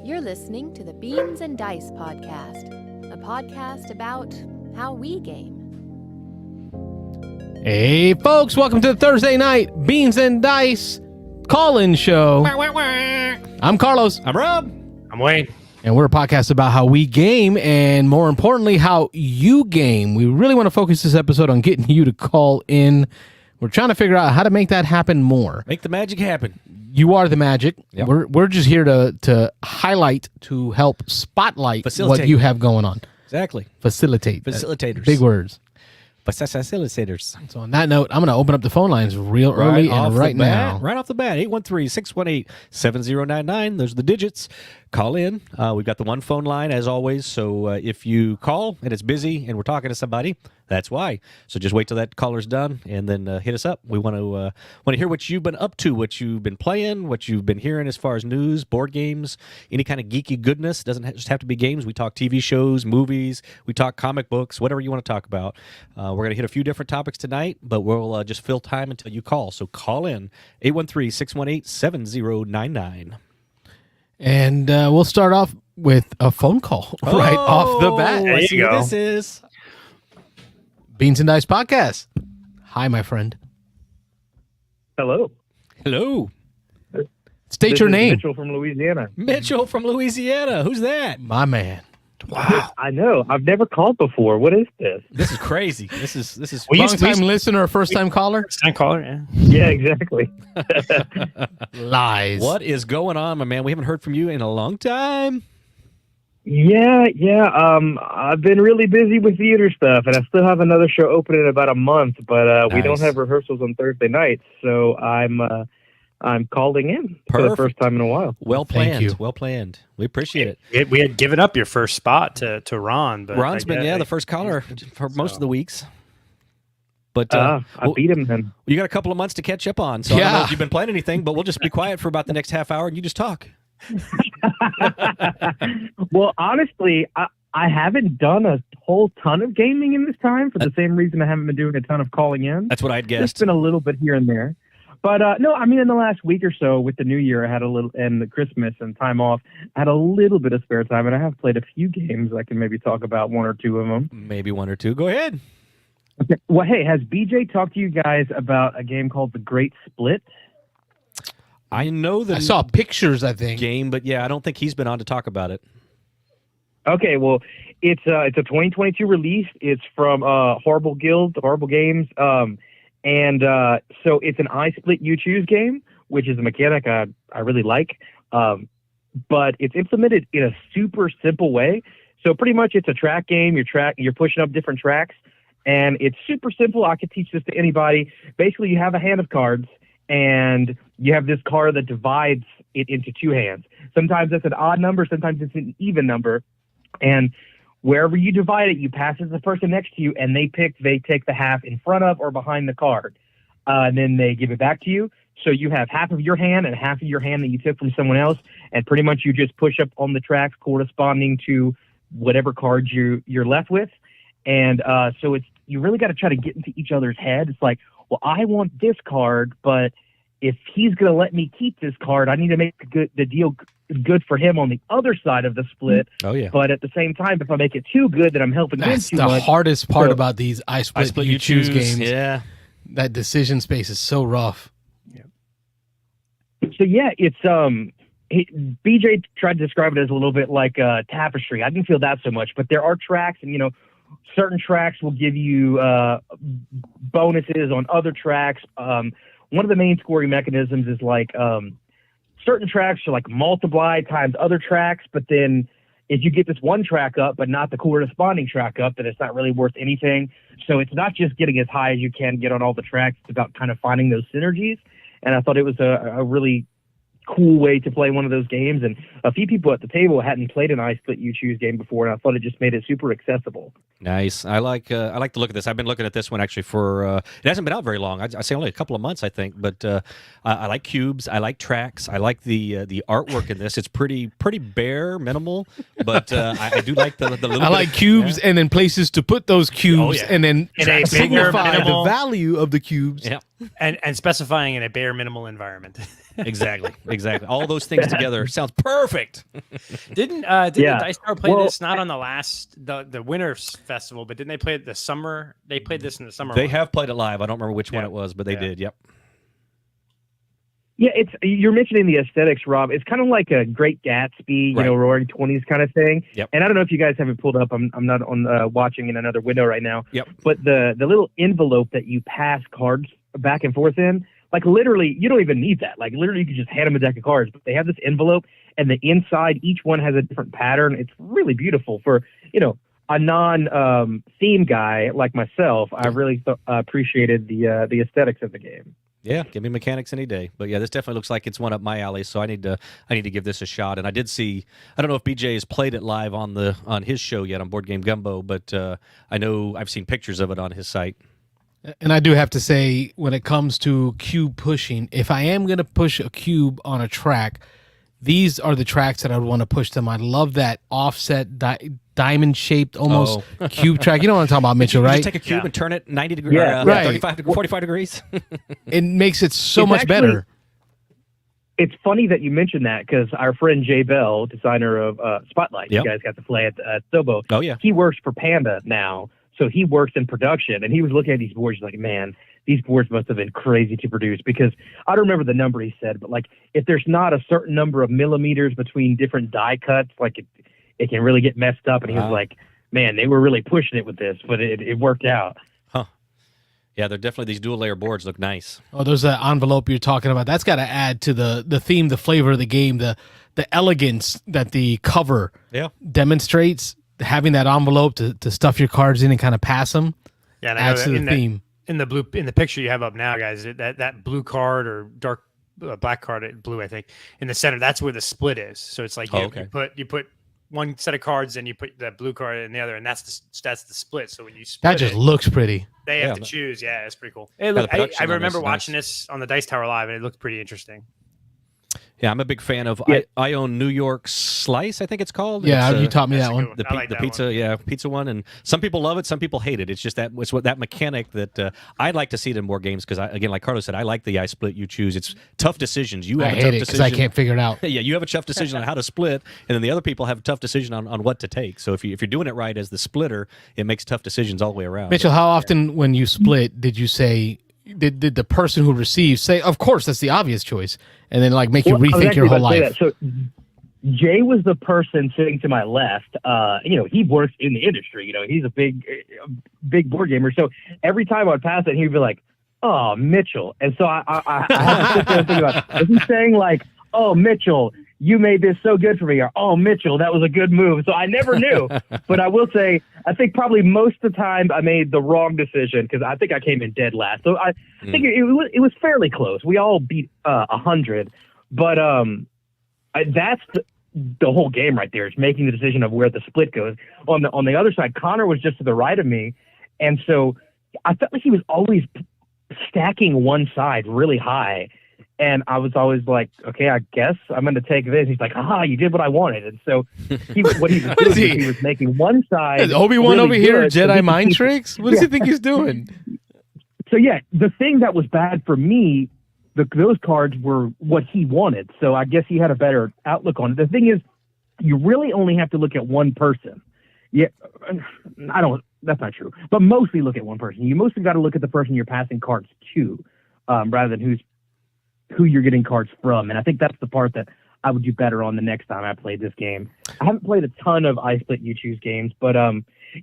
You're listening to the Beans and Dice podcast, a podcast about how we game. Hey, folks, welcome to the Thursday night Beans and Dice call-in show. I'm Carlos. I'm Rob. I'm Wayne. And we're a podcast about how we game and, more importantly, how you game. We really want to focus this episode on getting you to call in. We're trying to figure out how to make that happen more. Make the magic happen. You are the magic. Yep. We're just here to highlight, to help spotlight Facilitate. what you have going on. Exactly. Facilitate. Facilitators. Big words. Facilitators. So on that note, I'm going to open up the phone lines real early and right now. Right off the bat, 813-618-7099. Those are the digits. Call in. We've got the one phone line, as always. So if you call and it's busy and we're talking to somebody, that's why. So just wait till that caller's done and then hit us up. We want to hear what you've been up to, what you've been playing, what you've been hearing as far as news, board games, any kind of geeky goodness. Doesn't just have to be games. We talk TV shows, movies. We talk comic books, whatever you want to talk about. We're going to hit a few different topics tonight, but we'll just fill time until you call. So call in, 813-618-7099. And we'll start off with a phone call right off the bat. There you go. This is Beans and Dice Podcast. Hi, my friend. Hello. hello, State This your is name. Mitchell from Louisiana. Mitchell from Louisiana. Who's that? My man. Wow. I know. I've never called before. What is this? This is crazy. This is Long-time listener, first-time caller? First-time caller, yeah. Yeah, exactly. Lies. What is going on, my man? We haven't heard from you in a long time. Yeah. I've been really busy with theater stuff, and I still have another show open in about a month, but we don't Nice. have rehearsals on Thursday nights, so I'm calling in for the Perfect. first time in a while. Well Thank planned. you. Well planned. We appreciate it. We had given up your first spot to Ron, but Ron's I been guess- the first caller for most of the weeks. But I well, beat him then. you got a couple of months to catch up on. So I don't know Yeah. if you've been playing anything, but we'll just be quiet for about the next half hour and you just talk. Well, honestly, I haven't done a whole ton of gaming in this time for the same reason I haven't been doing a ton of calling in. That's what I'd It's guessed. been a little bit here and there. But no, I mean, in the last week or so with the New Year, I had a little, and the Christmas and time off, I had a little bit of spare time, and I have played a few games. I can maybe talk about one or two of them. Maybe one or two. Go ahead. Okay. Well, hey, has BJ talked to you guys about a game called The Great Split? I know the I saw pictures, I think. game, but yeah, I don't think he's been on to talk about it. Okay, well, it's a 2022 release. It's from Horrible Games. And so it's an I Split You Choose game, which is a mechanic I really like. But it's implemented in a super simple way. So pretty much it's a track game. You're pushing up different tracks, and it's super simple. I could teach this to anybody. Basically, you have a hand of cards, and you have this card that divides it into two hands. Sometimes it's an odd number, sometimes it's an even number. And wherever you divide it, you pass it to the person next to you, and they take the half in front of or behind the card. And then they give it back to you. So you have half of your hand and half of your hand that you took from someone else. And pretty much you just push up on the tracks corresponding to whatever cards you're left with. And so you really got to try to get into each other's head. It's like, well, I want this card, but if he's going to let me keep this card, I need to make the deal good for him on the other side of the split. Oh, yeah. But at the same time, if I make it too good, then I'm helping him That's too the much. hardest part So- about these I split you choose games. Yeah. That decision space is so rough. So yeah, it's BJ tried to describe it as a little bit like a tapestry. I didn't feel that so much, but there are tracks, and certain tracks will give you bonuses on other tracks. One of the main scoring mechanisms is like certain tracks are like multiply times other tracks, but then if you get this one track up but not the corresponding track up, then it's not really worth anything. So it's not just getting as high as you can get on all the tracks. It's about kind of finding those synergies. And I thought it was a really cool way to play one of those games. And a few people at the table hadn't played an I Split You Choose game before, and I thought it just made it super accessible. Nice. I like the look at this. I've been looking at this one actually for it hasn't been out very long. I say only a couple of months, I think. But I like cubes. I like tracks. I like the artwork in this. It's pretty bare, minimal. But I do like the little. I like cubes and then places to put those cubes yeah. and then In a bigger, signify the minimal- value of the cubes. Yeah. and specifying in a bare minimal environment. Exactly. All those things together sounds perfect. Didn't Yeah. the Dice Tower play Well, this not on the Winners Festival, but didn't they play it the summer? They played this in the summer. They one. have played it live. I don't remember which one Yeah. it was, but they did. Yep. Yeah, you're mentioning the aesthetics, Rob. It's kind of like a Great Gatsby, Right. Roaring '20s kind of thing. Yep. And I don't know if you guys have it pulled up. I'm not on watching in another window right now. Yep. But the little envelope that you pass cards back and forth in, like literally, you don't even need that. Like literally, you can just hand them a deck of cards. But they have this envelope, and the inside, each one has a different pattern. It's really beautiful for a non theme guy like myself. I really appreciated the aesthetics of the game. Yeah, give me mechanics any day. But yeah, this definitely looks like it's one up my alley. So I need to give this a shot. And I did see. I don't know if BJ has played it live on his show yet on Board Game Gumbo, but I know I've seen pictures of it on his site. And I do have to say, when it comes to cube pushing, if I am going to push a cube on a track, these are the tracks that I would want to push them. I love that offset diamond-shaped almost cube track. You know what I'm talking about, Mitchell, You right? just take a cube and turn it 90 degrees, Yeah, right. 35 to 45 degrees. It makes it so It's much actually- better. It's funny that you mentioned that because our friend Jay Bell, designer of Spotlight, Yep. you guys got to play at Sobo. Oh, yeah. He works for Panda now, so he works in production, and he was looking at these boards. He's like, man, these boards must have been crazy to produce because I don't remember the number he said, but like if there's not a certain number of millimeters between different die cuts, like it can really get messed up. And he was like, man, they were really pushing it with this, but it worked out. Yeah, they're definitely, these dual layer boards look nice. Oh, there's that envelope you're talking about. That's got to add to the theme, the flavor of the game, the elegance that the cover demonstrates. Having that envelope to stuff your cards in and kind of pass them Yeah, and I know adds that to the theme. in the picture you have up now, guys. That blue card or dark black card, blue, I think, in the center. That's where the split is. So it's like you put one set of cards and you put the blue card in the other, and that's the split. So when you split That just it, looks pretty. they have to choose. Yeah, it's pretty cool. I remember watching this on the Dice Tower live, and it looked pretty interesting. Yeah, I'm a big fan of. I own New York Slice, I think it's called. Yeah, It's, you taught me that one. The, I like the that pizza, one. pizza one, and some people love it, some people hate it. It's just that mechanic that I'd like to see it in more games because, again, like Carlos said, I like the I split you choose. It's tough decisions. You I have a hate tough it because decision. I can't figure it out. Yeah, you have a tough decision on how to split, and then the other people have a tough decision on what to take. So if you're doing it right as the splitter, it makes tough decisions all the way around. Mitchell, how often when you split did you say, did the person who receives say, of course, that's the obvious choice, and then like make you rethink your whole life? So Jay was the person sitting to my left. He works in the industry. He's a big board gamer. So every time I'd pass it, he'd be like, "Oh, Mitchell." And so I had to sit there and think about, is he saying like, "Oh, Mitchell, you made this so good for me," or "Oh, Mitchell, that was a good move"? So I never knew. But I will say, I think probably most of the time I made the wrong decision because I think I came in dead last. So I think it was fairly close. We all beat 100, but that's the whole game right there. It's making the decision of where the split goes. On the other side, Connor was just to the right of me, and so I felt like he was always stacking one side really high. And I was always like, okay, I guess I'm going to take this. He's like, aha, you did what I wanted. And so what he was doing is he was making one side. Is Obi-Wan really over here, good, so Jedi he mind could- tricks? What does he think he's doing? So yeah, the thing that was bad for me, those cards were what he wanted. So I guess he had a better outlook on it. The thing is, you really only have to look at one person. Yeah, that's not true. But mostly look at one person. You mostly got to look at the person you're passing cards to, rather than who you're getting cards from. And I think that's the part that I would do better on the next time I played this game. I haven't played a ton of I Split You Choose games, but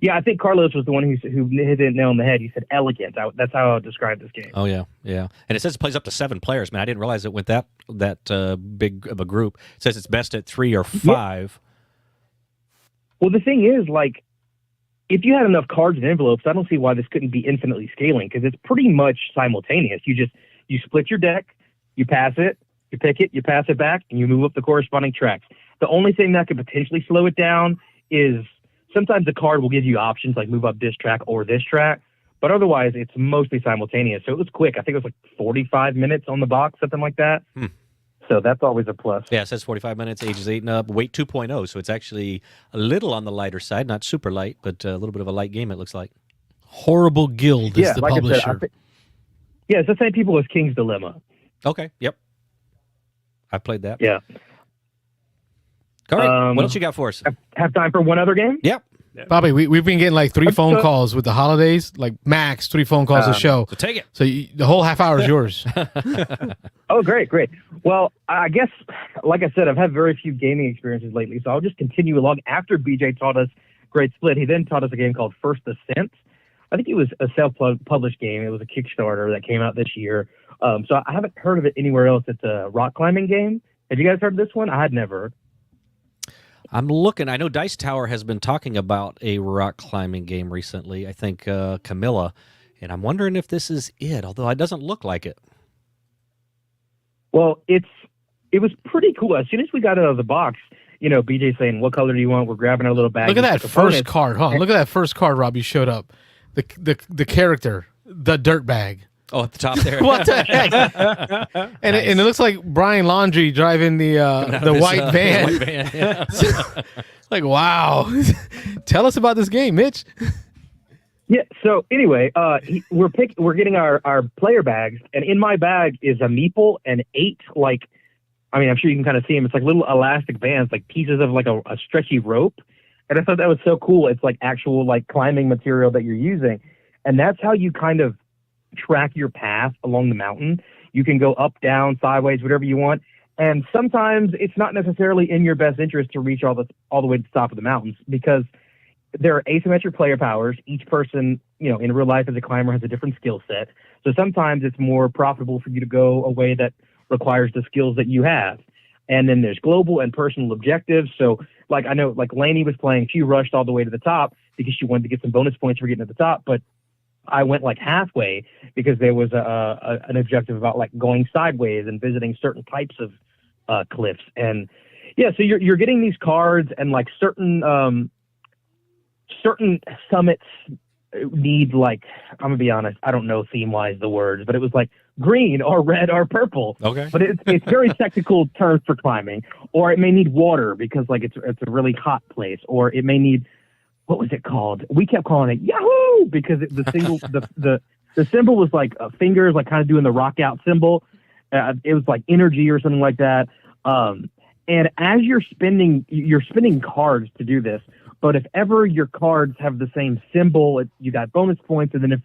yeah, I think Carlos was the one who hit it nail on the head. He said elegant. That's how I would describe this game. Oh yeah. And it says it plays up to 7 players. Man, I didn't realize it went that big of a group. It says it's best at 3 or 5. Well, the thing is, like, if you had enough cards and envelopes, I don't see why this couldn't be infinitely scaling because it's pretty much simultaneous. You split your deck, you pass it, you pick it, you pass it back, and you move up the corresponding tracks. The only thing that could potentially slow it down is sometimes the card will give you options like move up this track or this track, but otherwise it's mostly simultaneous. So it was quick. I think it was like 45 minutes on the box, something like that. So that's always a plus. Yeah, it says 45 minutes, ages 8 and up, weight 2.0. So it's actually a little on the lighter side, not super light, but a little bit of a light game, it looks like. Horrible Guild is the like publisher. I said, Yeah, it's the same people as King's Dilemma. Okay. Yep. I've played that. Yeah. All right. What else you got for us? Have time for one other game? Yep. Bobby, we've been getting like 3 phone calls with the holidays, like max 3 phone calls a show. So take it. So the whole half hour is yours. Oh, great. Well, I guess, like I said, I've had very few gaming experiences lately, so I'll just continue along. After BJ taught us Great Split, he then taught us a game called First Ascent. I think it was a self-published game. It was a Kickstarter that came out this year. So I haven't heard of it anywhere else. It's a rock climbing game. Have you guys heard of this one? I had never. I'm looking. I know Dice Tower has been talking about a rock climbing game recently. I think Camilla, and I'm wondering if this is it. Although it doesn't look like it. Well, it was pretty cool. As soon as we got it out of the box, BJ saying, "What color do you want?" We're grabbing our little bag. Look at that first card. Huh? Look at that first card, Rob. You showed up. The character, the dirtbag. Oh, at the top there. What the heck? And it looks like Brian Laundrie driving the white van. White van. Yeah. Like, wow. Tell us about this game, Mitch. Yeah. So anyway, we're getting our player bags, and in my bag is a meeple and 8 I'm sure you can kind of see them. It's like little elastic bands, like pieces of like a stretchy rope. And I thought that was so cool. It's like actual like climbing material that you're using, and that's how you kind of track your path along the mountain. You can go up, down, sideways, whatever you want. And sometimes it's not necessarily in your best interest to reach all the way to the top of the mountains, because there are asymmetric player powers. Each person, in real life as a climber has a different skill set. So sometimes it's more profitable for you to go a way that requires the skills that you have. And then there's global and personal objectives. So like, I know like Lainey was playing, she rushed all the way to the top because she wanted to get some bonus points for getting to the top. But I went like halfway because there was an objective about like going sideways and visiting certain types of cliffs. And yeah, so you're getting these cards, and like certain summits need, like, I'm gonna be honest, I don't know theme wise the words, but it was like green or red or purple. Okay. But it's very technical terms for climbing. Or it may need water because like it's a really hot place, or it may need, what was it called? We kept calling it Yahoo because the symbol was like fingers, like kind of doing the rock out symbol. It was like energy or something like that. And as you're spending cards to do this. But if ever your cards have the same symbol, you got bonus points. And then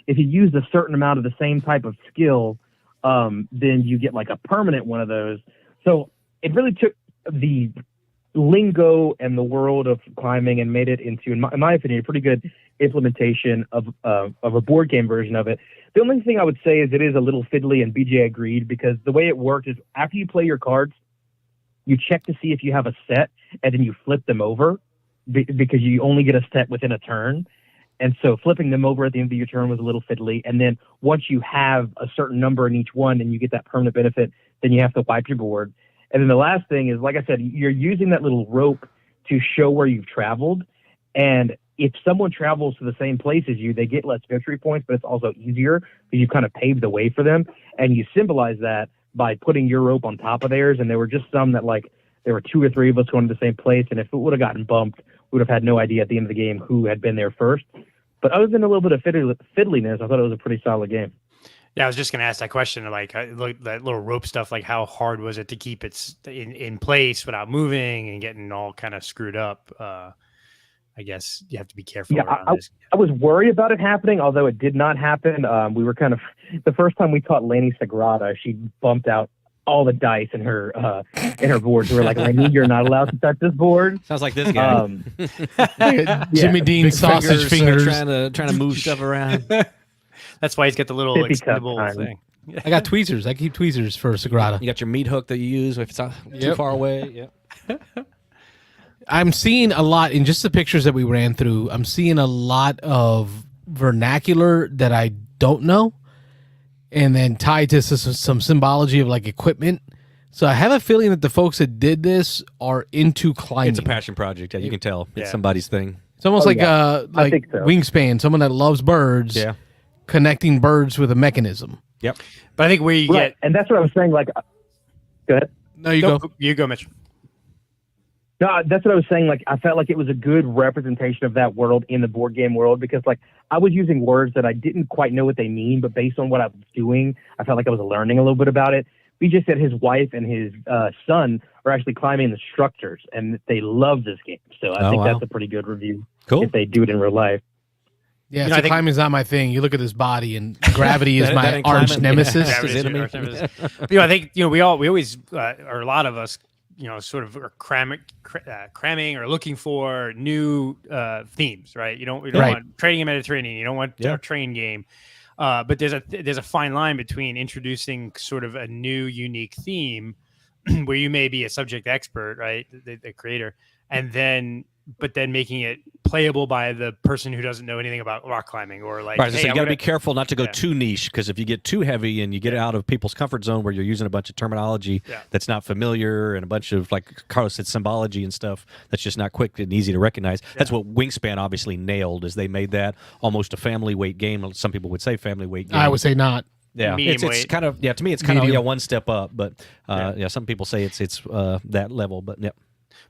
if you use a certain amount of the same type of skill, then you get like a permanent one of those. So it really took the lingo and the world of climbing and made it into, in my opinion, a pretty good implementation of a board game version of it. The only thing I would say is it is a little fiddly, and BJ agreed, because the way it worked is after you play your cards, you check to see if you have a set, and then you flip them over because you only get a set within a turn. And so flipping them over at the end of your turn was a little fiddly. And then once you have a certain number in each one and you get that permanent benefit, then you have to wipe your board. And then the last thing is, like I said, you're using that little rope to show where you've traveled. And if someone travels to the same place as you, they get less victory points, but it's also easier because you've kind of paved the way for them. And you symbolize that by putting your rope on top of theirs. And there were just some that, like, there were 2 or 3 of us going to the same place. And if it would have gotten bumped, we would have had no idea at the end of the game who had been there first. But other than a little bit of fiddliness, I thought it was a pretty solid game. Yeah, I was just going to ask that question, like that little rope stuff, like how hard was it to keep it in place without moving and getting all kind of screwed up? I guess you have to be careful. Yeah, I was worried about it happening, although it did not happen. We were kind of, the first time we taught Lainey Sagrada, she bumped out all the dice in her board. So we're like, Lainey, you're not allowed to touch this board. Sounds like this guy. Jimmy Dean sausage fingers trying to move stuff around. That's why he's got the little extendable thing. I got tweezers. I keep tweezers for Sagrada. You got your meat hook that you use if it's too far away. Yep. I'm seeing a lot in just the pictures that we ran through. I'm seeing a lot of vernacular that I don't know, and then tied to some symbology of like equipment. So I have a feeling that the folks that did this are into climbing. It's a passion project. Yeah, you can tell. It's somebody's thing. It's almost like so. Wingspan, someone that loves birds. Yeah. Connecting birds with a mechanism. Yep. But I think where you Right. get... And that's what I was saying, like, go ahead. No, you go, Mitch. No, you go. You go, Mitch. No, that's what I was saying. Like, I felt like it was a good representation of that world in the board game world because, like, I was using words that I didn't quite know what they mean, but based on what I was doing, I felt like I was learning a little bit about it. We just said his wife and his son are actually climbing the structures, and they love this game. So I think that's a pretty good review. Cool. If they do it in real life. Yeah, so climbing's not my thing. You look at this body, and gravity is my arch nemesis. Yeah. But, I think we always or a lot of us sort of are cramming or looking for new themes, right? You don't want trading in Mediterranean. You don't want a train game. But there's a fine line between introducing sort of a new, unique theme where you may be a subject expert, right, the creator, but then making it playable by the person who doesn't know anything about rock climbing or like. Right, so you got to be careful not to go too niche, because if you get too heavy and you get out of people's comfort zone where you're using a bunch of terminology that's not familiar and a bunch of, like Carlos said, symbology and stuff that's just not quick and easy to recognize. That's what Wingspan obviously nailed, is they made that almost a family weight game. Some people would say family weight game. I would say not. Yeah, it's kind of to me it's kind of one step up, but some people say it's that level, but yeah.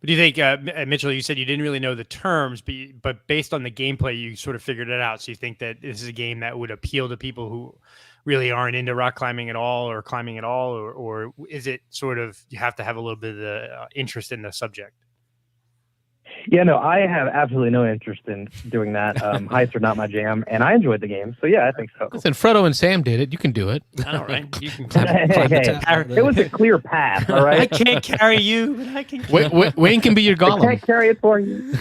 But do you think, Mitchell, you said you didn't really know the terms, but based on the gameplay, you sort of figured it out. So you think that this is a game that would appeal to people who really aren't into rock climbing at all or climbing at all, or is it sort of you have to have a little bit of interest in the subject? Yeah, no, I have absolutely no interest in doing that. Heights are not my jam, and I enjoyed the game. So, yeah, I think so. Listen, Frodo and Sam did it. You can do it. All right. You can it was a clear path, all right? I can't carry you, but I can carry you. Wayne can be your golem. I can't carry it for you.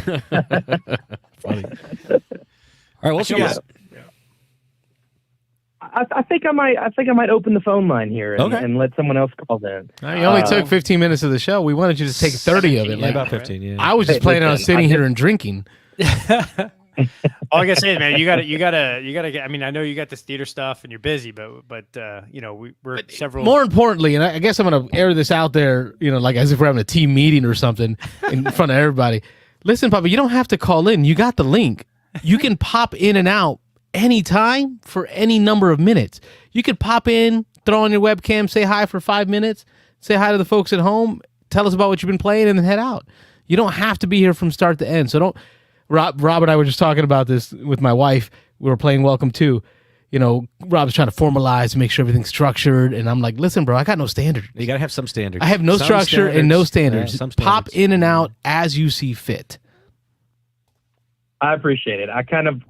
Funny. All right, what's your guys? I think I might open the phone line here and let someone else call in. You only took 15 minutes of the show. We wanted you to take 30 of it. Like about 15. Yeah. I was just planning on sitting here and drinking. All I gotta say is, man, you gotta get. I mean, I know you got this theater stuff and you're busy, but we're several. More importantly, and I guess I'm gonna air this out there, like as if we're having a team meeting or something in front of everybody. Listen, Papa, you don't have to call in. You got the link. You can pop in and out anytime for any number of minutes. You could pop in, throw on your webcam, say hi for 5 minutes, say hi to the folks at home, tell us about what you've been playing, and then head out. You don't have to be here from start to end. So don't. Rob and I were just talking about this with my wife. We were playing Welcome To. Rob's trying to formalize, make sure everything's structured, and I'm like, listen, bro, I got no standard. You got to have some standards. I have no structure and no standards. Pop in and out as you see fit. I appreciate it. I kind of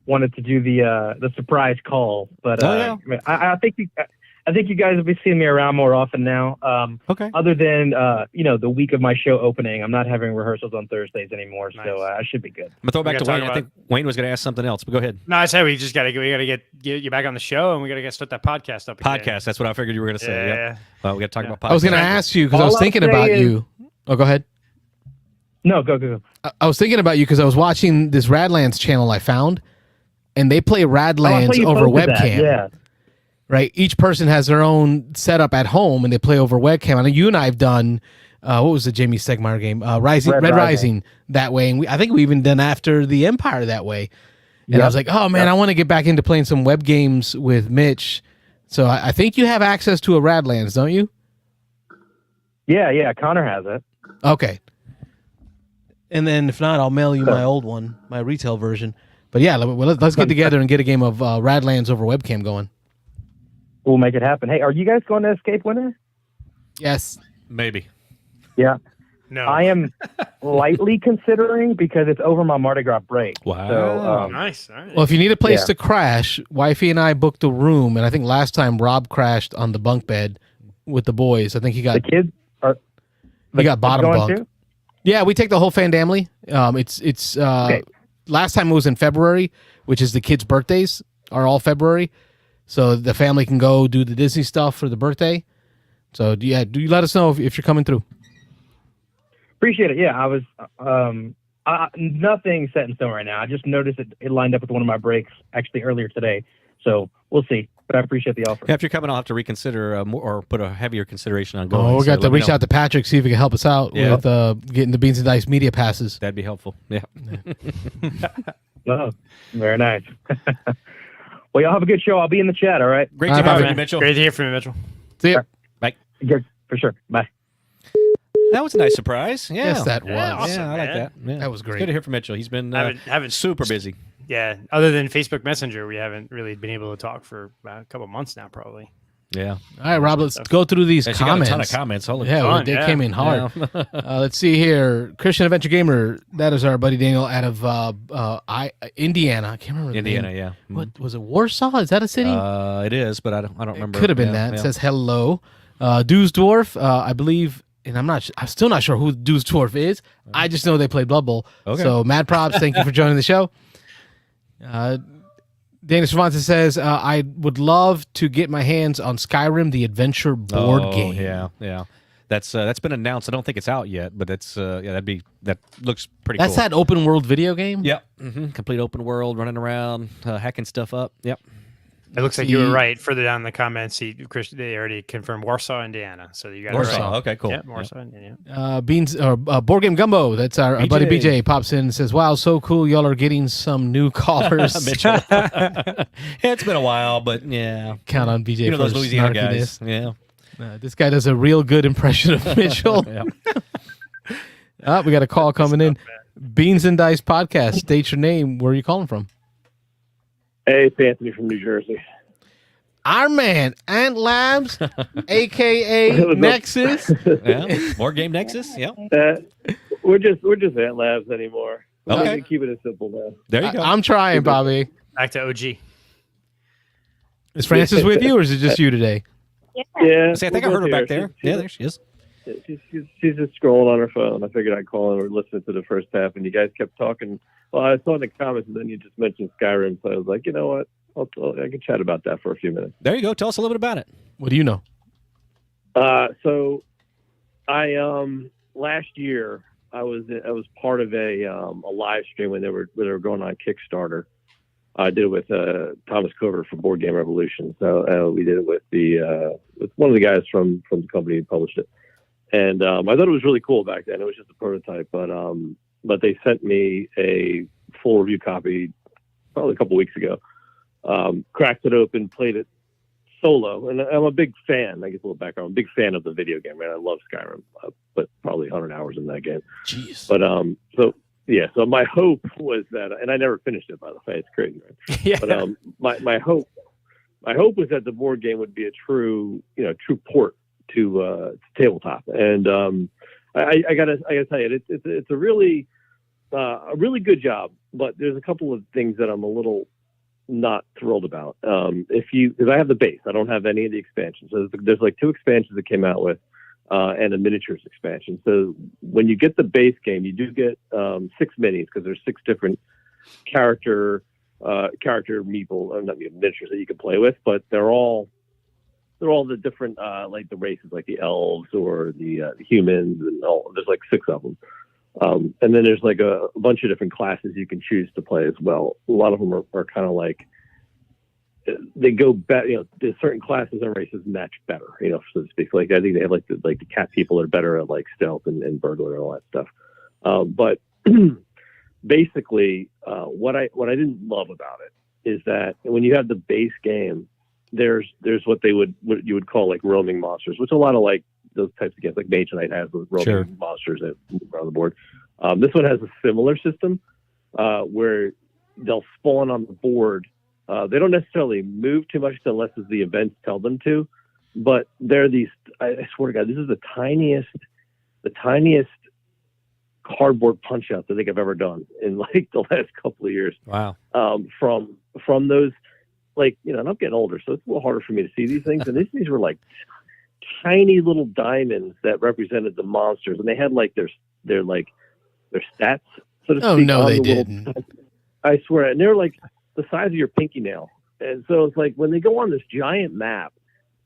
wanted to do the surprise call, but I think you guys will be seeing me around more often now. Okay. Other than the week of my show opening, I'm not having rehearsals on Thursdays anymore, so I should be good. I'm gonna throw it back to Wayne. I think Wayne was going to ask something else, but go ahead. No, I said we just got to get you back on the show, and we got to start that podcast up again. Podcast. That's what I figured you were going to say. Yeah. Well, we got to talk about podcast. I was going to ask you because I was thinking about you. Oh, go ahead. No, go. I was thinking about you because I was watching this Radlands channel I found, and they play Radlands over webcam. Yeah. Right? Each person has their own setup at home, and they play over webcam. I know you and I have done, what was the Jamie Stegmaier game? Red Rising that way. And I think we even done After the Empire that way. And I was like, oh, man, I want to get back into playing some web games with Mitch. So I think you have access to a Radlands, don't you? Yeah. Connor has it. Okay. And then if not, I'll mail you my old one, my retail version. But yeah, let's get together and get a game of Radlands over webcam going. We'll make it happen. Hey, are you guys going to Escape Winter? Yes. Maybe. Yeah. No. I am lightly considering because it's over my Mardi Gras break. Wow. So, nice. All right. Well, if you need a place to crash, Wifey and I booked a room, and I think last time Rob crashed on the bunk bed with the boys. I think he got the kids are. He got bottom bunk. Too? Yeah, we take the whole family. It's okay. Last time it was in February, which is the kids' birthdays are all February. So the family can go do the Disney stuff for the birthday. So do you let us know if you're coming through? Appreciate it. Yeah, I was nothing set in stone right now. I just noticed it lined up with one of my breaks actually earlier today. So we'll see. But I appreciate the offer. Yeah, if you're coming, I'll have to reconsider or put a heavier consideration on going. Oh, we got to reach out to Patrick, see if he can help us out with getting the Beans and Dice media passes. That'd be helpful. Yeah. Oh, very nice. Well, y'all have a good show. I'll be in the chat, all right? Great to have you, Mitchell. Great to hear from you, Mitchell. See ya. Bye. Good, for sure. Bye. That was a nice surprise. Yeah. Yes, that was. awesome, Yeah, I like man. that. Yeah. That was great. It's good to hear from Mitchell. He's been Haven't super busy. Yeah, other than Facebook Messenger, we haven't really been able to talk for about a couple months now, probably. Yeah. All right, Rob, let's go through these She comments. got a ton of comments. Holy Yeah, Fun, they yeah. came in hard. Let's see here. Christian Adventure Gamer, that is our buddy Daniel out of Indiana. I can't remember the Indiana, name. yeah. What was it? Warsaw? Is that a city? It is, but I don't remember. Could have been Yeah, that. It yeah. says hello. Dew's Dwarf, I believe, and I'm still not sure who Dew's Dwarf is. I just know they play Blood Bowl. Okay. So mad props. Thank you for joining the show. Dana Cervantes says, I would love to get my hands on Skyrim, the adventure board game. Yeah. That's been announced. I don't think it's out yet, but it's that looks pretty That's cool. that open world video game? Yep. Complete open world, running around, hacking stuff up. Yep. It looks like you were right. Further down in the comments, they already confirmed Warsaw, Indiana. So you got it Warsaw. right. Okay, cool. Yeah, Warsaw, Indiana. Board Game Gumbo. That's our buddy BJ pops in and says, "Wow, so cool! Y'all are getting some new callers." Mitchell. It's been a while, but yeah. Count on BJ. You know for those Louisiana snarkiness. guys. Yeah. This guy does a real good impression of Mitchell. We got a call coming in. Beans and Dice Podcast. State your name. Where are you calling from? Hey, it's Anthony from New Jersey. Our man, Ant Labs, a.k.a. Nexus. Yeah. More Game Nexus. Yeah. We're just Ant Labs anymore. Okay. Keep it as simple now. There you go. I'm trying, Bobby. Back to OG. Is Francis with you, or is it just you today? Yeah. See, I think I heard her back there. Yeah, there she is. She's just scrolling on her phone. I figured I'd call in or listen to the first half, and you guys kept talking. Well, I saw in the comments, and then you just mentioned Skyrim, so I was like, you know what? I can chat about that for a few minutes. There you go. Tell us a little bit about it. What do you know? So I last year I was part of a live stream when they were going on Kickstarter. I did it with Thomas Covert for Board Game Revolution. So we did it with with one of the guys from the company who published it. And I thought it was really cool back then. It was just a prototype, but they sent me a full review copy probably a couple weeks ago. Cracked it open, played it solo, and I'm a big fan. I guess a little background. I'm a big fan of the video game, man. I love Skyrim. I put probably 100 hours in that game. Jeez. But so my hope was that, and I never finished it, by the way. It's crazy, man. Yeah. But my hope was that the board game would be a true port to tabletop. And I gotta tell you, it's a really good job. But there's a couple of things that I'm a little not thrilled about. Because I have the base, I don't have any of the expansions. So there's like 2 expansions that came out with, and a miniatures expansion. So when you get the base game, you do get 6 minis, because there's 6 different character meeple, not miniatures that you can play with, but they're all the different like the races, like the elves or the humans, and all. There's like 6 of them. And then there's like a bunch of different classes you can choose to play as well. A lot of them are kind of like, they go better, there's certain classes and races match better, so to speak. Like I think they have like the cat people are better at like stealth and burglar and all that stuff. But basically, what I didn't love about it is that when you have the base game, there's what you would call like roaming monsters, which a lot of like those types of games, like Mage Knight has those roaming monsters that move around the board. This one has a similar system where they'll spawn on the board. They don't necessarily move too much unless the events tell them to, but they're these. I swear to God, this is the tiniest cardboard punch out that I think I've ever done in like the last couple of years. Wow. From those, like, and I'm getting older, so it's a little harder for me to see these things. And these were like tiny little diamonds that represented the monsters, and they had like their stats, so to speak. Oh no, they didn't. I swear, and they're like the size of your pinky nail. And so it's like when they go on this giant map,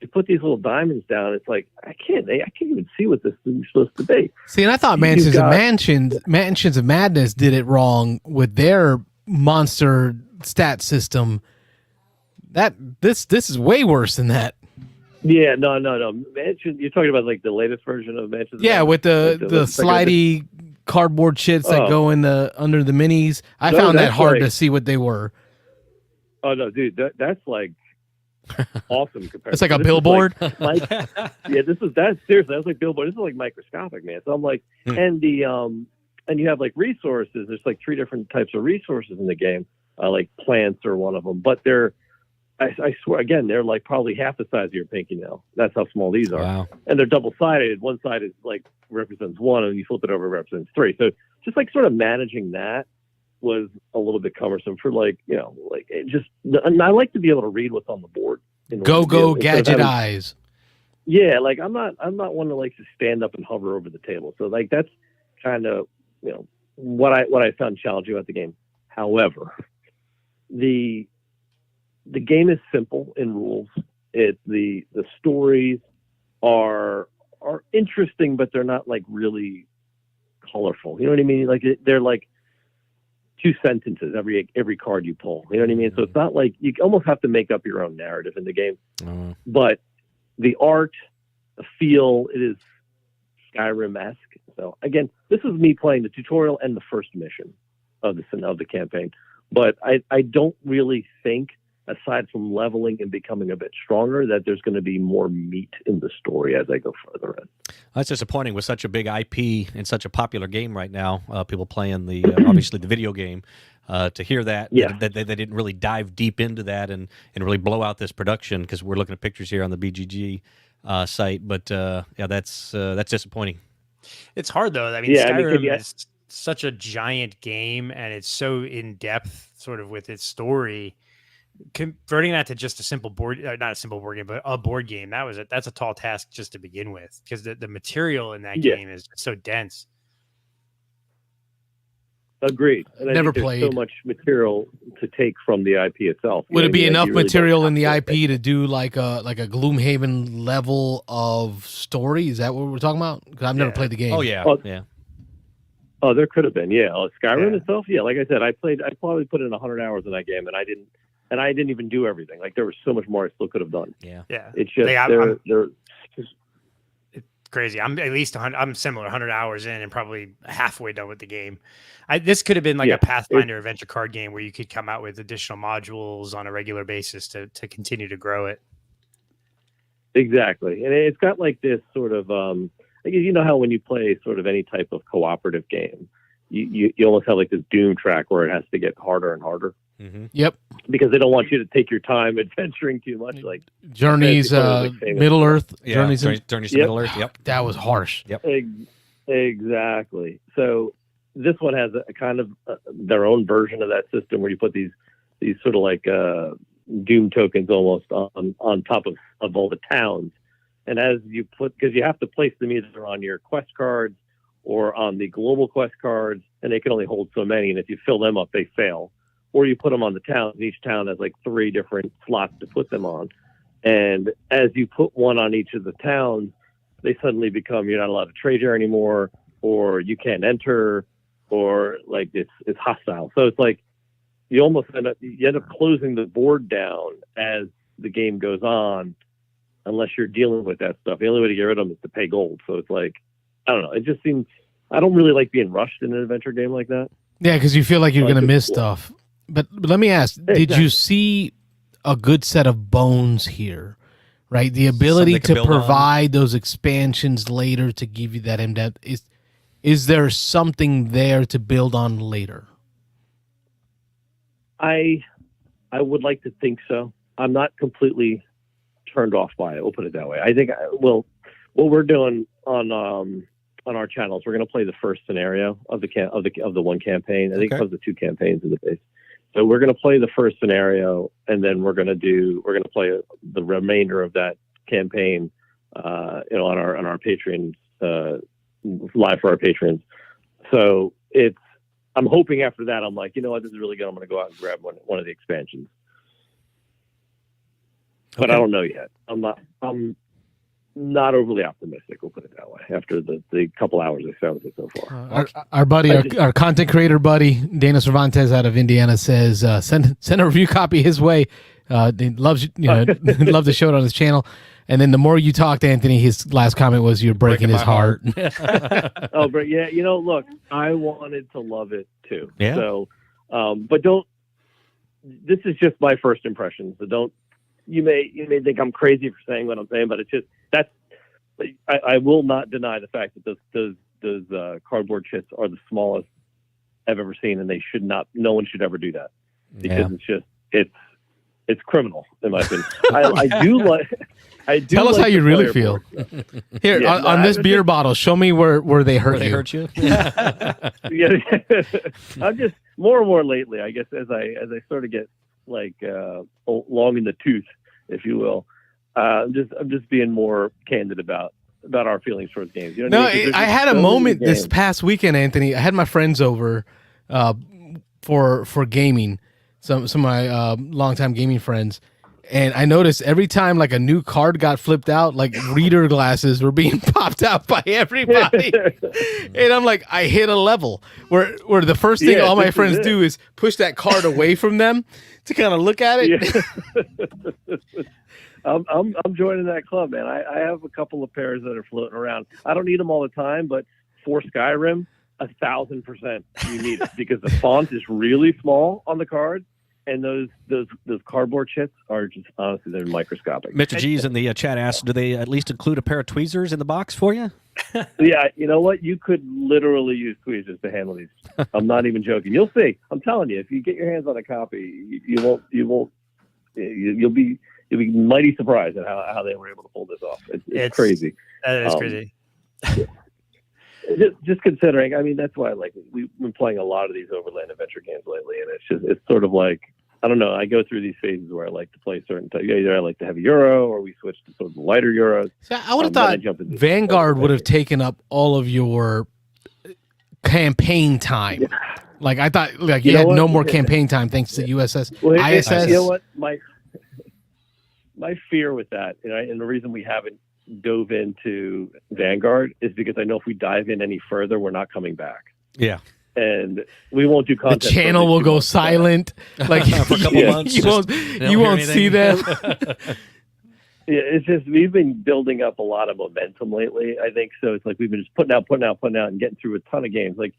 to put these little diamonds down, it's like I can't even see what this is supposed to be. See, and I thought Mansions of Madness did it wrong with their monster stat system. This is way worse than that. Yeah, no. Mansion, you're talking about like the latest version of Mansions. Yeah, with the slidey cardboard shits that go in under the minis. I found that hard to see what they were. Oh no, dude, that's like awesome comparison. It's like a This is billboard. like, yeah, that's seriously. That's like billboard. This is like microscopic, man. So I'm like, and you have like resources. There's like 3 different types of resources in the game. Like plants are one of them, but I swear again, they're like probably half the size of your pinky nail. That's how small these are. Wow. And they're double sided. One side is like represents 1, and you flip it over, it represents 3. So just like sort of managing that was a little bit cumbersome for like it just. And I like to be able to read what's on the board. Go gadget eyes. Yeah, like I'm not one that likes to stand up and hover over the table. So like that's kind of what I found challenging about the game. However, the game is simple in rules. The stories are interesting, but they're not like really colorful. You know what I mean? Like they're like 2 sentences every card you pull. You know what I mean? So it's not like you almost have to make up your own narrative in the game. But the art, the feel, it is Skyrim-esque. So again, this is me playing the tutorial and the first mission of the campaign. But I don't really think, aside from leveling and becoming a bit stronger, that there's going to be more meat in the story as I go further in. That's disappointing with such a big IP and such a popular game right now. People playing the obviously the video game. To hear that they didn't really dive deep into that and really blow out this production, because we're looking at pictures here on the BGG site. But that's disappointing. It's hard though. I mean, Skyrim is such a giant game, and it's so in depth, sort of with its story. Converting that to just a simple board, not a simple board game, but a board game, that's a tall task just to begin with, because the material in that game is so dense. Agreed. And Never I think played. There's so much material to take from the IP itself. Would it be enough really material in the IP to do like a Gloomhaven level of story? Is that what we're talking about? Because I've never played the game. Oh yeah, yeah. Oh, there could have been. Yeah, Skyrim itself. Yeah, like I said, I probably put in 100 hours in that game, and I didn't even do everything. Like there was so much more I still could have done. Yeah. It's just they're crazy. I'm at least 100. I'm similar, 100 hours in, and probably halfway done with the game. This could have been like a Pathfinder adventure card game where you could come out with additional modules on a regular basis to continue to grow it. Exactly, and it's got like this sort of you know how when you play sort of any type of cooperative game, you almost have like this Doom track where it has to get harder and harder. Mm-hmm. Yep. Because they don't want you to take your time adventuring too much. Like Journeys, Middle Earth. Yeah, Journeys to Middle Earth. Yep. That was harsh. Yep. Exactly. So this one has a kind of their own version of that system where you put these sort of like Doom tokens almost on top of all the towns. And as you because you have to place them either on your quest cards or on the global quest cards, and they can only hold so many. And if you fill them up, they fail. Or you put them on the towns, and each town has like 3 different slots to put them on. And as you put one on each of the towns, they suddenly become, you're not allowed to trade here anymore, or you can't enter, or like it's hostile. So it's like you almost end up closing the board down as the game goes on, unless you're dealing with that stuff. The only way to get rid of them is to pay gold. So it's like, I don't know. It just seems, I don't really like being rushed in an adventure game like that. Yeah, because you feel like you're going to miss stuff. But let me ask, did you see a good set of bones here? Right? The ability to provide those expansions later to give you that in-depth. Is there something there to build on later? I would like to think so. I'm not completely turned off by it. We'll put it that way. I think, what we're doing on our channels, we're going to play the first scenario of the one campaign. I think it was the 2 campaigns in the base. So we're going to play the first scenario, and then we're going to play the remainder of that campaign, on our Patreon, live for our patrons. So I'm hoping after that, I'm like, you know what, this is really good. I'm going to go out and grab one of the expansions. But I don't know yet. I'm not overly optimistic. We'll put it that way. After the couple hours I spent with it so far, our buddy, our content creator buddy, Dana Cervantes out of Indiana says, send a review copy his way. He loves love to show it on his channel. And then the more you talked, Anthony, his last comment was, "You're breaking his heart." Oh, but yeah, look, I wanted to love it too. Yeah. So, but don't. This is just my first impression. So don't you may think I'm crazy for saying what I'm saying, but it's just I will not deny the fact that those cardboard chits are the smallest I've ever seen, and no one should ever do that, because it's criminal in my opinion. I do Tell us like how you the really player feel. board. Here, on this beer bottle, show me where they hurt you. Hurt you? Yeah, I'm just more and more lately, I guess, as I sort of get like long in the tooth, if you will. I'm just being more candid about our feelings towards games. You know what I mean? I had a moment this past weekend, Anthony. I had my friends over for gaming, some of my longtime gaming friends, and I noticed every time like a new card got flipped out, like reader glasses were being popped out by everybody. And I'm like, I hit a level where the first thing all my friends do is push that card away from them to kind of look at it. Yeah. I'm joining that club, man. I have a couple of pairs that are floating around. I don't need them all the time, but for Skyriim, 1,000% you need it, because the font is really small on the card, and those cardboard chits are just, honestly, they're microscopic. Mr. G's in the chat asked, do they at least include a pair of tweezers in the box for you? Yeah, you know what? You could literally use tweezers to handle these. I'm not even joking. You'll see. I'm telling you, if you get your hands on a copy, you'll be mighty surprised at how they were able to pull this off. It's crazy. That is crazy. Just considering, I mean, that's why we've been playing a lot of these Overland Adventure games lately, and it's sort of like, I don't know, I go through these phases where I like to play certain types. Either I like to have a Euro, or we switch to sort of lighter Euros. So I would have thought Vanguard would have taken up all of your campaign time. Yeah. Like I thought, you had no more campaign time thanks to USS ISS. You know what, my fear with that, and the reason we haven't dove into Vanguard is because I know if we dive in any further, we're not coming back. Yeah. And we won't do content. The channel will go silent, like for a couple months. You won't see them. Yeah, it's just we've been building up a lot of momentum lately, I think. So it's like we've been just putting out, and getting through a ton of games. Like,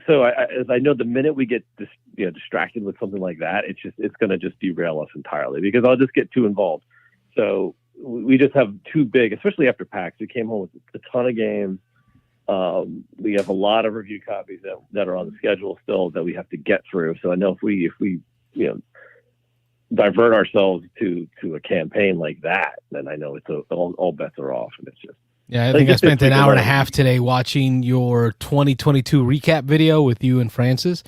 so as I know, the minute we get distracted with something like that, it's going to just derail us entirely, because I'll just get too involved. So we just have too big, especially after PAX. We came home with a ton of games. We have a lot of review copies that are on the schedule still that we have to get through. So I know if we divert ourselves to a campaign like that, then I know it's all bets are off, and it's just. Yeah, I think I spent an hour and a half today watching your 2022 recap video with you and Francis.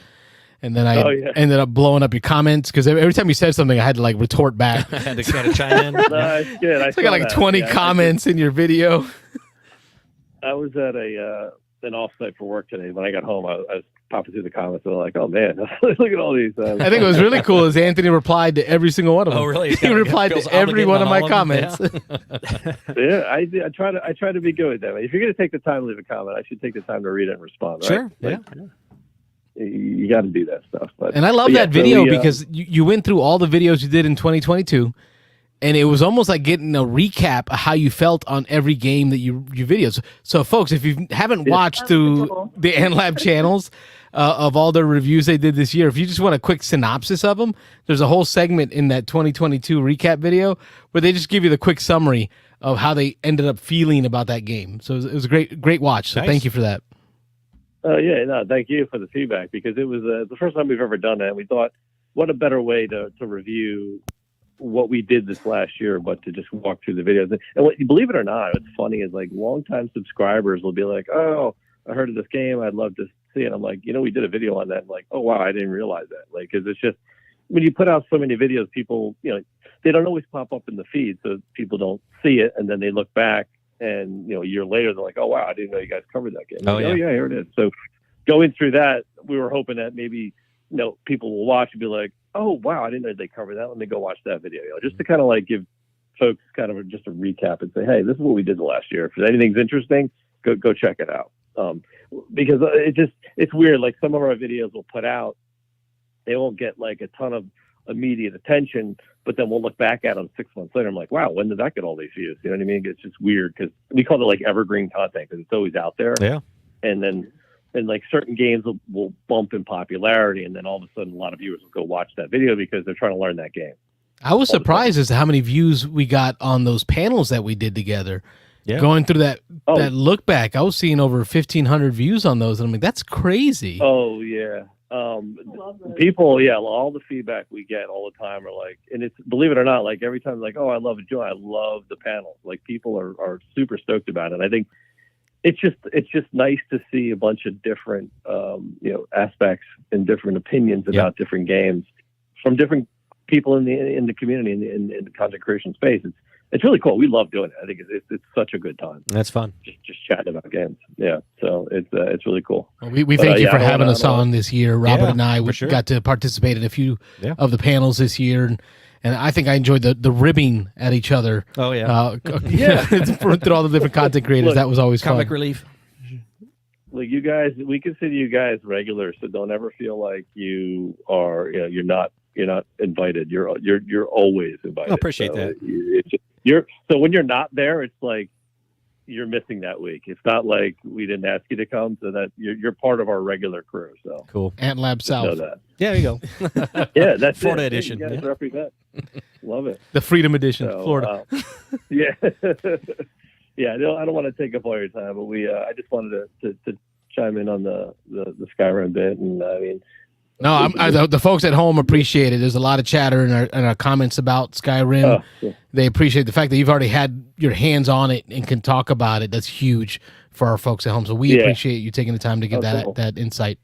And then I ended up blowing up your comments, because every time you said something, I had to retort back. I had to kind of chime in. Nice, good. I got 20 comments in your video. I was at an offsite for work today. When I got home, I was popping through the comments, and I'm like, oh man, look at all these. I think it was really cool is Anthony replied to every single one of them. Oh, really? He replied to every one of my comments. Yeah, I try to be good with that. If you're going to take the time to leave a comment, I should take the time to read it and respond. Right? Sure. You got to do that stuff. And I love that video because you went through all the videos you did in 2022, and it was almost like getting a recap of how you felt on every game that you videos. So, folks, if you haven't watched through the AntLab channels of all the reviews they did this year, if you just want a quick synopsis of them, there's a whole segment in that 2022 recap video where they just give you the quick summary of how they ended up feeling about that game. So it was a great watch. So Thank you for that. Thank you for the feedback, because it was the first time we've ever done that. We thought, what a better way to review what we did this last year, but to just walk through the videos. And believe it or not, what's funny is longtime subscribers will be like, oh, I heard of this game, I'd love to see it. I'm like, we did a video on that. I'm like, oh wow, I didn't realize that. Because it's just, when you put out so many videos, people, they don't always pop up in the feed, so people don't see it, and then they look back. And, a year later, they're like, oh, wow, I didn't know you guys covered that game. Oh, yeah, here it is. So going through that, we were hoping that maybe, people will watch and be like, oh, wow, I didn't know they covered that. Let me go watch that video. Just to kind of give folks kind of just a recap and say, hey, this is what we did the last year. If anything's interesting, go check it out. Because it's weird. Some of our videos we'll put out, they won't get a ton of immediate attention, but then we'll look back at them 6 months later. I'm like, wow, when did that get all these views? You know what I mean? It's just weird, because we call it evergreen content, because it's always out there. Yeah. And then certain games will bump in popularity, and then all of a sudden a lot of viewers will go watch that video because they're trying to learn that game. I was surprised as to how many views we got on those panels that we did together. Yeah. Going through that look back, I was seeing over 1,500 views on those, and I'm like, that's crazy. Oh yeah. People, all the feedback we get all the time are like, and it's, believe it or not, like every time, like, oh, I love it, Joe, I love the panel. Like people are super stoked about it. I think it's just nice to see a bunch of different, aspects and different opinions about different games from different people in the community in the content creation space. It's really cool. We love doing it. I think it's such a good time. That's fun. Just chatting about games. Yeah. So it's really cool. Well, we thank you for having us on this year. Robert and I got to participate in a few of the panels this year, and I think I enjoyed the ribbing at each other. Oh yeah, through all the different content creators. Look, that was always comic fun. relief. Like you guys, we consider you guys regulars, so don't ever feel like you are. You're not invited. You're always invited. I appreciate that. So when you're not there, it's like you're missing that week. It's not like we didn't ask you to come, so that you're part of our regular crew. So cool. Ant Lab South. Know that. Yeah, there you go. Yeah, that's Florida it. edition. You guys represent. Love it. The Freedom Edition, So, Florida. Yeah. Yeah, I don't want to take up all your time, but I just wanted to chime in on the Skyrim bit, and I mean. No, the folks at home appreciate it. There's a lot of chatter in our comments about Skyrim. They appreciate the fact that you've already had your hands on it and can talk about it. That's huge for our folks at home. So we appreciate you taking the time to give that insight.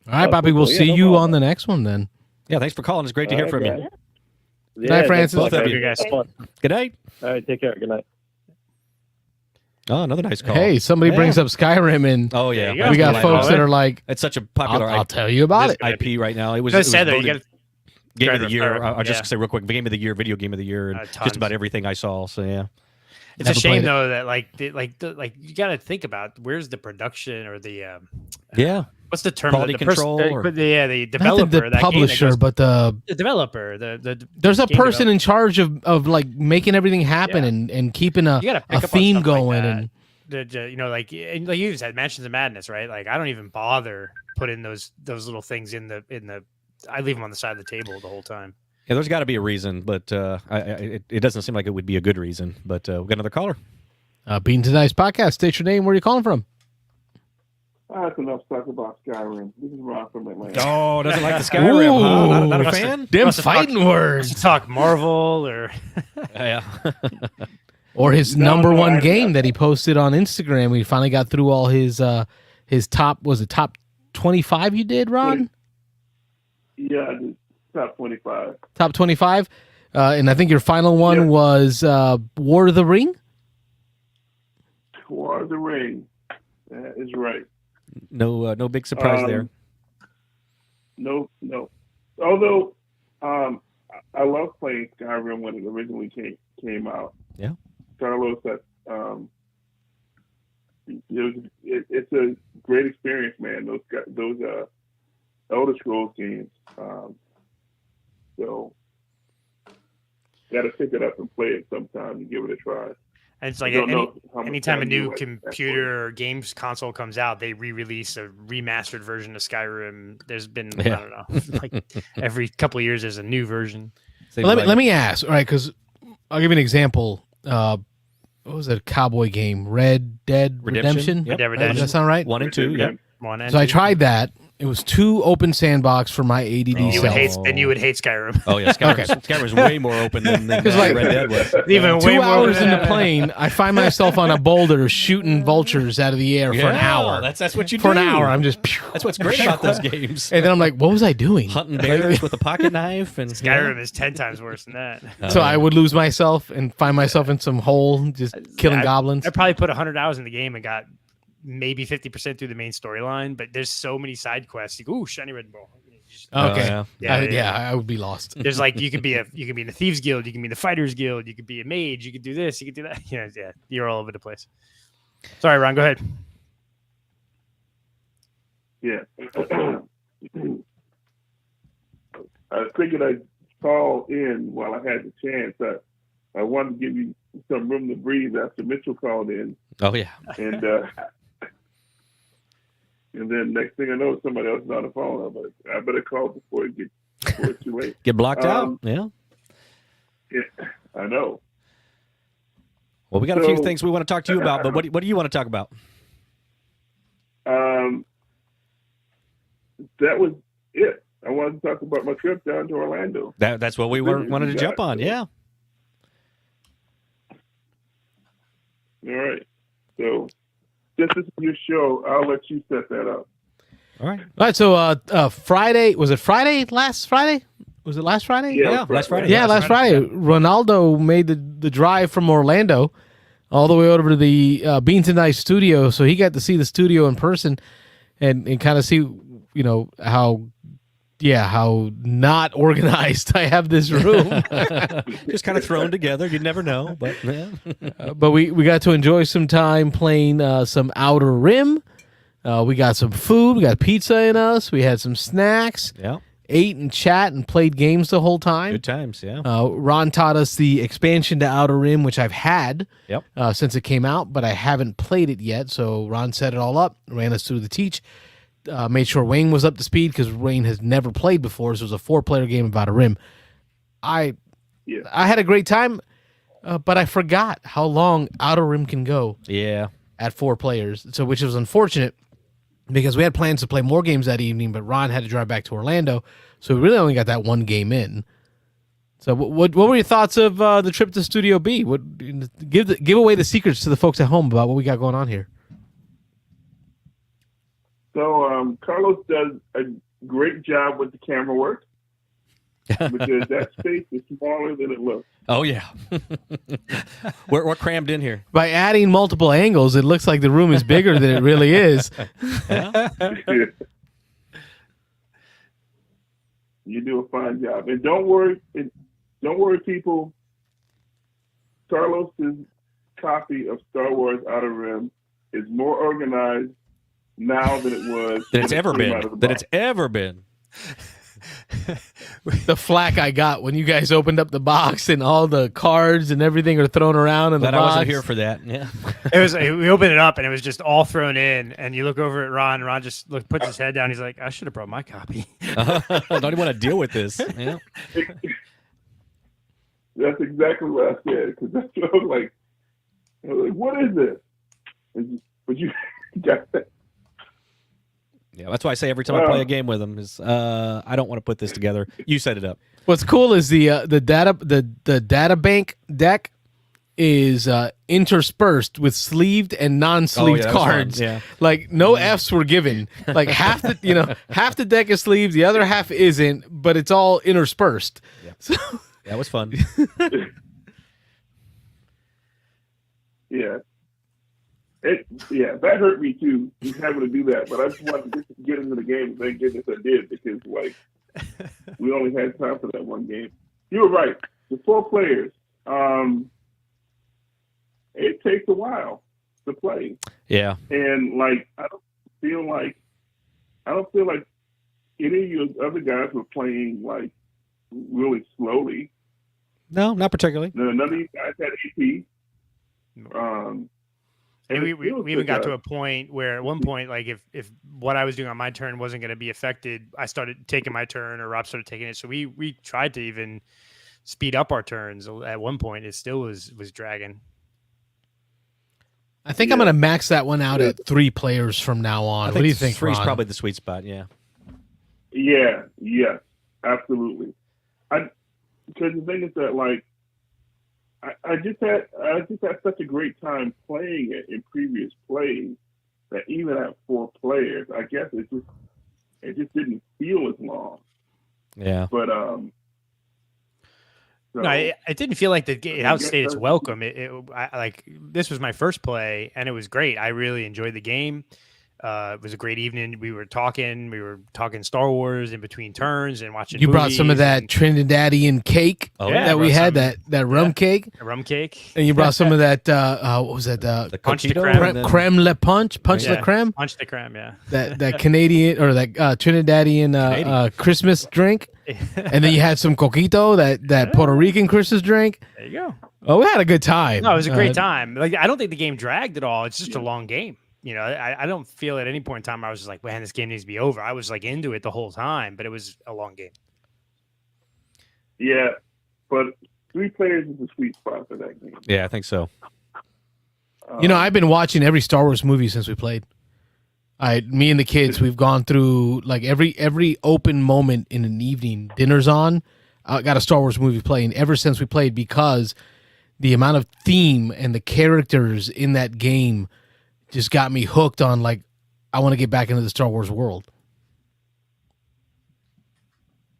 All right, Bobby, we'll see you on the next one then. Yeah, thanks for calling. It's great to hear from you. Good night, Francis. Both of you guys. Good night. All right, take care. Good night. Oh, another nice call. Hey, somebody brings up Skyrim, and Oh yeah, There you we got folks that are like, It's such a popular I'll tell you about it. IP right now. It was Just say that you voted got game of the Skyrim, year. Skyrim, I'll just say real quick, game of the year, video game of the year, and tons. just about everything I saw. So yeah. It's Never a shame played it. though that like you got to think about where's the production or the Yeah. what's the term Quality the control or- the Not developer the that game that publisher, goes- but the developer the there's a game person developer. in charge of like making everything happen and keeping a You gotta pick up on theme stuff like going that. and like you said, Mansions of Madness, right? Like I don't even bother putting those little things in the I leave them on the side of the table the whole time. Yeah, there's got to be a reason, but it doesn't seem like it would be a good reason. But we've got another caller. Beans and Dice podcast. State your name. Where are you calling from? That's enough talk about Skyrim. This is Ron from Atlanta. Oh, doesn't like the Skyrim, huh? Not a Must fan? Them Must have fighting Let's words. talk Marvel or Yeah. Or his No, number no, one I- game that he posted on Instagram. We finally got through all his top. Was it top 25 you did, Ron? Yeah, I did top 25. Top 25? And I think your final one Yeah. was War of the Ring? War of the Ring. That is right. No big surprise there. No. Although, I love playing Skyrim when it originally came out. Yeah. Carlos, it's a great experience, man. Those Elder Scrolls games. So, got to pick it up and play it sometime and give it a try. and it's like I don't know how much anytime a time you new like that computer or games console comes out, they re-release a remastered version of Skyrim. There's been I don't know, like every couple of years there's a new version. Well, let me ask, all right, because I'll give you an example. What was that cowboy game? Red Dead Redemption? Yep. Red Dead Does Redemption. that sound right? 1 and 2, yeah. One and So I two. tried that. It was 2 open sandbox for my ADD You would self. hate, then you would hate Skyrim. Oh yeah, Skyrim's way more open than It's like- Red Dead was. Even way 2 more hours than in the that. plane, I find myself on a boulder shooting vultures out of the air for an hour. That's what you do. For an hour, I'm just. That's what's great about those games. And then I'm like, what was I doing? Hunting bears with a pocket knife and Skyrim is 10 times worse than that. So I would lose myself and find myself in some hole just killing I- goblins. I probably put 100 hours in the game and got maybe 50% through the main storyline, but there's so many side quests. You go, ooh, shiny red ball. You just- Okay. yeah. I would be lost. There's like you could be in the thieves guild, you can be in the fighters guild, you could be a mage, you could do this, you could do that. Yeah, you're all over the place. Sorry, Ron, go ahead. Yeah. I figured I'd call in while I had the chance. I wanted to give you some room to breathe after Mitchell called in. Oh yeah. And then next thing I know, somebody else is on the phone. I better call before it's too late. Get blocked out. Um, Yeah. Yeah, I know. Well, we got a few things we want to talk to you about, but what do you want to talk about? That was it. I wanted to talk about my trip down to Orlando. That's what we wanted to jump on. Yeah. All right. So, since this is your show, I'll let you set that up. All right. All right. So Friday, was it Friday? Last Friday? Was it last Friday? Yeah, last Friday. Yeah, last Friday. Ronaldo made the drive from Orlando all the way over to the Beans and Dice studio, so he got to see the studio in person and kind of see, how not organized I have this room. Just kind of thrown together. You never know, but yeah. But we got to enjoy some time playing some Outer Rim. We got some food. We got pizza in us. We had some snacks. Yeah. Ate and chat and played games the whole time. Good times, yeah. Ron taught us the expansion to Outer Rim, which I've had since it came out, but I haven't played it yet. So Ron set it all up, ran us through the teach, made sure Wayne was up to speed because Wayne has never played before. So it was a 4-player game of Outer Rim. I had a great time, but I forgot how long Outer Rim can go. Yeah. At 4 players, so which was unfortunate. Because we had plans to play more games that evening, but Ron had to drive back to Orlando, so we really only got that one game in. So, what were your thoughts of the trip to Studio B? Give away the secrets to the folks at home about what we got going on here. So, Carlos does a great job with the camera work because that space is smaller than it looks. Oh yeah, we're crammed in here. By adding multiple angles, it looks like the room is bigger than it really is. You do a fine job, and don't worry, people. Carlos's copy of Star Wars Outer Rim is more organized now than it was. Than it's ever been. The flack I got when you guys opened up the box and all the cards and everything are thrown around in the box. I wasn't here for that. Yeah, it was. We opened it up and it was just all thrown in. And you look over at Ron. And Ron just puts his head down. He's like, "I should have brought my copy." I don't even want to deal with this. Yeah. That's exactly what I said because that's what I was like. What is this? But you got that. Yeah, that's why I say every time I play a game with them is I don't want to put this together. You set it up. What's cool is the data bank deck is interspersed with sleeved and non-sleeved cards. Yeah. Like no Fs were given. Like half the deck is sleeved, the other half isn't, but it's all interspersed. Yeah. So, that was fun. Yeah. That hurt me too, just having to do that. But I just wanted to get into the game. Thank goodness I did because, we only had time for that one game. You were right. The 4 players, it takes a while to play. Yeah. And I don't feel like any of you other guys were playing really slowly. No, not particularly. None of you guys had AP. And we even got to a point where at one point, if what I was doing on my turn wasn't going to be affected, I started taking my turn or Rob started taking it. So we tried to even speed up our turns. At one point, it still was dragging. I think I'm going to max that one out at 3 players from now on. What do you think, 3's Ron? probably the sweet spot, yeah. Yeah, yes, absolutely. Because the thing is that, I just had such a great time playing it in previous plays that even at 4 players, I guess it just didn't feel as long. Yeah. But no, it didn't feel like it outstayed its welcome. This was my first play and it was great. I really enjoyed the game. It was a great evening. We were talking Star Wars in between turns and watching. You brought some of that Trinidadian cake that we had, that rum cake. A rum cake. And you brought some of that, what was that? The punch de crème. Crème le punch? Punch le crème? Punch de crème, yeah. That Canadian or that Trinidadian Christmas drink. And then you had some coquito, that Puerto Rican Christmas drink. There you go. Oh, we had a good time. No, it was a great time. I don't think the game dragged at all. It's just a long game. I don't feel at any point in time I was just like, man, this game needs to be over. I was into it the whole time, but it was a long game. Yeah, but 3 players is the sweet spot for that game. Yeah, I think so. I've been watching every Star Wars movie since we played. Me and the kids, we've gone through like every open moment in an evening. Dinner's on. I got a Star Wars movie playing ever since we played because the amount of theme and the characters in that game just got me hooked on like I want to get back into the Star Wars world.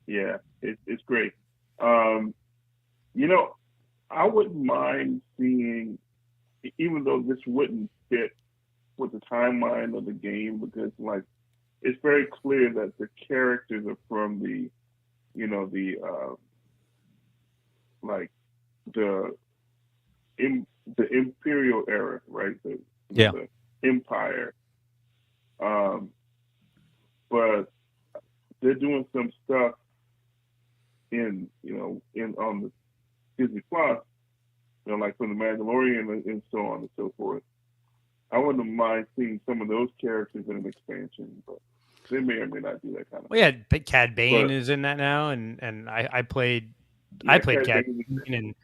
Yeah, it's great. I wouldn't mind seeing, even though this wouldn't fit with the timeline of the game, because like it's very clear that the characters are from the Imperial era, right? The Empire. But they're doing some stuff on the Disney Plus, like from the Mandalorian and so on and so forth. I wouldn't mind seeing some of those characters in an expansion, but they may or may not do that kind of. Well, yeah, Cad Bane is in that now, and I played Cad Bane and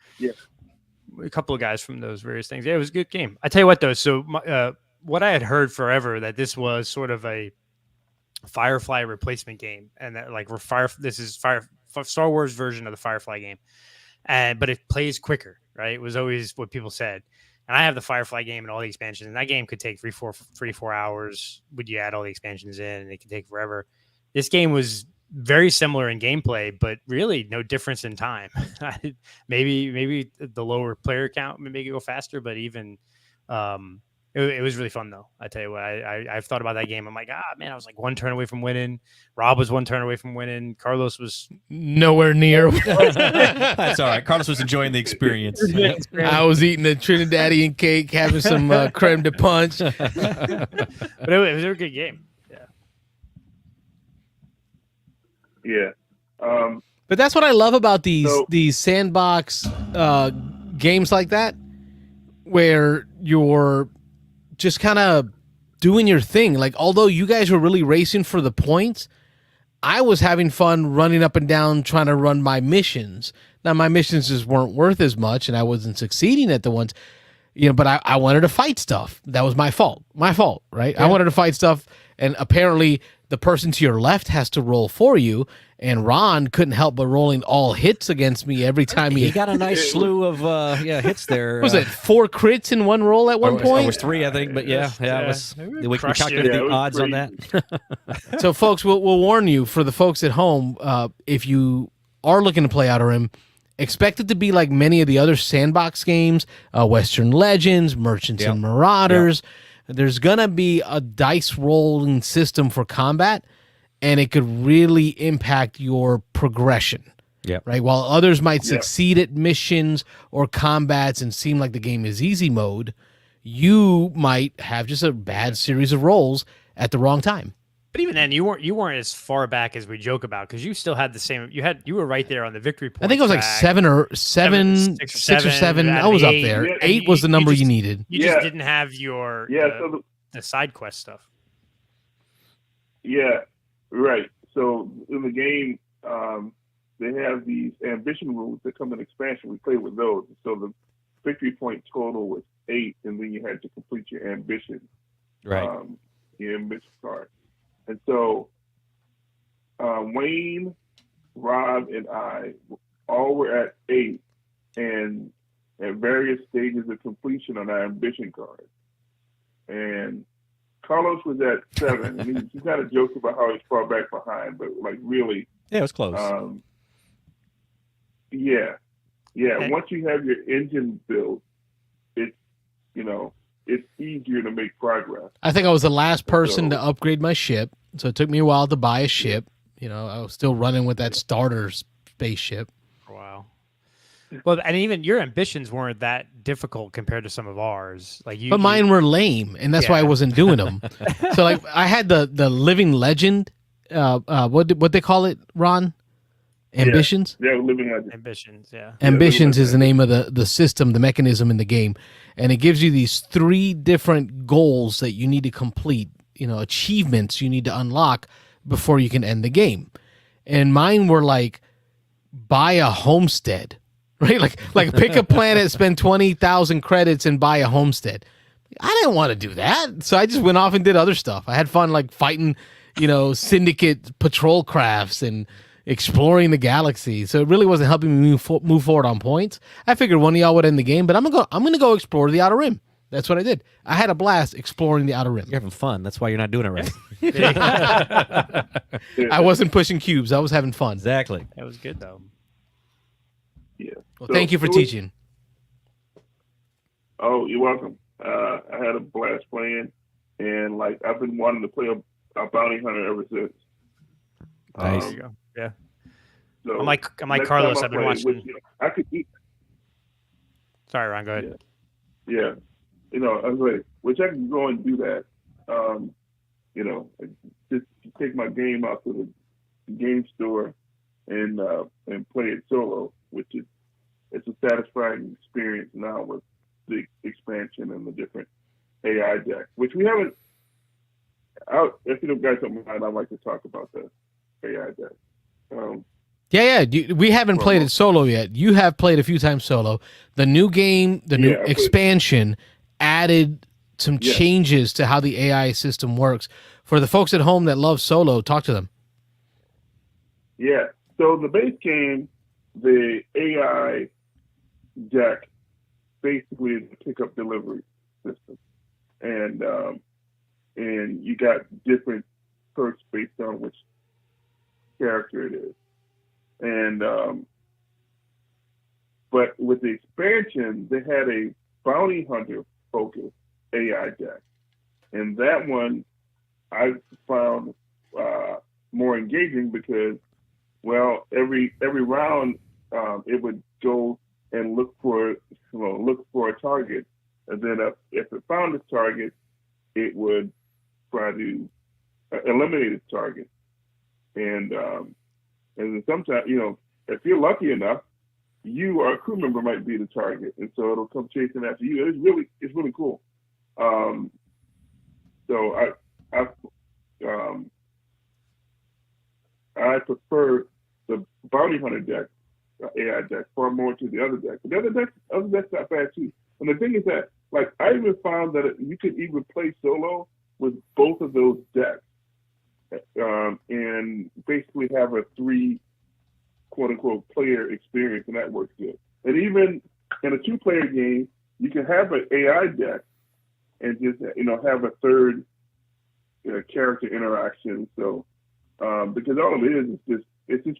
a couple of guys from those various things. Yeah, it was a good game. I tell you what, though. So what I had heard forever that this was sort of a Firefly replacement game, and that like this is Star Wars version of the Firefly game, but it plays quicker, right? It was always what people said. And I have the Firefly game and all the expansions, and that game could take 3-4 hours. Would you add all the expansions in, and it could take forever. This game was very similar in gameplay, but really no difference in time. maybe the lower player count would make it go faster, but even it was really fun though. I tell you what, I've thought about that game. I'm like, man, I was like one turn away from winning. Rob was one turn away from winning. Carlos was nowhere near. That's all right. Carlos was enjoying the experience. I was eating a Trinidadian cake, having some creme de punch. But it was a good game. Yeah. But that's what I love about these sandbox games like that, where you're just kind of doing your thing. Like, although you guys were really racing for the points, I was having fun running up and down trying to run my missions. Now, my missions just weren't worth as much, and I wasn't succeeding at the ones, but I wanted to fight stuff. That was my fault. Right? Yeah. I wanted to fight stuff, and apparently the person to your left has to roll for you, and Ron couldn't help but rolling all hits against me every time he got a nice slew of hits there. Was it 4 crits in one roll at one point? It was 3, I think, but yeah. We calculated the odds on that. So, folks, we'll warn you, for the folks at home, if you are looking to play Outer Rim, expect it to be like many of the other sandbox games, Western Legends, Merchants and Marauders. There's going to be a dice rolling system for combat, and it could really impact your progression. Yeah. Right. While others might succeed at missions or combats and seem like the game is easy mode, you might have just a bad series of rolls at the wrong time. But even then, you weren't as far back as we joke about, because you still had the same. You were right there on the victory point. I think it was like 6 or 7. I was up there. Yeah, 8 was the number you needed. You just didn't have your the side quest stuff. Yeah, right. So in the game, they have these ambition rules that come in expansion. We played with those. So the victory point total was 8, and then you had to complete your ambition. Right. Your ambition card. And so Wayne, Rob, and I all were at 8 and at various stages of completion on our ambition card. And Carlos was at 7. And he kind of joked about how he's far back behind, but like really. Yeah, it was close. Yeah. Once you have your engine built, it's easier to make progress. I think I was the last person to upgrade my ship, so it took me a while to buy a ship. I was still running with that starter spaceship. Wow. Well, and even your ambitions weren't that difficult compared to some of ours. But mine were lame, and that's why I wasn't doing them. So, like, I had the living legend. What they call it, Ron? Ambitions? Yeah, living legend. Ambitions, yeah. Ambitions is the name of the system, the mechanism in the game. And it gives you these 3 different goals that you need to complete, achievements you need to unlock before you can end the game. And mine were like, buy a homestead, right? Like pick a planet, spend 20,000 credits, and buy a homestead. I didn't want to do that, so I just went off and did other stuff. I had fun, like fighting, syndicate patrol crafts and exploring the galaxy. So it really wasn't helping me move forward on points. I figured one of y'all would end the game, but I'm gonna go explore the Outer Rim. That's what I did. I had a blast exploring the Outer Rim. You're having fun. That's why you're not doing it right. I wasn't pushing cubes. I was having fun. Exactly. That was good though. Yeah. Well, thank you for teaching. Oh, you're welcome. I had a blast playing, and I've been wanting to play a bounty hunter ever since. Nice. There you go. Yeah. So I'm like next Carlos. time I I've been play, watching. which, I could eat. Sorry, Ron. Go ahead. Yeah. I was like, which I can go and do that. Just take my game out to the game store and play it solo, which it's a satisfying experience now with the expansion and the different AI decks, which we haven't. If you guys don't mind, I'd like to talk about the AI deck. We haven't played it solo yet. You have played a few times solo. The new game, the new expansion, added some changes to how the AI system works. For the folks at home that love solo, talk to them. Yeah. So the base game, the AI deck, basically is a pickup delivery system, and you got different perks based on which character it is, and but with the expansion, they had a bounty hunter focused AI deck, and that one I found more engaging because, well, every round it would go and look for a target, and then if it found a target, it would try to eliminate its target, and then sometimes if you're lucky enough, you or a crew member might be the target, and so it'll come chasing after you. It's really cool. So I prefer the bounty hunter deck, AI deck, far more to the other deck. But the other deck's not bad too. And the thing is that, I even found that you could even play solo with both of those decks, and basically have a 3 quote unquote player experience, and that works good. And even in a 2-player game, you can have an AI deck and just have a third character interaction. So because all of it is it's just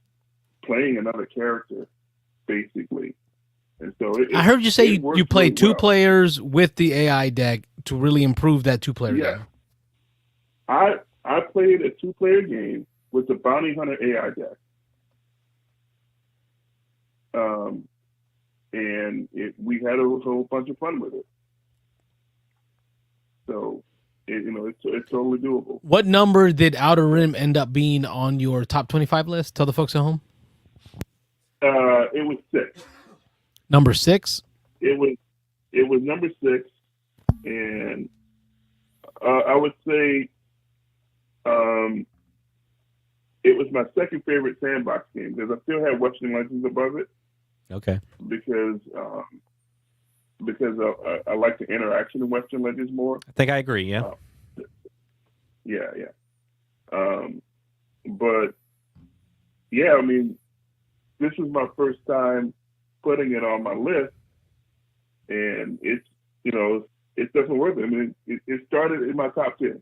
playing another character basically. And so I heard you say you played 2 well. players with the AI deck to really improve that 2-player game. I played a 2-player game with the bounty hunter AI deck. And we had a whole bunch of fun with it. So, it's totally doable. What number did Outer Rim end up being on your top 25 list? Tell the folks at home. It was 6. Number 6? It was number 6, and I would say it was my second favorite sandbox game because I still have Western Legends above it. Okay. Because I like the interaction in Western Legends more. I think I agree. Yeah. But yeah, I mean, this was my first time putting it on my list, and it's definitely worth it. I mean, it started in my top 10,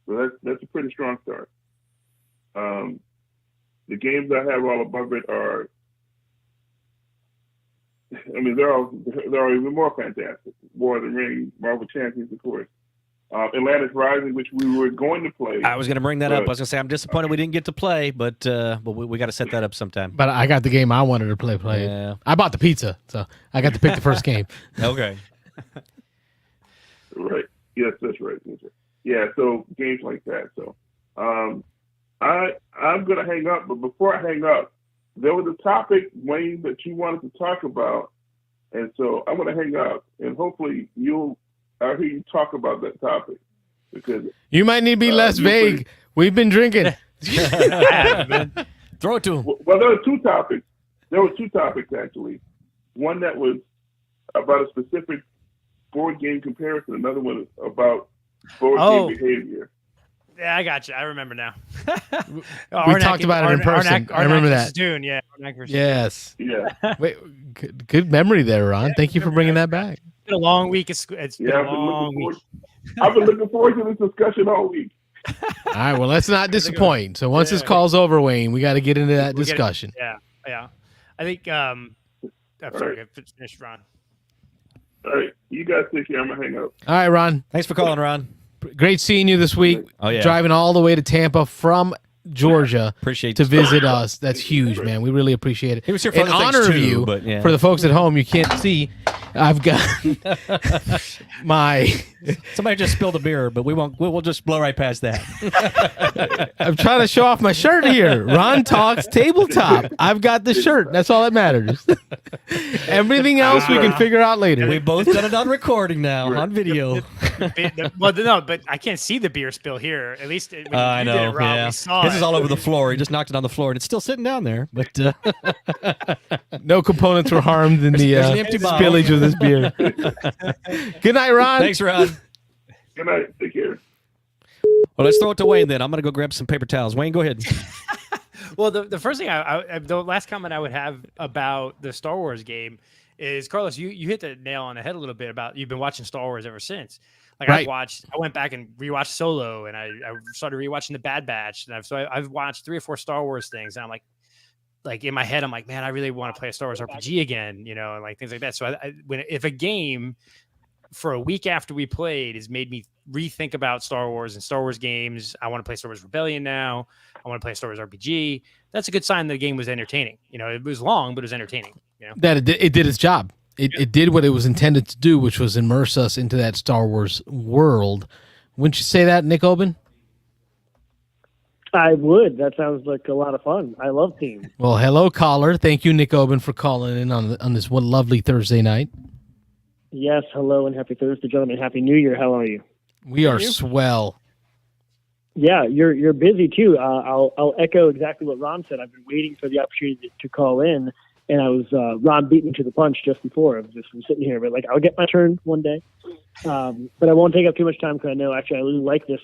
so that's a pretty strong start. The games I have all above it are, I mean, they're all even more fantastic. War of the Ring, Marvel Champions, of course. Atlantis Rising, which we were going to play. I was going to bring that up. I was going to say I'm disappointed we didn't get to play, but we got to set that up sometime. But I got the game I wanted to play. Yeah. I bought the pizza, so I got to pick the first game. Okay. Right. Yes, that's right. Yeah. So games like that. So, I'm going to hang up, but before I hang up, there was a topic, Wayne, that you wanted to talk about, and so I'm going to hang up, and hopefully I'll hear you talk about that topic, because you might need to be less vague. We've been drinking. Throw it to him. Well, there were 2 topics. There were 2 topics actually. one that was about a specific board game comparison, another one about board game behavior. Yeah, I got you. I remember now. We talked about it in person. I remember that. Dune, yeah. Yes. Yeah. Wait, good memory there, Ron. Thank you for bringing that back. It's been a long week. It's been a long week. I've been looking forward to this discussion all week. All right, well, let's not disappoint. So once this call's over, Wayne, we got to get into that discussion. Yeah. I think, I'm sorry, right. Finish, Ron. All right, you guys take care. I'm going to hang up. All right, Ron. Thanks for calling, Ron. Great seeing you this week. Oh, yeah. Driving all the way to Tampa from Georgia Appreciate to visit us. That's huge, man. We really appreciate it. He was here for in other honor things of too, you, but yeah. for the folks at home, you can't see. I've got my. Somebody just spilled a beer, but we'll just blow right past that. I'm trying to show off my shirt here. Ron Talks Tabletop. I've got the shirt. That's all that matters. Everything else we can figure out later. We both done it on recording now, on video. But I can't see the beer spill here. At least when I you know. did it, Rob, Yeah. we saw This it. is all over the floor. He just knocked it on the floor, and it's still sitting down there. But No components were harmed in the there's an empty bottle. spillage of this beer. Good night, Ron. thanks, Ron. Good night. Take care. Well, let's throw it to Wayne then. I'm going to go grab some paper towels. Wayne, go ahead. Well, the first thing the last comment I would have about the Star Wars game is, Carlos, you hit the nail on the head a little bit about you've been watching Star Wars ever since. Like Right. I went back and rewatched Solo, and I started rewatching The Bad Batch, and I've watched 3 or 4 Star Wars things, and I'm like in my head, I'm like, man, I really want to play a Star Wars RPG again, and like things like that. So if a game for a week after we played has made me rethink about Star Wars and Star Wars games, I want to play Star Wars Rebellion now. I want to play a Star Wars RPG. That's a good sign the game was entertaining. It was long, but it was entertaining. That it did its job. It did what it was intended to do, which was immerse us into that Star Wars world. Wouldn't you say that, Nick Oben? I would. That sounds like a lot of fun. I love teams. Well, hello, caller. Thank you, Nick Oben, for calling in on this one lovely Thursday night. Yes, hello and happy Thursday, gentlemen. Happy New Year. How are you? We are swell. Yeah, you're busy too. I'll echo exactly what Ron said. I've been waiting for the opportunity to call in, and I was Ron beat me to the punch just before. I was just sitting here, but I'll get my turn one day. But I won't take up too much time because I know actually I really like this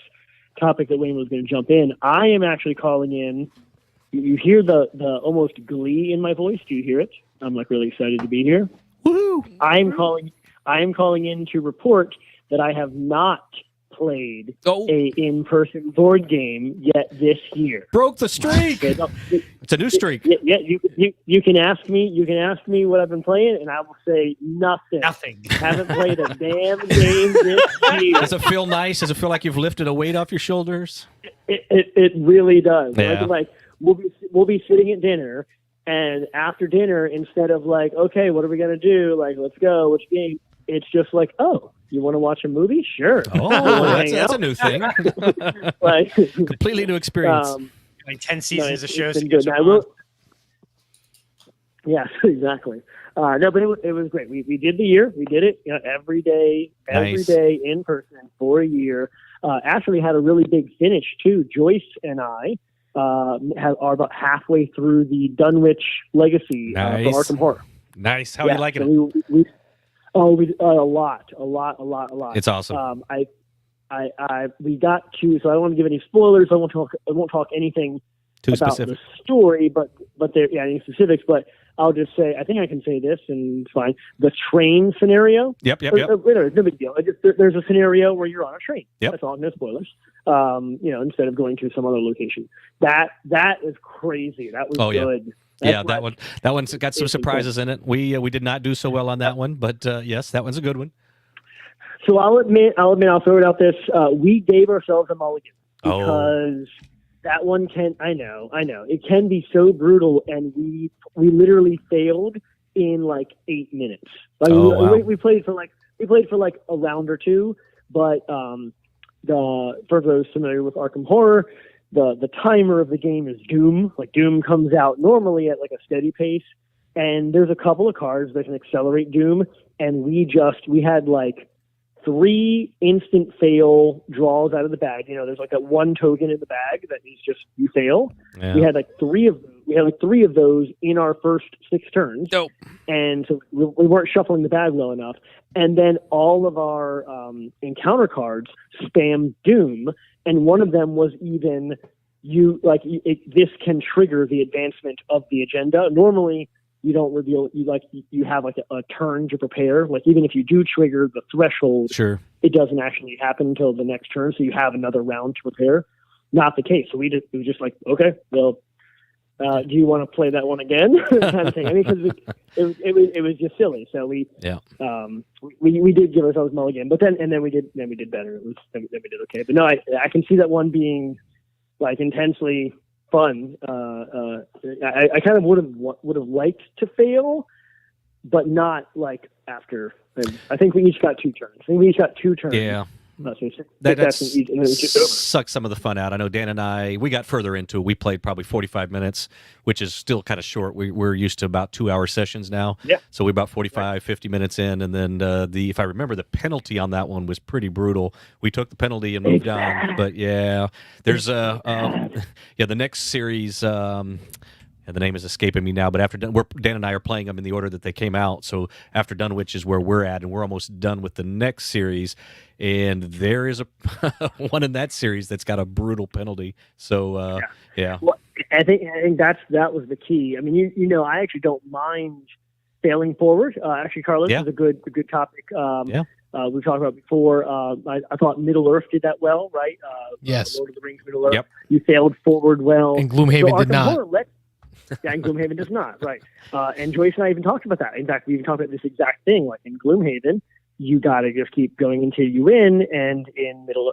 topic that Wayne was going to jump in. I am actually calling in. You hear the almost glee in my voice. Do you hear it? I'm really excited to be here. Woohoo! I am calling in to report that I have not played a in-person board game yet this year. Broke the streak. It's a new streak. Yeah, you can ask me. You can ask me what I've been playing, and I will say nothing. Nothing. Haven't played a damn game this year. Does it feel nice? Does it feel like you've lifted a weight off your shoulders? It really does. Yeah. We'll be sitting at dinner, and after dinner, instead of okay, what are we gonna do? Let's go. Which game? It's just oh, you want to watch a movie? Sure. Oh, that's a new thing. Completely new experience. 10 seasons of shows. It's been good. Yes, exactly. No, but it was great. We did the year. We did it every day in person for a year. Actually had a really big finish too. Joyce and I are about halfway through the Dunwich Legacy for Arkham Horror. Nice. How are you liking it? We a lot. It's awesome. We got to, so I don't want to give any spoilers. I won't talk anything Too about specific. the story, but there, any specifics. But I'll just say, I think I can say this, and it's fine. The train scenario. Yep. It's no big deal. There's a scenario where you're on a train. Yep. That's all. No spoilers. Instead of going to some other location. That is crazy. That was good. Yeah, that one's got some surprises in it. We did not do so well on that one, but yes, that one's a good one. So I'll throw it out this. We gave ourselves a mulligan because that one can. I know, it can be so brutal, and we literally failed in 8 minutes. We played for a round or two, but for those familiar with Arkham Horror. The timer of the game is Doom. Doom comes out normally at a steady pace, and there's a couple of cards that can accelerate Doom, and we had 3 instant fail draws out of the bag. There's that one token in the bag that is just you fail. Yeah. We had 3 of them. we had like 3 of those in our first 6 turns. Dope. And so we weren't shuffling the bag well enough. And then all of our encounter cards spammed Doom, and one of them was even this can trigger the advancement of the agenda. Normally, you don't reveal you have like a turn to prepare. Like even if you do trigger the threshold, Sure. it doesn't actually happen until the next turn, so you have another round to prepare. Not the case. So it was just like, okay, well, do you want to play that one again? kind of thing. I mean, because it was just silly. So we did give ourselves mulligan, but then we did better. Then we did okay. But no, I can see that one being like intensely fun. I kind of would have liked to fail, but not like after. I think we each got 2 turns. Yeah. So That easy, and it was just over. sucks some of the fun out. I know Dan and I, we got further into it. We played probably 45 minutes, which is still kind of short. We're used to about 2-hour sessions now. Yeah. So we're about 45, 50 minutes in. And then if I remember, the penalty on that one was pretty brutal. We took the penalty and moved on. But yeah, there's the next series, and the name is escaping me now, but after Dan and I are playing them in the order that they came out. So after Dunwich is where we're at, and we're almost done with the next series. And there is a one in that series that's got a brutal penalty. So yeah. Well, I think that was the key. I mean, you know, I actually don't mind failing forward. Actually, Carlos is a good topic. We've talked about before. I thought Middle Earth did that well, right? Yes. Lord of the Rings, Middle Earth. Yep. You failed forward well. And Gloomhaven did not. And Gloomhaven does not, right? And Joyce and I even talked about that. In fact, we even talked about this exact thing. Like in Gloomhaven, you got to just keep going until you win, and in Middle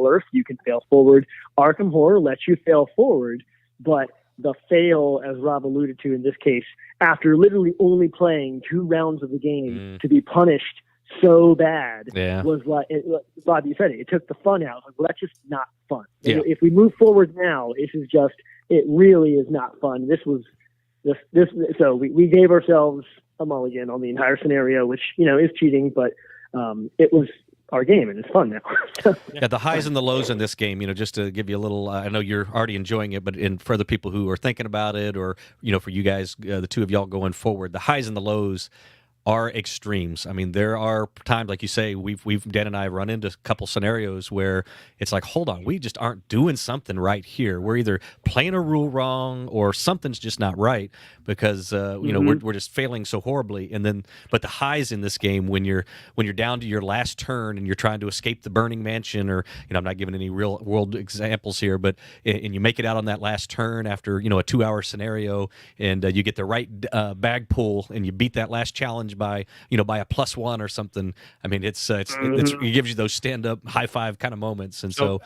Earth, you can fail forward. Arkham Horror lets you fail forward, but the fail, as Rob alluded to in this case, after literally only playing 2 rounds of the game to be punished so bad was like, Rob, you said it took the fun out. Like, well, that's just not fun. Yeah. If we move forward now, it really is not fun. So we gave ourselves a mulligan on the entire scenario, which, you know, is cheating, but it was our game and it's fun now. Yeah, the highs and the lows in this game, you know, just to give you a little, I know you're already enjoying it, but for other people who are thinking about it, or, you know, for you guys, the 2 of y'all going forward, the highs and the lows are extremes. I mean, there are times, like you say, we've Dan and I run into a couple scenarios where it's like, hold on, we just aren't doing something right here. We're either playing a rule wrong or something's just not right, because you know, we're just failing so horribly. And then, but the highs in this game, when you're down to your last turn and you're trying to escape the burning mansion, or, you know, I'm not giving any real world examples here, but and you make it out on that last turn after, you know, a 2-hour scenario, and you get the right bag pull, and you beat that last challenge by a +1 or something. I mean, it gives you those stand-up high five kind of moments. And so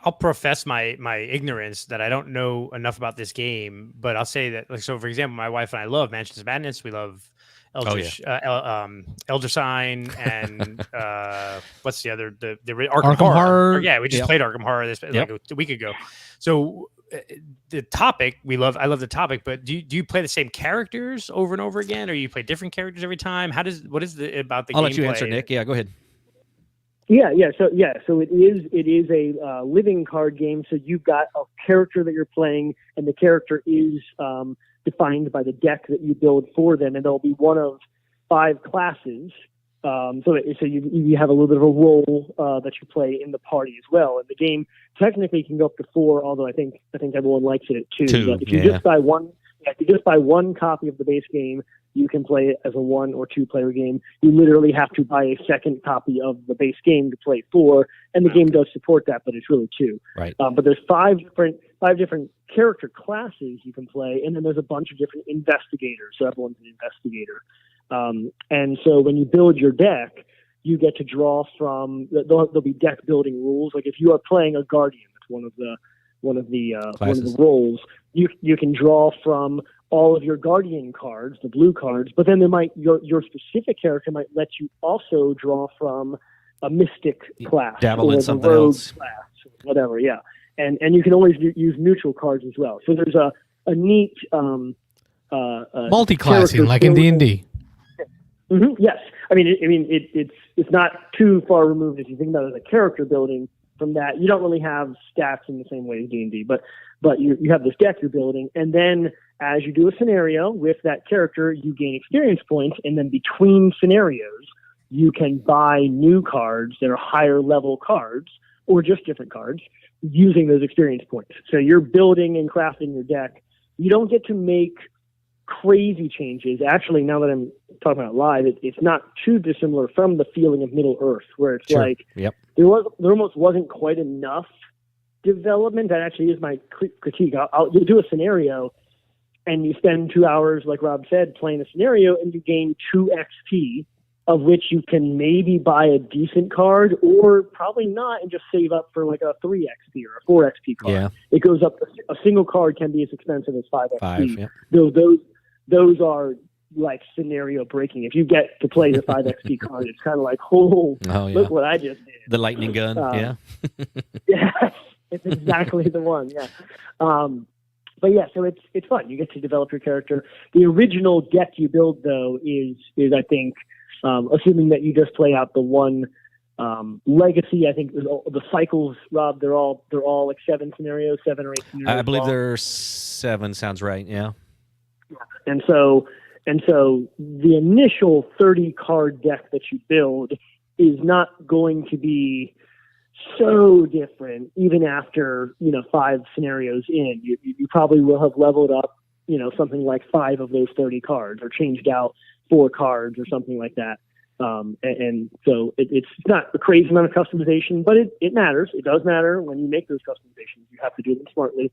I'll profess my ignorance that I don't know enough about this game, but I'll say that, like, so for example, my wife and I love Mansions of Madness. We love Elder Sign, and what's the other, the Arkham Horror. Yeah, we just played Arkham Horror like a week ago. So the topic I love the topic, but do you play the same characters over and over again, or you play different characters every time? What is about the I'll gameplay? let you answer, Nick. Yeah, go ahead. So it is a living card game. So you've got a character that you're playing, and the character is defined by the deck that you build for them, and there'll be one of 5 classes. So you have a little bit of a role that you play in the party as well. And the game technically can go up to 4, although I think everyone likes it at 2. But if you just buy one copy of the base game, you can play it as a 1 or 2 player game. You literally have to buy a second copy of the base game to play 4, and the game does support that, but it's really 2. Right. But there's 5 different character classes you can play, and then there's a bunch of different investigators. So everyone's an investigator. And so when you build your deck, you get to draw from. There'll be deck building rules. Like if you are playing a guardian, that's one of the roles. You can draw from all of your guardian cards, the blue cards. But then your specific character might let you also draw from a mystic class, dabble in something rogue else, class, whatever. Yeah, and you can always use neutral cards as well. So there's a neat multi-classing like in D&D. Yes, I mean it's not too far removed if you think about it as a character building from that. You don't really have stats in the same way as D&D, but you have this deck you're building, and then as you do a scenario with that character, you gain experience points, and then between scenarios, you can buy new cards that are higher level cards, or just different cards, using those experience points. So you're building and crafting your deck. You don't get to make crazy changes. Actually, now that I'm talking about it live, it's not too dissimilar from the feeling of Middle Earth, where it's like there almost wasn't quite enough development. That actually is my critique. You'll do a scenario, and you spend 2 hours, like Rob said, playing a scenario, and you gain 2 XP, of which you can maybe buy a decent card, or probably not, and just save up for like a 3 XP or a 4 XP card. Yeah. It goes up. A single card can be as expensive as 5 XP. Those are like scenario breaking. If you get to play the 5 XP card, it's kind of like, look what I just did. The lightning gun, yeah, it's exactly the one, yeah. But yeah, so it's fun. You get to develop your character. The original deck you build, though, is I think, assuming that you just play out the one legacy. I think the cycles, Rob, they're all like 7 scenarios, 7 or 8 scenarios. I believe there's 7. Sounds right. Yeah. And so the initial 30 card deck that you build is not going to be so different even after 5 scenarios in. You probably will have leveled up something like 5 of those 30 cards, or changed out 4 cards or something like that. And so it's not a crazy amount of customization, but it matters. It does matter when you make those customizations. You have to do them smartly.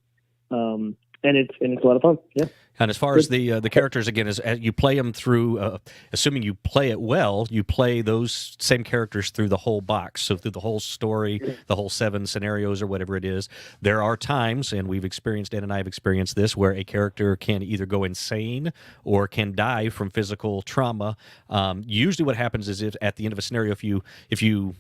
And it's a lot of fun. Yeah. And as far as the characters, again, as you play them through, assuming you play it well, you play those same characters through the whole box. So through the whole story, the whole 7 scenarios or whatever it is. There are times, and Dan and I have experienced this, where a character can either go insane or can die from physical trauma. Usually what happens is, if at the end of a scenario, if you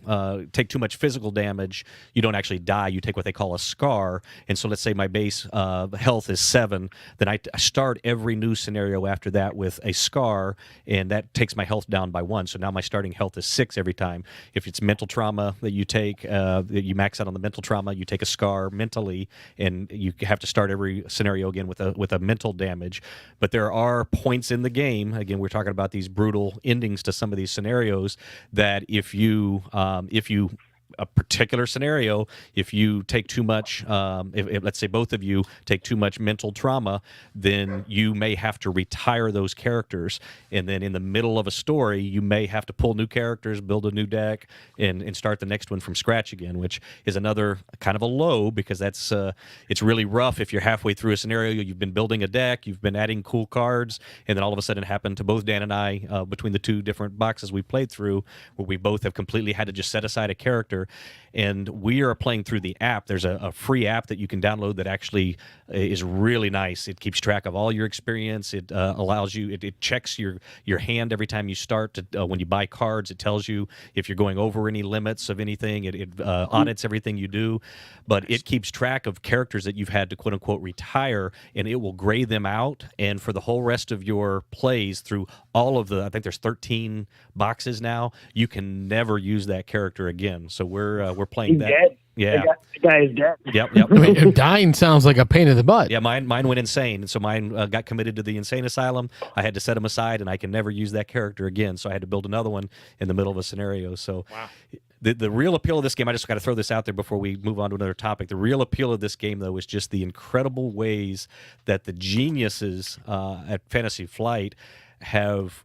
take too much physical damage, you don't actually die. You take what they call a scar. And so let's say my base health is 7, then I start every new scenario after that with a scar, and that takes my health down by 1. So now my starting health is 6 every time. If it's mental trauma that you take, that you max out on the mental trauma, you take a scar mentally, and you have to start every scenario again with a mental damage. But there are points in the game, again, we're talking about these brutal endings to some of these scenarios, that if you a particular scenario, if you take too much, if let's say both of you take too much mental trauma, then you may have to retire those characters, and then in the middle of a story, you may have to pull new characters, build a new deck, and start the next one from scratch again, which is another kind of a low, because that's it's really rough if you're halfway through a scenario, you've been building a deck, you've been adding cool cards, and then all of a sudden it happened to both Dan and I, between the 2 different boxes we played through, where we both have completely had to just set aside a character. And we are playing through the app. There's a free app that you can download that actually is really nice. It keeps track of all your experience. It allows you, it checks your hand every time you start. When you buy cards, it tells you if you're going over any limits of anything. It audits everything you do. But it keeps track of characters that you've had to quote-unquote retire, and it will gray them out. And for the whole rest of your plays through all of the, I think there's 13 boxes now, you can never use that character again. So we're playing that. Dead. Yeah, the guy is dead. Yep. I mean, dying sounds like a pain in the butt. Yeah, mine went insane, and so mine got committed to the insane asylum. I had to set him aside, and I can never use that character again. So I had to build another one in the middle of a scenario. So, wow. The real appeal of this game, I just got to throw this out there before we move on to another topic. The real appeal of this game, though, is just the incredible ways that the geniuses at Fantasy Flight have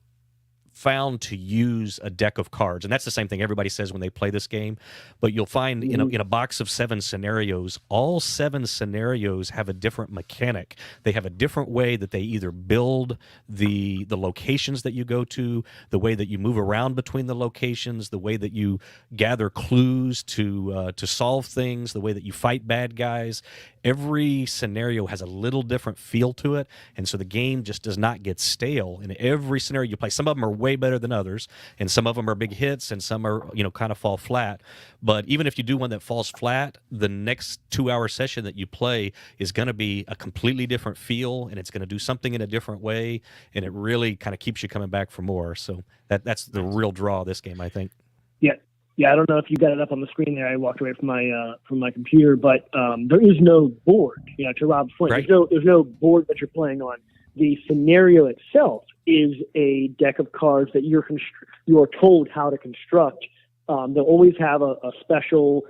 found to use a deck of cards. And that's the same thing everybody says when they play this game. But you'll find in a box of 7 scenarios, all 7 scenarios have a different mechanic. They have a different way that they either build the locations that you go to, the way that you move around between the locations, the way that you gather clues to solve things, the way that you fight bad guys. Every scenario has a little different feel to it, and so the game just does not get stale. In every scenario you play, some of them are way better than others, and some of them are big hits, and some are kind of fall flat. But even if you do one that falls flat, the next 2-hour session that you play is going to be a completely different feel, and it's going to do something in a different way, and it really kind of keeps you coming back for more. So that's the real draw of this game, I think. Yeah. Yeah, I don't know if you got it up on the screen there. I walked away from my computer, but there is no board. To Rob's point, right. there's no board that you're playing on. The scenario itself is a deck of cards that you are told how to construct. They'll always have a special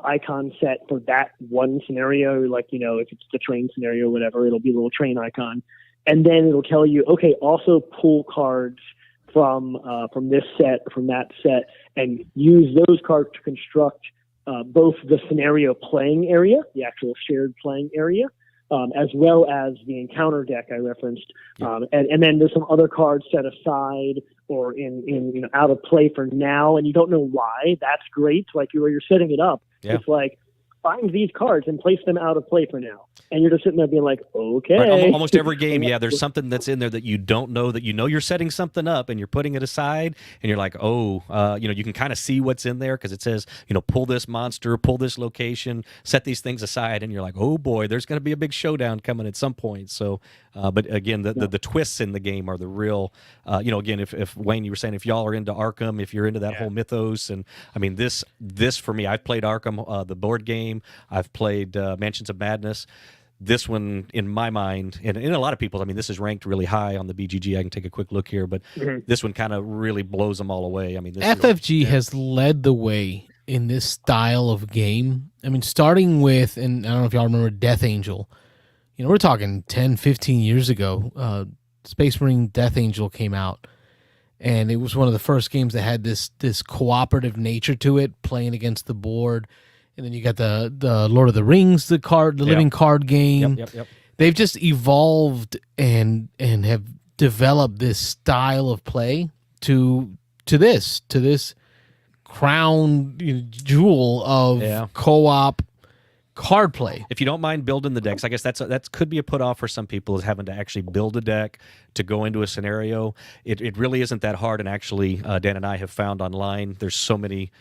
icon set for that one scenario. Like if it's the train scenario, or whatever, it'll be a little train icon, and then it'll tell you, okay, also pull cards from this set or from that set, and use those cards to construct both the scenario playing area, the actual shared playing area, as well as the encounter deck I referenced. And then there's some other cards set aside or in out of play for now, and you don't know why. That's great. Like you're setting it up. Yeah. It's like, find these cards and place them out of play for now. And you're just sitting there being like, okay. Right, almost every game, there's something that's in there that you don't know, that you're setting something up and you're putting it aside, and you're like, you can kind of see what's in there because it says, pull this monster, pull this location, set these things aside, and you're like, oh boy, there's going to be a big showdown coming at some point. So, but again, the twists in the game are the real, again, if Wayne, you were saying, if y'all are into Arkham, if you're into that whole mythos, and I mean, this for me, I've played Arkham, the board game, I've played Mansions of Madness. This one, in my mind, and in a lot of people, I mean, this is ranked really high on the BGG. I can take a quick look here, but this one kind of really blows them all away. I mean, FFG has led the way in this style of game. I mean, starting with, and I don't know if y'all remember Death Angel. We're talking 10, 15 years ago. Space Marine Death Angel came out, and it was one of the first games that had this cooperative nature to it, playing against the board. And then you got the Lord of the Rings, the living card game. Yep. They've just evolved and have developed this style of play to this crown jewel of co-op card play. If you don't mind building the decks, I guess that could be a put off for some people, is having to actually build a deck to go into a scenario. It really isn't that hard, and actually, Dan and I have found online there's so many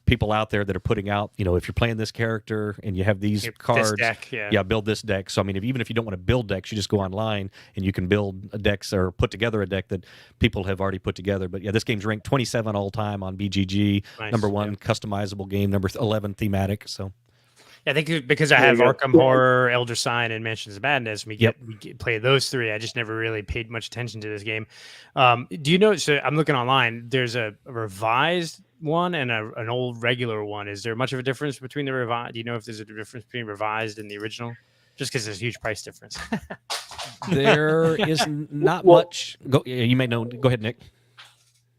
people out there that are putting out, if you're playing this character and you have these cards, this deck, build this deck. So I mean, even if you don't want to build decks, you just go online and you can build decks or put together a deck that people have already put together. But this game's ranked 27 all time on BGG, nice. number 1 customizable game, number 11 thematic. So. I think because I have Arkham Horror, Elder Sign, and Mansions of Madness, we play those 3. I just never really paid much attention to this game. Do you know? So I'm looking online. There's a revised one and an old regular one. Is there much of a difference between the revised? Do you know if there's a difference between revised and the original? Just because there's a huge price difference. There is not much. You may know. Go ahead, Nick.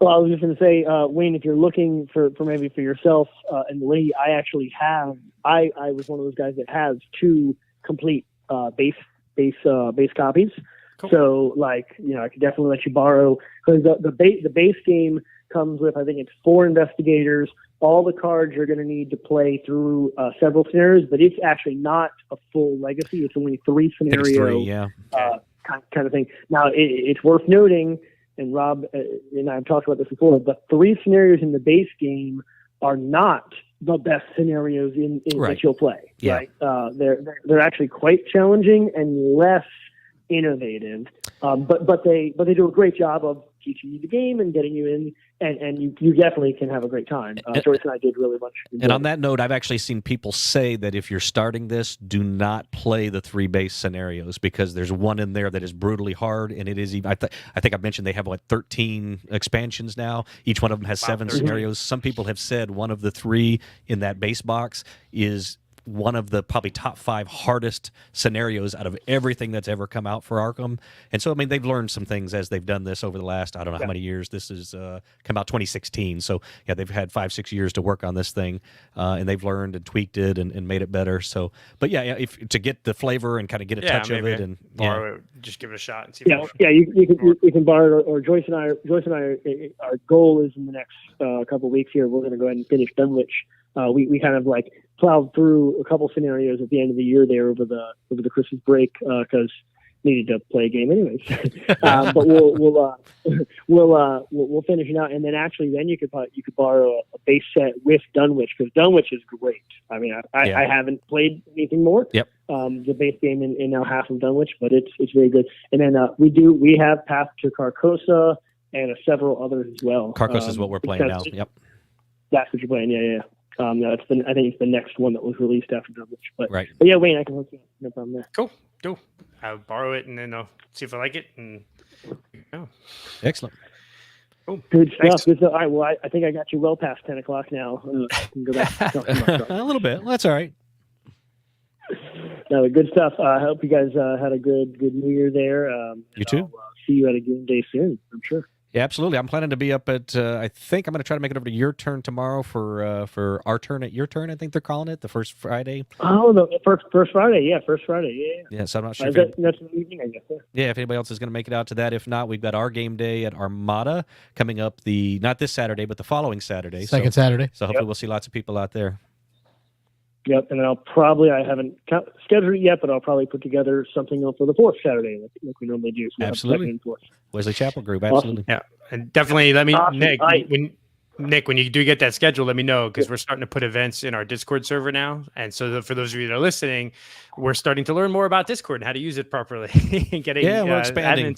Well, I was just going to say, Wayne, if you're looking for maybe for yourself and Lee, I actually have. I was one of those guys that has 2 complete base copies. Cool. So, I could definitely let you borrow, because the base game comes with, I think it's 4 investigators. All the cards you're going to need to play through several scenarios, but it's actually not a full legacy. It's only 3 scenario kind of thing. Now, it's worth noting. And Rob and I have talked about this before, but 3 scenarios in the base game are not the best scenarios in that you'll play. Yeah. Right? They're actually quite challenging and less innovative. But they do a great job of teaching you the game and getting you in, and you definitely can have a great time. Joyce and I did really much. And on that note, I've actually seen people say that if you're starting this, do not play the 3 base scenarios, because there's one in there that is brutally hard, and it is even. I think I mentioned they have 13 expansions now. Each one of them has 7 scenarios. Some people have said one of the 3 in that base box is one of the probably top 5 hardest scenarios out of everything that's ever come out for Arkham. And so, I mean, they've learned some things as they've done this over the last, I don't know how many years. This is come out 2016. So, they've had 5-6 years to work on this thing, and they've learned and tweaked it and made it better. So, but if to get the flavor and kind of get a touch of it, and borrow it, just give it a shot and see. You can borrow it, or Joyce and I, our goal is in the next couple of weeks here, we're going to go ahead and finish Dunwich. We kind of plowed through a couple scenarios at the end of the year there over the Christmas break, because needed to play a game anyways. But we'll finish it out, and then you could borrow a base set with Dunwich, because Dunwich is great. I mean, I haven't played anything more. Yep. The base game in now half of Dunwich, but it's very good. And then we have Path to Carcosa and several others as well. Carcosa is what we're playing now. Yep. That's what you're playing. Yeah. No, I think it's the next one that was released after Double. But yeah, Wayne, I can hook you up. No problem there. Cool. I'll borrow it and then I'll see if I like it. And Excellent. Cool. Good stuff. Good stuff. All right. Well, I think I got you well past 10 o'clock now. I can go back to talking about a little bit. Well, that's all right. No, good stuff. I hope you guys had a good New Year there. You too. I'll see you at a game day soon, I'm sure. Yeah, absolutely. I'm planning to be up at. I think I'm going to try to make it over to your turn tomorrow for our turn at your turn. I think they're calling it the first Friday. Oh, the first Friday. Yeah, first Friday. Yeah. Yeah. So I'm not sure. That's in the evening, I guess. Yeah. If anybody else is going to make it out to that, if not, we've got our game day at Armada coming up not this Saturday, but the following Saturday. Second Saturday. So hopefully we'll see lots of people out there. Yep, and then I haven't scheduled it yet, but I'll probably put together something else for the fourth Saturday, like we normally do. So absolutely. Wesley Chapel Group, absolutely. Awesome. Yeah, and definitely let me, awesome. Nick, when you do get that schedule, let me know, because we're starting to put events in our Discord server now. And so for those of you that are listening, we're starting to learn more about Discord and how to use it properly. We're expanding.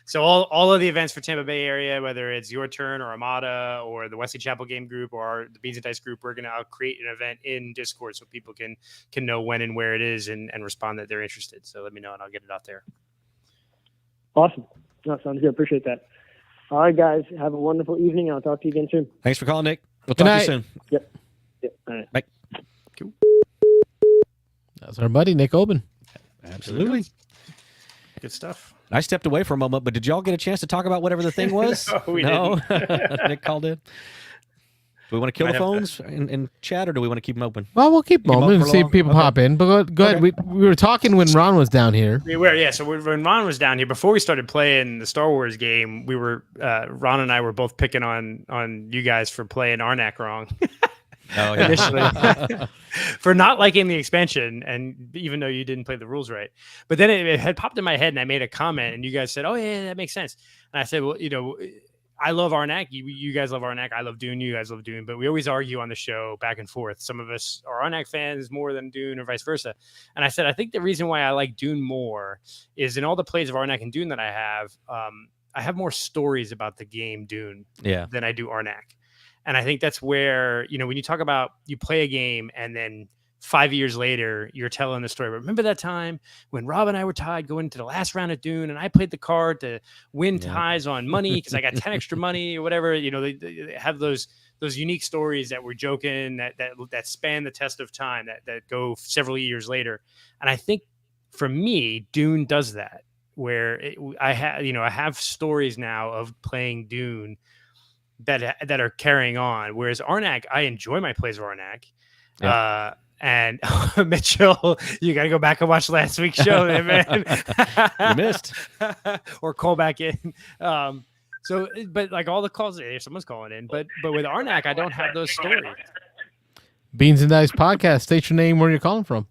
So all of the events for Tampa Bay area, whether it's your turn or Armada or the Wesley Chapel game group or the Beans and Dice group, we're going to create an event in Discord so people can know when and where it is and respond that they're interested. So let me know and I'll get it out there. Awesome. That sounds good. Appreciate that. All right, guys. Have a wonderful evening. I'll talk to you again soon. Thanks for calling, Nick. We'll talk to you soon. Yep. All right. Bye. Cool. That's our buddy, Nick Oben. Absolutely. Good stuff. I stepped away for a moment, but did y'all get a chance to talk about whatever the thing was? No, we didn't. Nick called in. Do we want to kill the phones and chat, or do we want to keep them open? Well, we'll keep them open and see if people pop in. But go ahead. We were talking when Ron was down here. We were, yeah. So when Ron was down here, before we started playing the Star Wars game, we were Ron and I were both picking on you guys for playing Arnak wrong. Initially, for not liking the expansion, and even though you didn't play the rules right. But then it had popped in my head, and I made a comment, and you guys said, "Oh yeah, that makes sense." And I said, "Well, I love Arnak. You guys love Arnak. I love Dune. You guys love Dune. But we always argue on the show back and forth. Some of us are Arnak fans more than Dune or vice versa." And I said, I think the reason why I like Dune more is in all the plays of Arnak and Dune that I have more stories about the game Dune than I do Arnak. And I think that's where, when you talk about you play a game and then 5 years later, you're telling the story. Remember that time when Rob and I were tied going into the last round of Dune, and I played the card to win ties on money because I got 10 extra money or whatever. They have those unique stories that we're joking that span the test of time that go several years later. And I think for me, Dune does that, where I have stories now of playing Dune that are carrying on. Whereas Arnak, I enjoy my plays of Arnak. Yeah. And Mitchell, you got to go back and watch last week's show, man. You missed. Or call back in. But like all the calls, someone's calling in. But with Arnak, I don't have those stories. Beans and Dice Podcast. State your name, where you're calling from.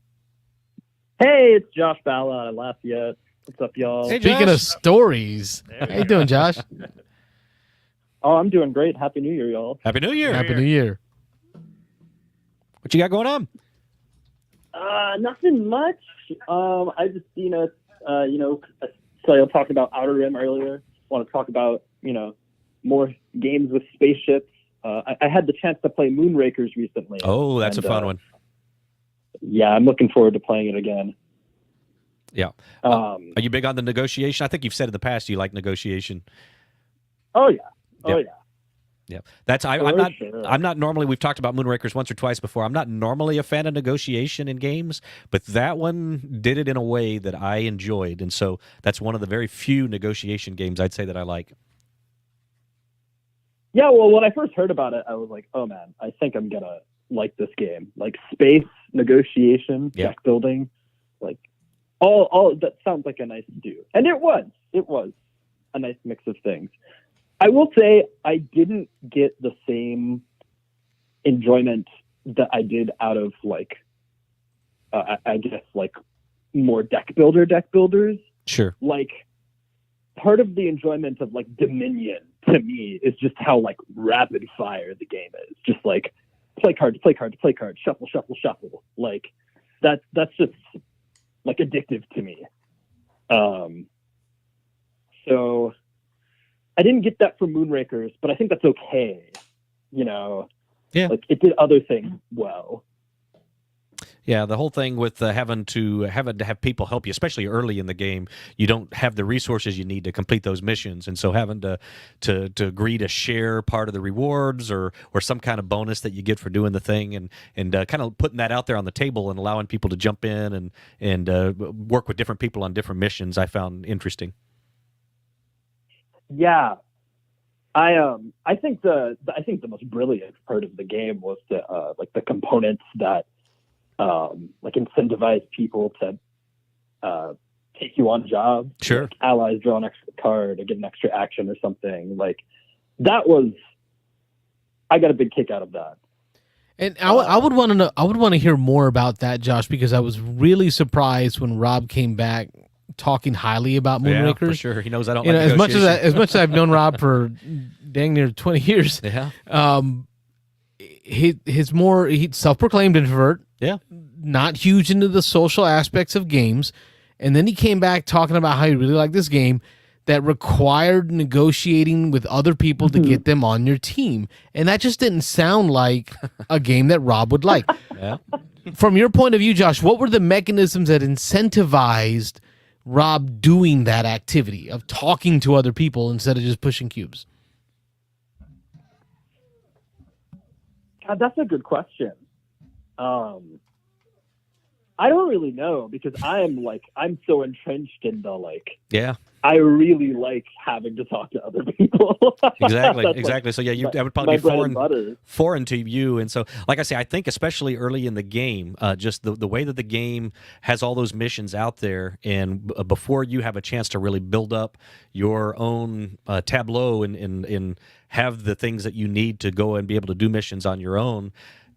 Hey, it's Josh Balla out of Lafayette. What's up, y'all? Hey, speaking of stories, how you doing, Josh? Oh, I'm doing great. Happy New Year, y'all. Happy New Year. Happy New Year. What you got going on? Nothing much. I just, so I talked about Outer Rim earlier. Want to talk about, more games with spaceships. I had the chance to play Moonrakers recently. Oh, that's a fun one. Yeah, I'm looking forward to playing it again. Yeah. Are you big on the negotiation? I think you've said in the past you like negotiation. Oh, yeah. Oh, yeah. Yeah, I'm not normally. We've talked about Moonrakers once or twice before. I'm not normally a fan of negotiation in games, but that one did it in a way that I enjoyed, and so that's one of the very few negotiation games I'd say that I like. Yeah, well, when I first heard about it, I was like, "Oh man, I think I'm gonna like this game." Like space negotiation, deck building, like all that sounds like a nice do, and it was a nice mix of things. I will say I didn't get the same enjoyment that I did out of I guess more deck builders. Sure. Like part of the enjoyment of Dominion to me is just how rapid fire the game is. Just play card, shuffle. Like that's just addictive to me. So I didn't get that from Moonrakers, but I think that's okay. Yeah. Like it did other things well. Yeah, the whole thing with having to have people help you, especially early in the game, you don't have the resources you need to complete those missions, and so having to agree to share part of the rewards or some kind of bonus that you get for doing the thing, and kind of putting that out there on the table and allowing people to jump in and work with different people on different missions, I found interesting. Yeah, I think the most brilliant part of the game was the components that like incentivize people to take you on jobs. Sure. Like allies draw an extra card or get an extra action or something. Like I got a big kick out of that. And I would want to know. I would want to hear more about that, Josh, because I was really surprised when Rob came back talking highly about Moonrakers. Yeah, for sure. He knows I don't. You know, like as much as I've known Rob for dang near 20 years. Yeah. He's self-proclaimed introvert. Yeah. Not huge into the social aspects of games. And then he came back talking about how he really liked this game that required negotiating with other people to get them on your team. And that just didn't sound like a game that Rob would like. Yeah. From your point of view, Josh, what were the mechanisms that incentivized Rob doing that activity of talking to other people instead of just pushing cubes? God, that's a good question. I don't really know because I'm so entrenched in yeah. I really like having to talk to other people. Exactly. So yeah, that would probably be foreign to you. And so, like I say, I think especially early in the game, just the way that the game has all those missions out there, and before you have a chance to really build up your own tableau and have the things that you need to go and be able to do missions on your own.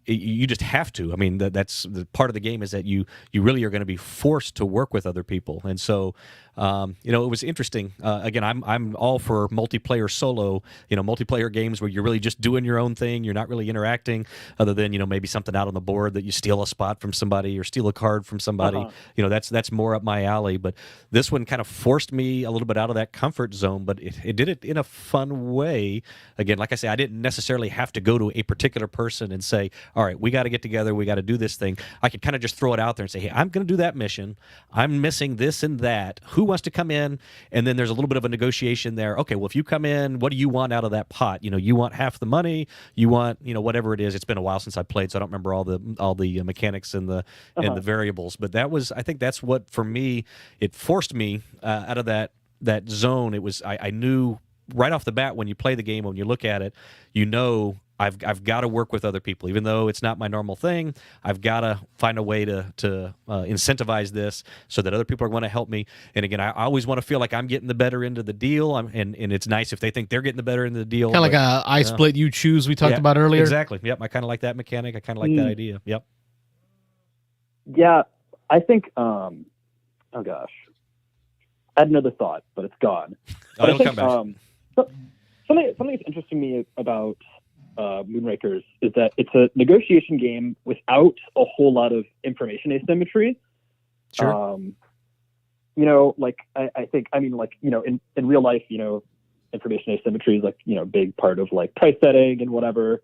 You just have to. I mean, that's the part of the game is that you really are going to be forced to work with other people. And so, it was interesting. Again, I'm all for multiplayer solo, multiplayer games where you're really just doing your own thing. You're not really interacting other than, maybe something out on the board that you steal a spot from somebody or steal a card from somebody. Uh-huh. That's more up my alley. But this one kind of forced me a little bit out of that comfort zone, but it did it in a fun way. Again, like I say, I didn't necessarily have to go to a particular person and say, all right, we got to get together. We got to do this thing. I could kind of just throw it out there and say, hey, I'm going to do that mission. I'm missing this and that. Who wants to come in? And then there's a little bit of a negotiation there. Okay, well, if you come in, what do you want out of that pot? You want half the money. You want, whatever it is. It's been a while since I played, so I don't remember all the mechanics and the variables. But I think that's what, for me, it forced me out of that zone. It was, I knew right off the bat when you play the game, when you look at it, I've got to work with other people, even though it's not my normal thing. I've got to find a way to incentivize this so that other people are going to help me. And again, I always want to feel like I'm getting the better end of the deal. And it's nice if they think they're getting the better end of the deal. Kind of like I split, you choose. We talked about earlier. Exactly. Yep. I kind of like that mechanic. I kind of like that idea. Yep. Yeah, I think. Oh gosh, I had another thought, but it's gone. But it'll come back. Something that's interesting to me about Moonrakers is that it's a negotiation game without a whole lot of information asymmetry. Sure. I think, in real life, information asymmetry is a big part of price setting and whatever.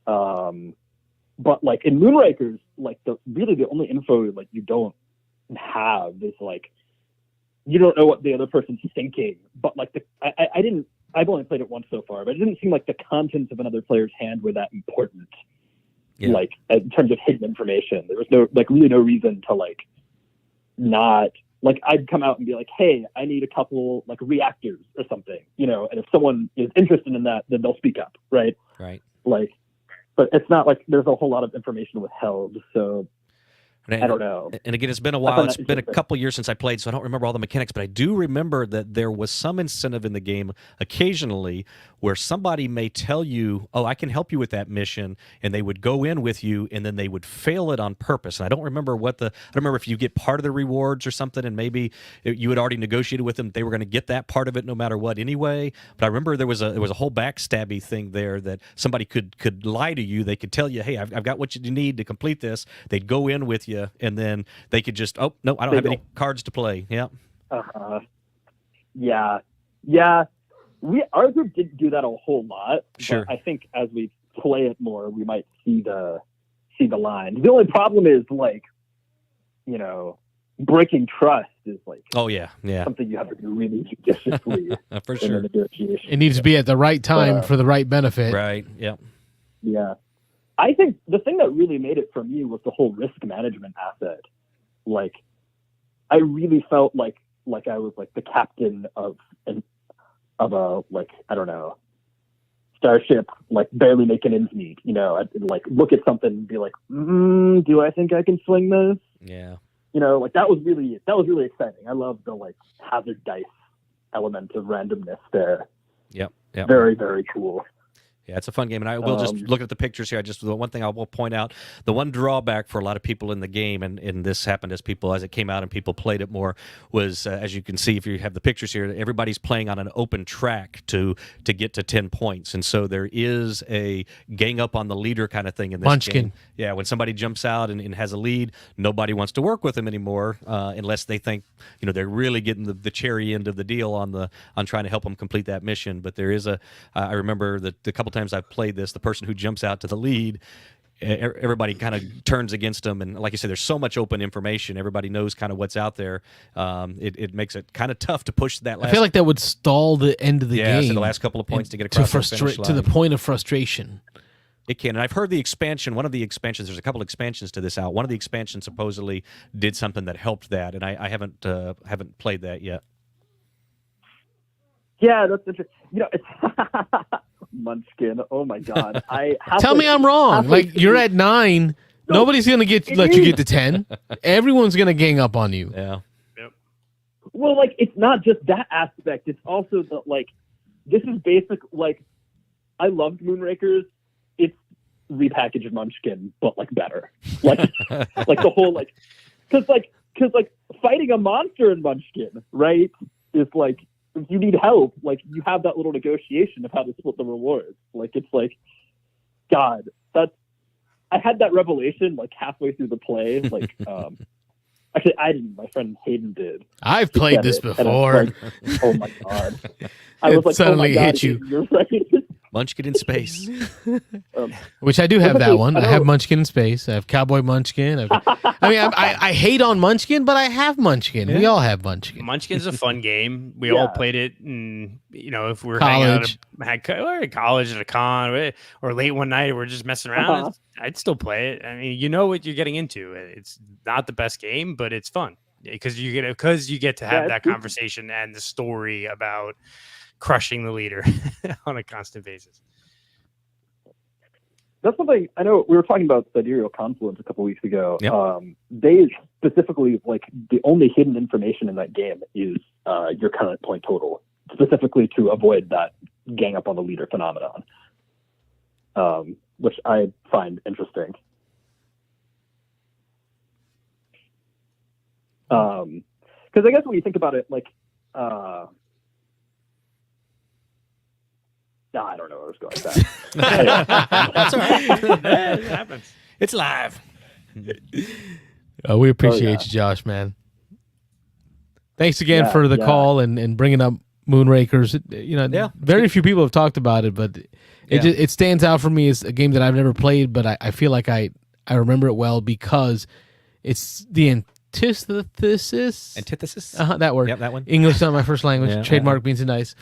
But in Moonrakers, the only info you don't have is you don't know what the other person's thinking. But I've only played it once so far, but it didn't seem like the contents of another player's hand were that important. Yeah. In terms of hidden information, there was really no reason to not I'd come out and be like, hey, I need a couple reactors or something, and if someone is interested in that, then they'll speak up. Right. Right. But it's not there's a whole lot of information withheld. So I don't know. And again, it's been a while. It's been a couple years since I played, so I don't remember all the mechanics, but I do remember that there was some incentive in the game occasionally where somebody may tell you, oh, I can help you with that mission, and they would go in with you, and then they would fail it on purpose. And I don't remember I don't remember if you get part of the rewards or something, and maybe you had already negotiated with them, they were going to get that part of it no matter what anyway. But I remember there was a whole backstabby thing there that somebody could lie to you. They could tell you, hey, I've got what you need to complete this. They'd go in with you, and then they could just, oh, no, I don't have any cards to play. Yeah. Yeah. Our group didn't do that a whole lot. Sure. But I think as we've play it more, we might see the lines. The only problem is like, you know, breaking trust is like something you have to do really judiciously for in sure. a negotiation. It needs to be at the right time for the right benefit. Right. Yep. Yeah. I think the thing that really made it for me was the whole risk management asset. Like, I really felt like I was like the captain of a, like, I don't know, starship, like barely making ends meet, you know. I'd like look at something and be like, do I think I can swing this? Yeah. You know, like that was really exciting. I love the like hazard dice element of randomness there. Yep. Very, very cool. Yeah, it's a fun game, and I will just look at the pictures here. The one thing I will point out, the one drawback for a lot of people in the game, and this happened as it came out and people played it more, was as you can see if you have the pictures here, everybody's playing on an open track to get to 10 points, and so there is a gang up on the leader kind of thing in this Munchkin. game. Yeah, when somebody jumps out and has a lead, nobody wants to work with them anymore unless they think they're really getting the cherry end of the deal on trying to help them complete that mission. But there is I remember that the couple times I've played this, the person who jumps out to the lead, everybody kind of turns against them, and like you said, there's so much open information. Everybody knows kind of what's out there. It makes it kind of tough to push that. I feel like that would stall the end of the game. So the last couple of points to get across the finish line. To the point of frustration. It can, and I've heard the expansion. One of the expansions, there's a couple expansions to this out. One of the expansions supposedly did something that helped that, and I haven't played that yet. Yeah, that's interesting. It's Munchkin. Oh my god! Tell me I'm wrong. Like you're at 9. No, nobody's gonna let you get to 10. Everyone's gonna gang up on you. Yeah. Yep. Well, like it's not just that aspect. It's also the like. This is basic. Like, I loved Moonrakers. It's repackaged Munchkin, but like better. Like, like the whole like, because fighting a monster in Munchkin, right? Is like. If you need help, like you have that little negotiation of how to split the rewards. Like it's like, God, I had that revelation like halfway through the play. Like, actually, I didn't. My friend Hayden did. I've played this before. Like, oh my God! I was like, suddenly oh my God, hit you. You're right. Munchkin in Space. Which I do have that one. I have Munchkin in Space. I have Cowboy Munchkin. I hate on Munchkin, but I have Munchkin. Yeah. We all have Munchkin. Munchkin's a fun game. We all played it, and if we're hanging out at college at a con or late one night, we're just messing around. I'd still play it. I mean, you know what you're getting into. It's not the best game, but it's fun because you get to have that conversation and the story about crushing the leader on a constant basis. That's something I know. We were talking about Sidereal Confluence a couple weeks ago. Yep. They specifically, like, the only hidden information in that game is your current point total, specifically to avoid that gang up on the leader phenomenon, which I find interesting. Because I guess when you think about it, like, no, I don't know where I was going with that. That's all right. It happens. It's live. We appreciate you, Josh, man. Thanks again for the call and bringing up Moonrakers. Very few people have talked about it, but it stands out for me as a game that I've never played, but I feel like I remember it well because it's the antithesis. That word. Yep, that one. English is not my first language. Trademark beans and dice.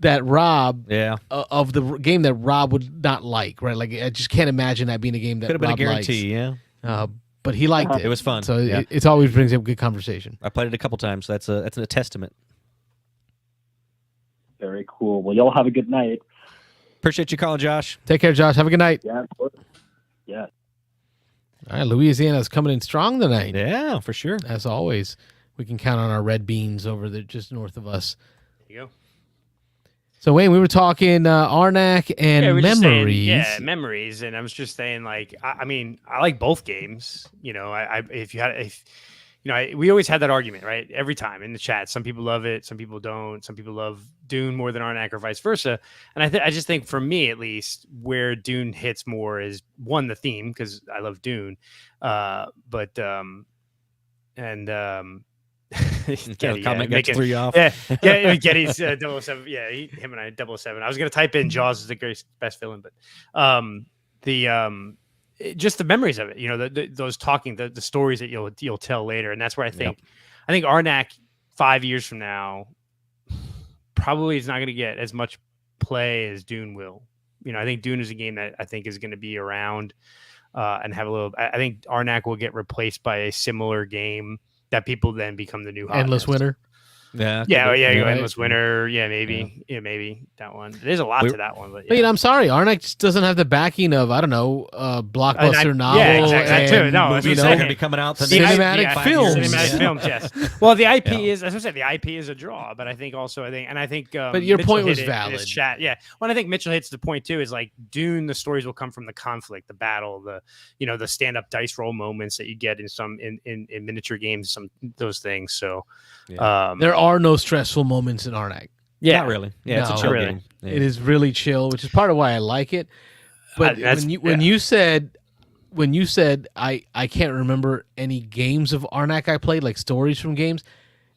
That Rob of the game that Rob would not like, right? Like I just can't imagine that being a game that could have been Rob a guarantee, likes. But he liked it. It was fun. So it always brings up good conversation. I played it a couple times. So that's a testament. Very cool. Well, y'all have a good night. Appreciate you calling, Josh. Take care, Josh. Have a good night. Yeah, of course. Yeah. All right, Louisiana's coming in strong tonight. Yeah, for sure. As always, we can count on our red beans over there just north of us. There you go. So, Wayne, we were talking Arnak and memories. Memories. And I was just saying, like, I mean, I like both games. We always had that argument, right? Every time in the chat. Some people love it. Some people don't. Some people love Dune more than Arnak or vice versa. And I just think, for me at least, where Dune hits more is, one, the theme, because I love Dune. Getty, comment got 3 off. Yeah, Getty's 007. Yeah, him and I 007. I was gonna type in Jaws is the best villain, but just the memories of it. You know, those talking, the stories that you'll tell later, and that's where I think Arnak 5 years from now probably is not going to get as much play as Dune will. You know, I think Dune is a game that I think is going to be around and have a little. I think Arnak will get replaced by a similar game that people then become the new Endless hotness. Winter. Yeah, Endless Winter. Yeah, maybe that one. There's a lot to that one, but I mean, I'm sorry, Arnak just doesn't have the backing of blockbuster novel. Yeah, exactly. And, no, movies that are going to be coming out cinematic films. Cinematic films, yes. Well, the IP is, as I said, the IP is a draw, but I think. But your Mitchell point was hit it in valid. his chat, yeah. Well, I think Mitchell hits the point too. Is like Dune. The stories will come from the conflict, the battle, the stand-up dice roll moments that you get in some in miniature games, some those things. So, there are no stressful moments in Arnak. Yeah, not really. Yeah, it's a chill really. game. Yeah. It is really chill, which is part of why I like it. But when you said I can't remember any games of Arnak I played, like stories from games,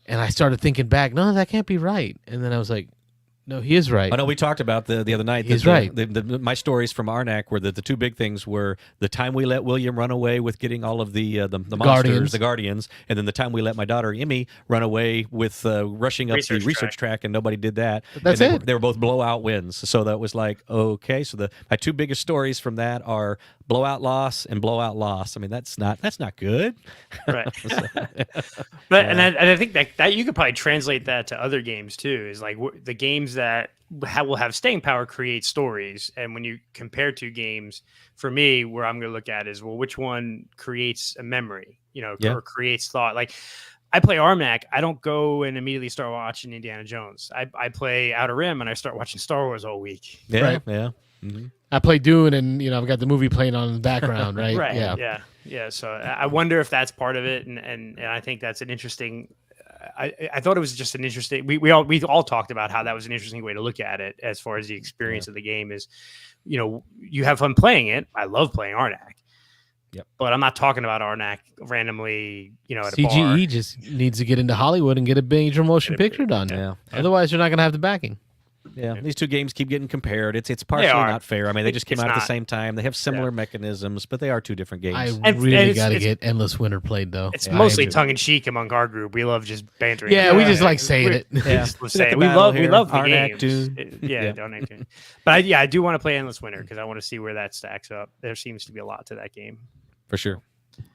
and I started thinking back, no, that can't be right. And then I was like, no, he is right. I know we talked about the other night. He's right. My stories from Arnak were the two big things were the time we let William run away with getting all of the monsters, the Guardians, and then the time we let my daughter Emmy run away with rushing up the research track, and nobody did that. But that's it. They were both blowout wins. So that was like, okay. So my two biggest stories from that are blowout loss and blowout loss. I mean, that's not good. Right. But and I think that you could probably translate that to other games too. Is like the games that will have staying power create stories, and when you compare two games, for me, where I'm going to look at is, well, which one creates a memory, or creates thought. Like I play Arnak, I don't go and immediately start watching Indiana Jones. I play Outer Rim and I start watching Star Wars all week. Yeah, right? Yeah. Mm-hmm. I play Dune, and I've got the movie playing on in the background, right? Right. Yeah. So I wonder if that's part of it, and I think that's an interesting. I thought it was just an interesting. We all talked about how that was an interesting way to look at it as far as the experience of the game is. You have fun playing it. I love playing Arnak. Yep. But I'm not talking about Arnak randomly. At a bar. CGE just needs to get into Hollywood and get a major motion picture done. Yeah. Otherwise, you're not going to have the backing. Yeah, these two games keep getting compared. It's partially not fair. I mean, they just came out at the same time. They have similar mechanisms, but they are two different games. I really got to get Endless Winter played, though. It's mostly tongue-in-cheek among our group. We love just bantering. Yeah, we just like saying it. Yeah. We love the games. But I do want to play Endless Winter because I want to see where that stacks up. There seems to be a lot to that game. For sure.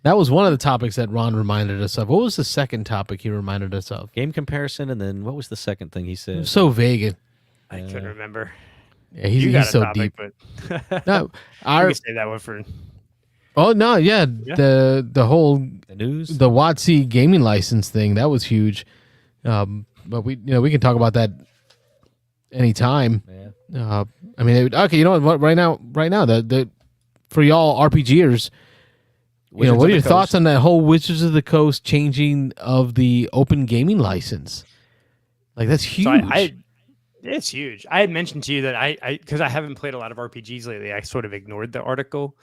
That was one of the topics that Ron reminded us of. What was the second topic he reminded us of? Game comparison, and then what was the second thing he said? It was so vague. I couldn't remember. Yeah, he's so topic, deep. But no, we can save that one for. Oh no, yeah. The whole news, the WotC gaming license thing, that was huge. But we can talk about that anytime. Yeah. I mean, okay, you know what? Right now, the for y'all RPGers, what are your thoughts on that whole Wizards of the Coast changing of the open gaming license? Like that's huge. So it's huge. I had mentioned to you that because I haven't played a lot of RPGs lately, I sort of ignored the article.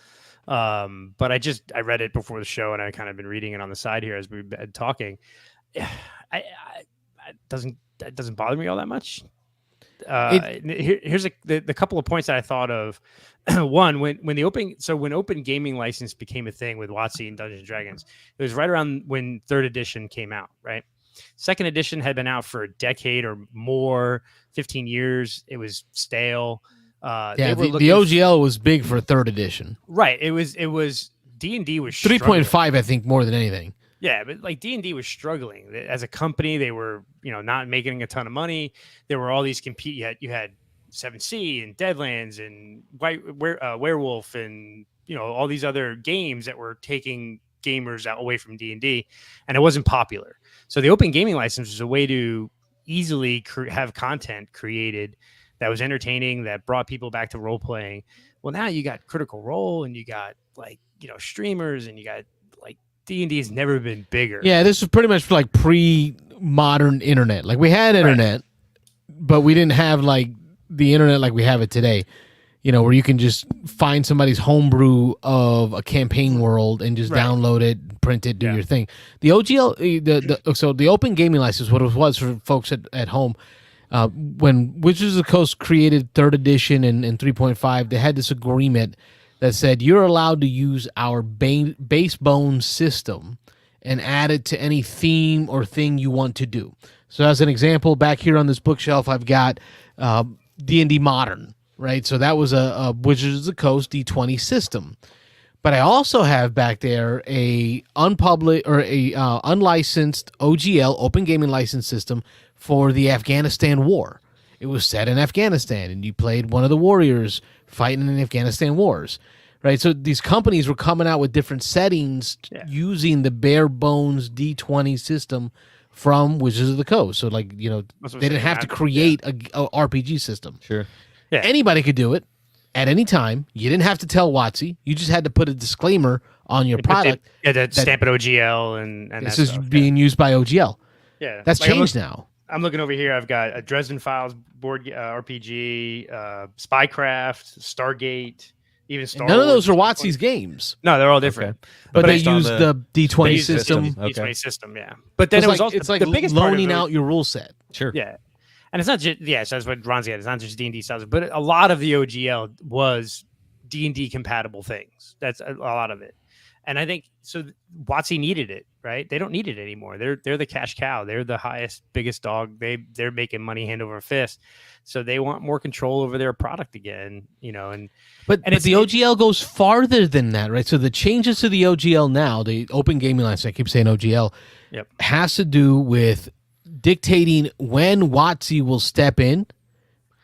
But I read it before the show, and I kind of been reading it on the side here as we've been talking. It doesn't bother me all that much. Here's the couple of points that I thought of. One, when open gaming license became a thing with WotC and Dungeons and Dragons, it was right around when 3rd edition came out, right? 2nd edition had been out for a decade or more, 15 years. It was stale. The OGL was big for 3rd edition. Right. It was D&D was 3.5, I think, more than anything. Yeah, but like D&D was struggling as a company. They were, not making a ton of money. There were all these You had 7C and Deadlands and Werewolf and all these other games that were taking gamers away from D&D, and it wasn't popular. So the open gaming license was a way to easily have content created that was entertaining, that brought people back to role playing. Well, now you got Critical Role, and you got streamers, and you got D&D has never been bigger. Yeah, this was pretty much like pre-modern internet. Like we had internet, but we didn't have the internet like we have it today. where you can just find somebody's homebrew of a campaign world and just download it, print it, do your thing. The OGL, so the Open Gaming License, what it was for folks at home, when Wizards of the Coast created 3rd edition and 3.5, they had this agreement that said you're allowed to use our base bones system and add it to any theme or thing you want to do. So as an example, back here on this bookshelf, I've got D&D Modern, right? So that was a Wizards of the Coast D20 system. But I also have back there a unpublished or a unlicensed OGL, Open Gaming License system for the Afghanistan War. It was set in Afghanistan, and you played one of the warriors fighting in the Afghanistan wars, right? So these companies were coming out with different settings using the bare bones D20 system from Wizards of the Coast. So, like, they didn't have to create a RPG system. Sure. Yeah. Anybody could do it at any time. You didn't have to tell WotC. You just had to put a disclaimer on your product. That stamp it OGL and this is being used by OGL. Yeah. That's changed now. I'm looking over here. I've got a Dresden Files board RPG, Spycraft, Stargate, even Star None Wars. of those are WotC's games. No, they're all different. Okay. But they based on use the D20 system. D20 system, yeah. But then It's like the biggest part of loaning it- out your rule set. Sure. Yeah. And it's not just, so that's what Ron's got. It's not just D&D styles, but a lot of the OGL was D&D compatible things. That's a lot of it. And I think, so WotC needed it, right? They don't need it anymore. They're the cash cow. They're the highest, biggest dog. They're making money hand over fist. So they want more control over their product again, But the OGL goes farther than that, right? So the changes to the OGL now, the Open Gaming License, I keep saying OGL, has to do with dictating when WotC will step in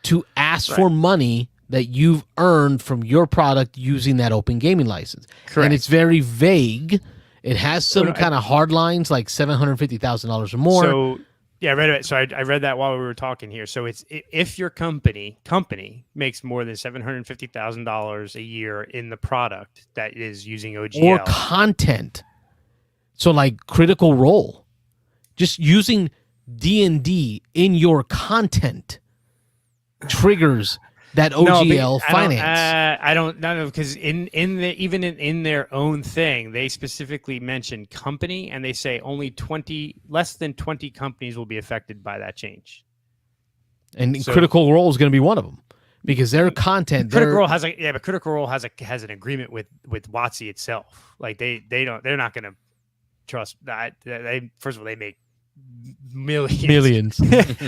to ask for money that you've earned from your product using that Open Gaming License. Correct. And it's very vague. It has some kind of hard lines, like $750,000 or more. So, I read it. So I read that while we were talking here. So it's if your company makes more than $750,000 a year in the product that is using OGL or content. So like Critical Role, just using D&D in your content triggers that OGL finance. I don't know, because in their own thing, they specifically mention company, and they say less than 20 companies will be affected by that change. And Critical Role is going to be one of them because their content. Critical Role has but Critical Role has an agreement with WotC itself. Like they're not going to trust that. First of all, they make millions.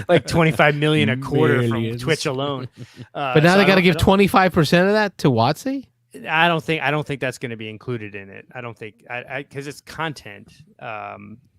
Like 25 million a quarter from Twitch alone. But now they got to give 25% of that to WotC? I don't think that's going to be included in it. I don't think because it's content.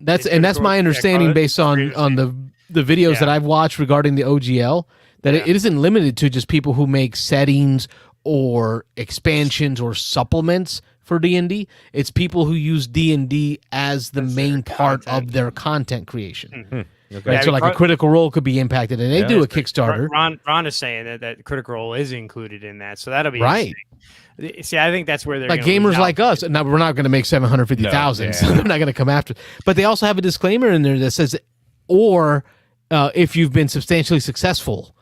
That's my understanding based on the videos that I've watched regarding the OGL, that it isn't limited to just people who make settings or expansions or supplements for D&D. It's people who use D&D as the main part of their content creation. Mm-hmm. Okay. Right? So like a Critical Role could be impacted, and they do a Kickstarter. Ron is saying that Critical Role is included in that, so that'll be right. See, I think that's where they're like gamers like us. Now we're not going to make 750,000, so they're not going to come after. But they also have a disclaimer in there that says, or if you've been substantially successful.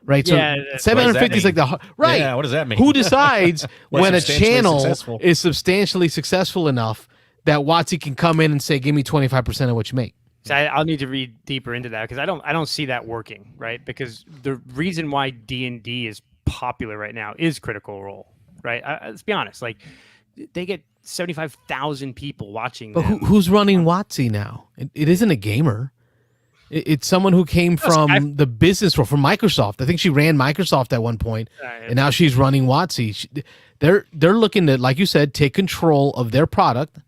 Right, so 750 is like the right. Yeah, what does that mean? Who decides when a channel is substantially successful enough that WotC can come in and say, "Give me 25% of what you make"? So I'll need to read deeper into that because I don't see that working, right? Because the reason why D&D is popular right now is Critical Role, right? Let's be honest, like they get 75,000 people watching. But who's running WotC now? It isn't a gamer. It's someone who came from the business world, from Microsoft. I think she ran Microsoft at one point, and now she's running WotC. They're looking to, like you said, take control of their product,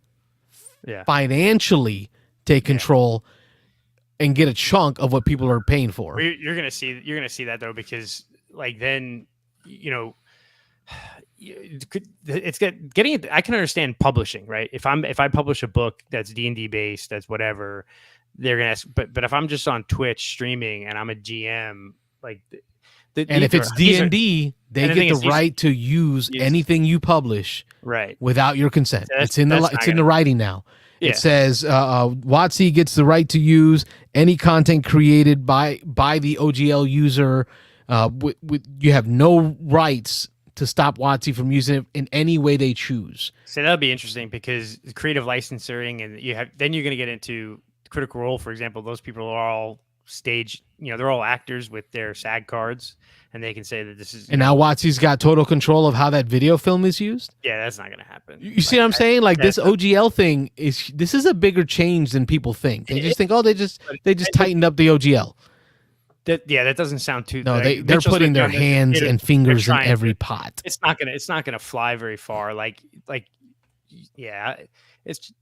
financially take control, and get a chunk of what people are paying for. You're gonna see that though, because like then it's getting it. I can understand publishing, right? If I publish a book that's D&D based, that's whatever. They're gonna ask, but if I'm just on Twitch streaming and I'm a GM, like, and if it's D&D, they get the right to use anything you publish, right, without your consent. It's in the writing now. Yeah. It says WotC gets the right to use any content created by the OGL user. You have no rights to stop WotC from using it in any way they choose. So that'll be interesting because creative licensing, and then you're going to get into Critical Role, for example. Those people are all staged, they're all actors with their SAG cards, and they can say that this is. And now WotC's got total control of how that video film is used. Yeah, that's not going to happen. You see what I'm saying? Like this OGL thing this is a bigger change than people think. They just think, they just tightened up the OGL. That doesn't sound too. No, they're putting their hands and fingers in every pot. It's not gonna fly very far. Yeah, it's.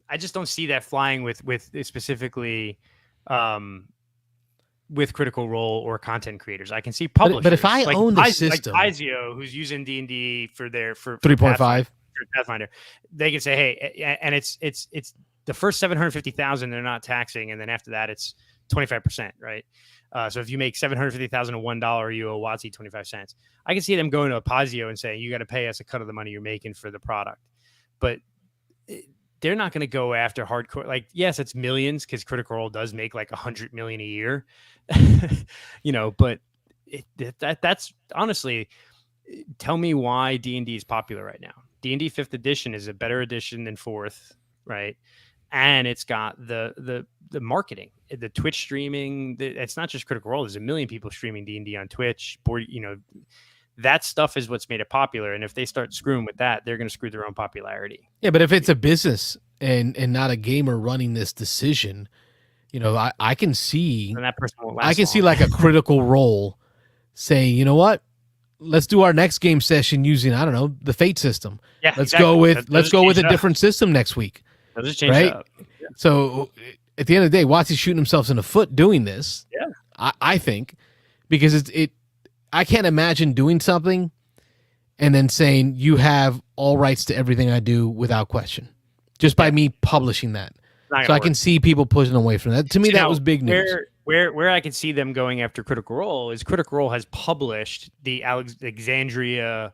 I just don't see that flying with specifically, with Critical Role or content creators. I can see publishers. But if I own the system, like Paizo, who's using D&D for 3.5 Pathfinder, they can say, hey, and it's the first 750,000 they're not taxing, and then after that it's 25%, right? So if you make $750,001, you owe WotC 25 cents. I can see them going to a Paizo and saying, you got to pay us a cut of the money you're making for the product. But they're not going to go after hardcore. Like, yes, it's millions because Critical Role does make like $100 million a year, but that's honestly, tell me why D&D is popular right now. D&D 5th edition is a better edition than 4th, right? And it's got the marketing, the Twitch streaming. It's not just Critical Role. There's a million people streaming D&D on Twitch. That stuff is what's made it popular. And if they start screwing with that, they're going to screw their own popularity. Yeah, but if it's a business and not a gamer running this decision, I can see. And that person won't last I can long. see like a Critical Role saying, you know what? Let's do our next game session using, I don't know, the Fate system. Yeah, let's go with a different system next week. They'll just change right? it up. Yeah. So at the end of the day, WotC's shooting themselves in the foot doing this. Yeah, I think, because I can't imagine doing something and then saying you have all rights to everything I do without question, just by me publishing that. So I can see people pushing away from that. To me, that was big news. Where I can see them going after Critical Role is Critical Role has published the Alexandria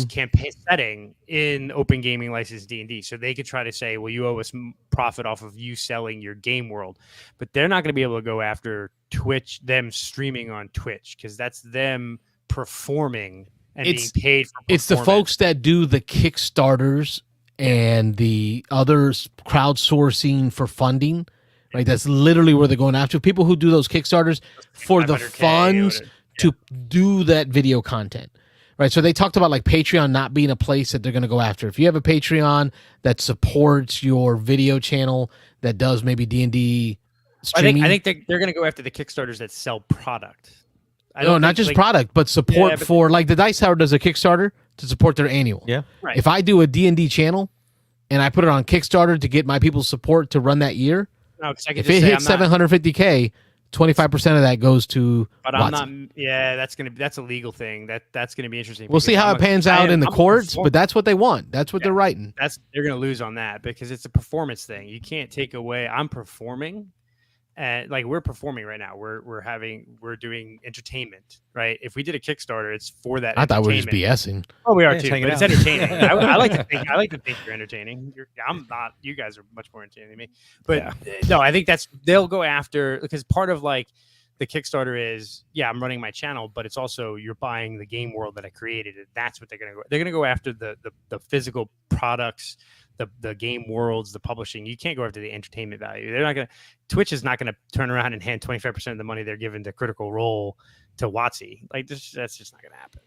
campaign setting in open gaming license D&D, so they could try to say, well, you owe us profit off of you selling your game world, but they're not going to be able to go after Twitch, them streaming on Twitch, because that's them performing and being paid for performance. It's the folks that do the Kickstarters and the other crowdsourcing for funding, right? That's literally where they're going after. People who do those Kickstarters for the funds to do that video content. Right, so they talked about like Patreon not being a place that they're going to go after. If you have a Patreon that supports your video channel that does maybe D&D streaming, I think they're going to go after the Kickstarters that sell product. No, not just product, but support for like the Dice Tower does a Kickstarter to support their annual. Yeah, right. If I do a D&D channel and I put it on Kickstarter to get my people's support to run that year, if it hits 750K. 25% of that goes to. But I'm not. Yeah, that's a legal thing. That's gonna be interesting. We'll see how it pans out in the courts, but that's what they want. That's what they're writing. They're gonna lose on that because it's a performance thing. You can't take away. I'm performing, and like we're performing right now. We're doing entertainment, right? If we did a Kickstarter, it's for that. I thought we were just BSing. Oh, we are too. But it's entertaining. I like to think you're entertaining. I'm not. You guys are much more entertaining than me. But no, I think they'll go after, because part of like the Kickstarter is, I'm running my channel, but it's also you're buying the game world that I created. And that's what they're gonna go. They're gonna go after the physical products, the game worlds, the publishing. You can't go after the entertainment value. They're not gonna. Twitch is not gonna turn around and hand 25% of the money they're given to Critical Role to WotC. Like that's just not gonna happen.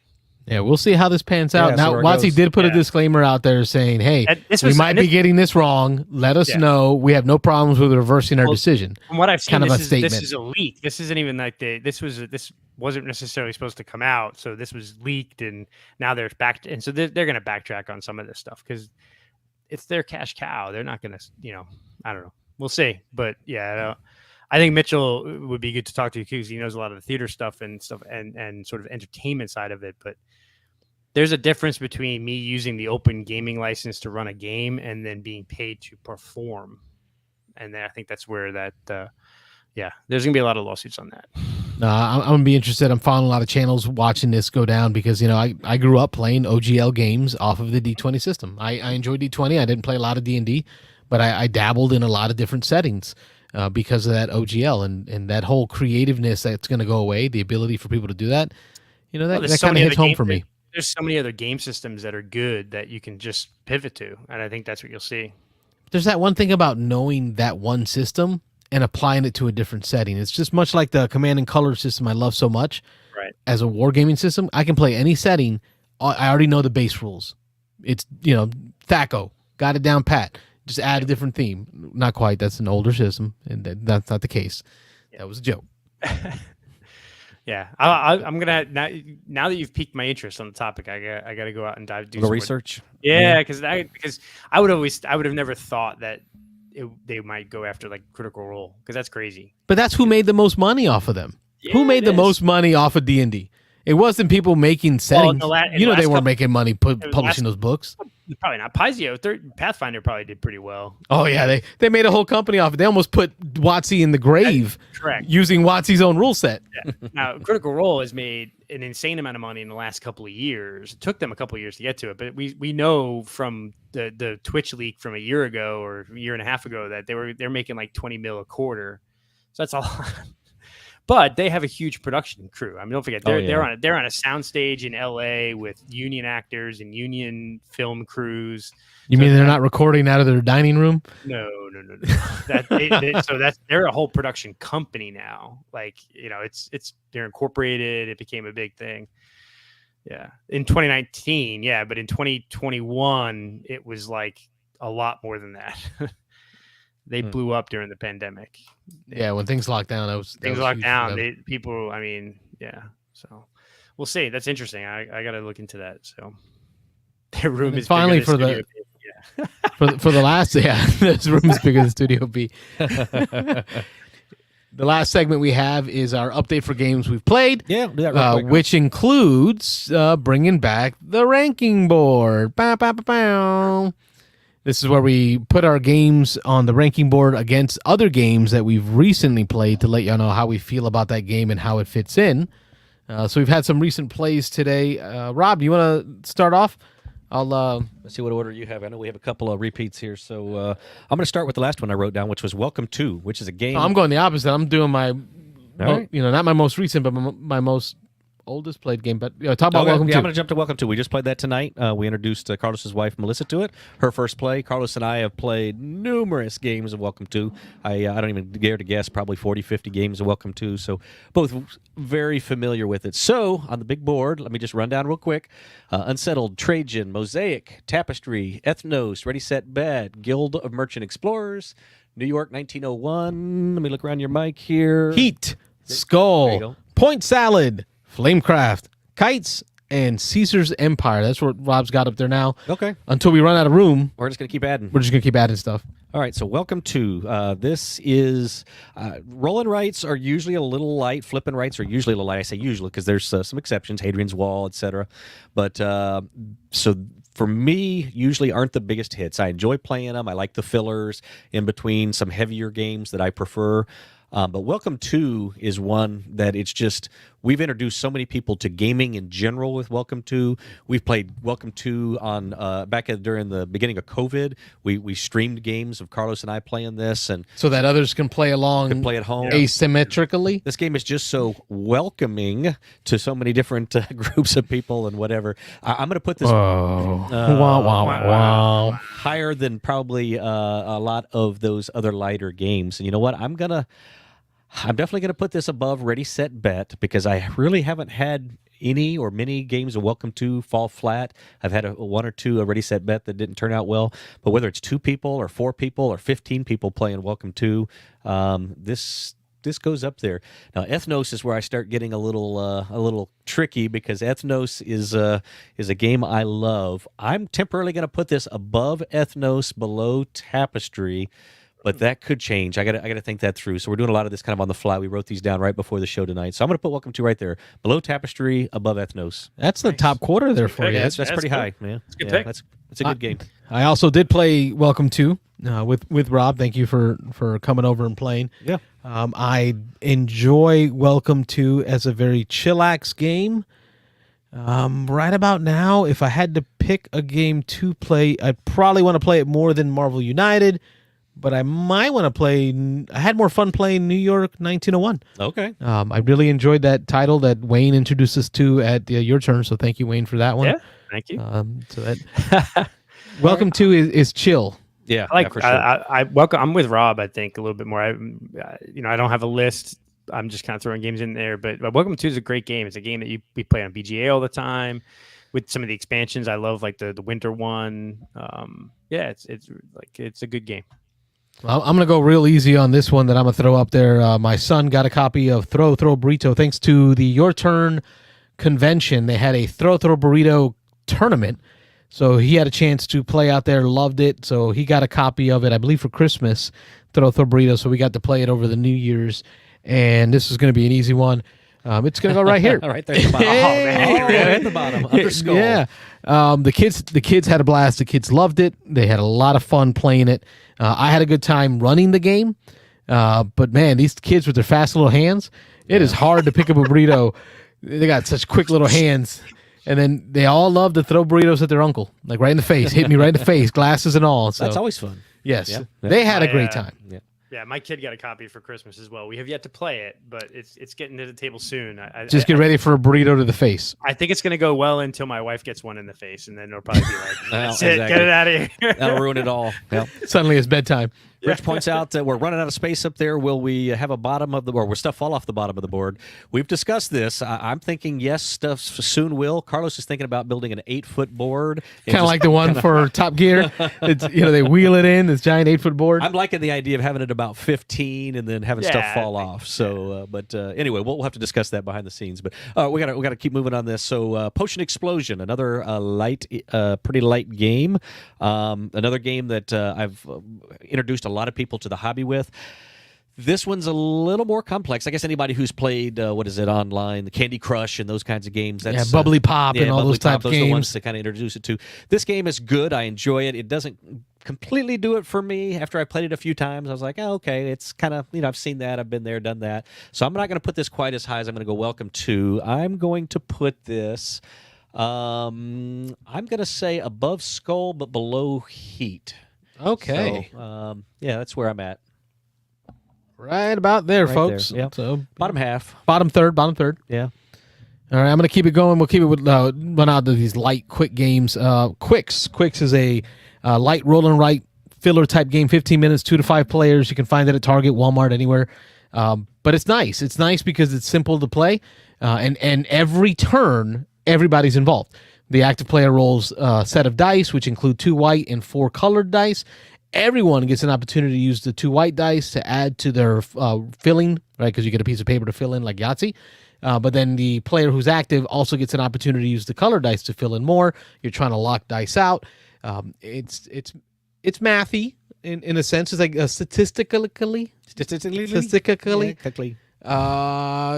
Yeah, we'll see how this pans out. Now, WotC did put a disclaimer out there saying, "Hey, we might be getting this wrong. Let us know. We have no problems with reversing our decision." From what I've seen, kind of a statement. This is a leak. This isn't even like this wasn't necessarily supposed to come out. So this was leaked, and now they're back. And so they're going to backtrack on some of this stuff because it's their cash cow. They're not going to, I don't know. We'll see. But I think Mitchell would be good to talk to because he knows a lot of the theater stuff and sort of entertainment side of it. But there's a difference between me using the open gaming license to run a game and then being paid to perform. And then I think that's where that, there's going to be a lot of lawsuits on that. I'm going to be interested. I'm following a lot of channels watching this go down because, I grew up playing OGL games off of the D20 system. I enjoy D20. I didn't play a lot of D&D, but I dabbled in a lot of different settings because of that OGL and that whole creativeness that's going to go away, the ability for people to do that. You know, that there's so kind of many hits other home for me. There's so many other game systems that are good that you can just pivot to, and I think that's what you'll see. There's that one thing about knowing that one system and applying it to a different setting. It's just much like the Command and Color system I love so much. Right. As a wargaming system, I can play any setting. I already know the base rules. It's, THACO. Got it down pat. Just add a different theme. Not quite. That's an older system, and that's not the case. That was a joke. Yeah, I'm gonna now that you've piqued my interest on the topic, I got to go out and do some research. Yeah, because I would have never thought that they might go after like Critical Role, because that's crazy. But that's who made the most money off of them. Yeah, who made the most money off of D&D? It wasn't people making settings. They weren't making money publishing those books. Probably not. Paizo, Pathfinder probably did pretty well. Oh yeah, they made a whole company off it. They almost put WotC in the grave. Correct. Using WotC's own rule set. Yeah. Now, Critical Role has made an insane amount of money in the last couple of years. It took them a couple of years to get to it, but we know from the Twitch leak from a year ago or a year and a half ago that they're making like 20 mil a quarter. So that's a lot. But they have a huge production crew. I mean, don't forget they're on a soundstage in LA with union actors and union film crews. You mean they're not recording out of their dining room? No. They're a whole production company now. Like, they're incorporated. It became a big thing. Yeah, in 2019, yeah, but in 2021, it was like a lot more than that. They blew up during the pandemic. Yeah, when things locked down, people. I mean, yeah. So we'll see. That's interesting. I got to look into that. So their room is finally for the for the last this room is bigger than Studio B. The last segment we have is our update for games we've played. Yeah, do that real quick. Which includes bringing back the ranking board. Bow, bow, bow, bow. This is where we put our games on the ranking board against other games that we've recently played to let y'all know how we feel about that game and how it fits in. So we've had some recent plays today. Rob, do you want to start off? Let's see what order you have. I know we have a couple of repeats here. So I'm going to start with the last one I wrote down, which was Welcome To, which is a game. I'm going the opposite. I'm doing my, not my most recent, but my most oldest played game. But talk about Welcome To. I'm going to jump to Welcome To. We just played that tonight. We introduced Carlos's wife Melissa to it. Her first play. Carlos and I have played numerous games of Welcome To. I don't even dare to guess, probably 40, 50 games of Welcome To. So both very familiar with it. So on the big board, let me just run down real quick. Unsettled, Trajan, Mosaic, Tapestry, Ethnos, Ready, Set, Bet, Guild of Merchant Explorers, New York 1901. Let me look around your mic here. Heat, Skull, Point Salad, Flamecraft, Kites, and Caesar's Empire. That's what Rob's got up there now. Okay. Until we run out of room. We're just going to keep adding. We're just going to keep adding stuff. All right, so Welcome To. This is rolling rights are usually a little light. Flipping rights are usually a little light. I say usually because there's some exceptions, Hadrian's Wall, etc. But so for me, usually aren't the biggest hits. I enjoy playing them. I like the fillers in between some heavier games that I prefer. But Welcome To is one that it's just, we've introduced so many people to gaming in general with Welcome To. We've played Welcome To on during the beginning of COVID. We streamed games of Carlos and I playing this, and so that others can play along, can play at home asymmetrically. This game is just so welcoming to so many different groups of people and whatever. I'm going to put this wow. higher than probably a lot of those other lighter games. And you know what? I'm definitely going to put this above Ready, Set, Bet because I really haven't had any or many games of Welcome To fall flat. I've had one or two Ready, Set, Bet that didn't turn out well. But whether it's 2 people or 4 people or 15 people playing Welcome To, this goes up there. Now, Ethnos is where I start getting a little tricky because Ethnos is a game I love. I'm temporarily going to put this above Ethnos, below Tapestry. But that could change. I got to think that through. So we're doing a lot of this kind of on the fly. We wrote these down right before the show tonight. So I'm going to put Welcome To right there, below Tapestry, above Ethnos. That's the top quarter there for you. That's pretty high, man. That's a good pick. That's a good game. I also did play Welcome To with Rob. Thank you for coming over and playing. Yeah. I enjoy Welcome To as a very chillax game. Right about now, if I had to pick a game to play, I'd probably want to play it more than Marvel United. but I might want to play. I had more fun playing New York 1901. Okay. I really enjoyed that title that Wayne introduced us to at your turn. So thank you, Wayne, for that one. Yeah, thank you. So that Welcome to is chill. Yeah, I like. for sure. I welcome. I'm with Rob. I think a little bit more. I don't have a list. I'm just kind of throwing games in there. But Welcome to is a great game. It's a game that we play on BGA all the time. With some of the expansions, I love like the winter one. It's a good game. Well, I'm gonna go real easy on this one that I'm gonna throw up there. My son got a copy of Throw Burrito thanks to the Your Turn convention. They had a Throw Burrito tournament. So he had a chance to play out there, loved it. So he got a copy of it, I believe, for Christmas, Throw Burrito. So we got to play it over the New Year's. And this is going to be an easy one. It's going to go right here. Right there at the bottom. At the bottom. Under skull. Yeah. The kids had a blast. The kids loved it. They had a lot of fun playing it. I had a good time running the game. But, man, these kids with their fast little hands, it is hard to pick up a burrito. They got such quick little hands. And then they all love to throw burritos at their uncle, like right in the face, hit me right in the face, glasses and all. So that's always fun. Yes, Yeah. they had a great time. Yeah, my kid got a copy for Christmas as well. We have yet to play it, but it's getting to the table soon. Just get ready for a burrito to the face. I think it's going to go well until my wife gets one in the face, and then it'll probably be like, "That's it, exactly. get it out of here." That'll ruin it all. Yep. Suddenly it's bedtime. Rich points out that we're running out of space up there. Will we have a bottom of the board? Will stuff fall off the bottom of the board? We've discussed this. I'm thinking yes, stuff soon will. Carlos is thinking about building an 8-foot board. Kind of like the one for Top Gear. It's they wheel it in, this giant 8-foot board. I'm liking the idea of having it about 15 and then having stuff fall off. So, anyway, we'll have to discuss that behind the scenes. But we got to keep moving on this. So, Potion Explosion, another pretty light game. Another game that I've introduced a lot of people to the hobby with. This one's a little more complex. I guess anybody who's played online, the Candy Crush and those kinds of games. That's Bubbly Pop and all those type of games. Those are the ones to kind of introduce it to. This game is good. I enjoy it. It doesn't completely do it for me. After I played it a few times, I was like, oh, okay, it's kind of, I've seen that. I've been there, done that. So I'm not going to put this quite as high as I'm going to go Welcome to. I'm going to put this, I'm going to say above Skull, but below Heat. Okay. So, that's where I'm at. Right about there, Right folks. there, yeah. So Bottom half. Bottom third. Yeah. All right, I'm going to keep it going. We'll keep it with run out of these light, quick games. Quixx is a light roll and write filler type game. 15 minutes, 2 to 5 players. You can find it at Target, Walmart, anywhere. But it's nice. It's nice because it's simple to play, and every turn everybody's involved. The active player rolls a set of dice, which include 2 white and 4 colored dice. Everyone gets an opportunity to use the 2 white dice to add to their filling, right? Because you get a piece of paper to fill in like Yahtzee. But then the player who's active also gets an opportunity to use the colored dice to fill in more. You're trying to lock dice out. It's mathy in a sense. It's like statistically.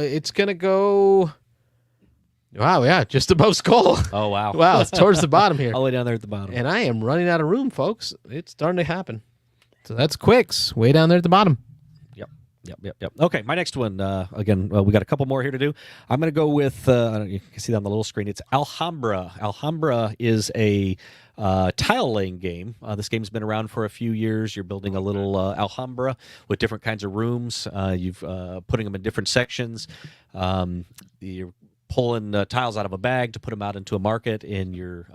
It's gonna go. Wow, yeah, just above Skull. Oh, wow. Wow, it's towards the bottom here. All the way down there at the bottom. And I am running out of room, folks. It's starting to happen. So that's Quixx, way down there at the bottom. Yep. Okay, my next one, again, we got a couple more here to do. I'm going to go with, you can see that on the little screen, it's Alhambra. Alhambra is a tile-laying game. This game's been around for a few years. You're building a little Alhambra with different kinds of rooms. You've putting them in different sections. You're pulling tiles out of a bag to put them out into a market, and you're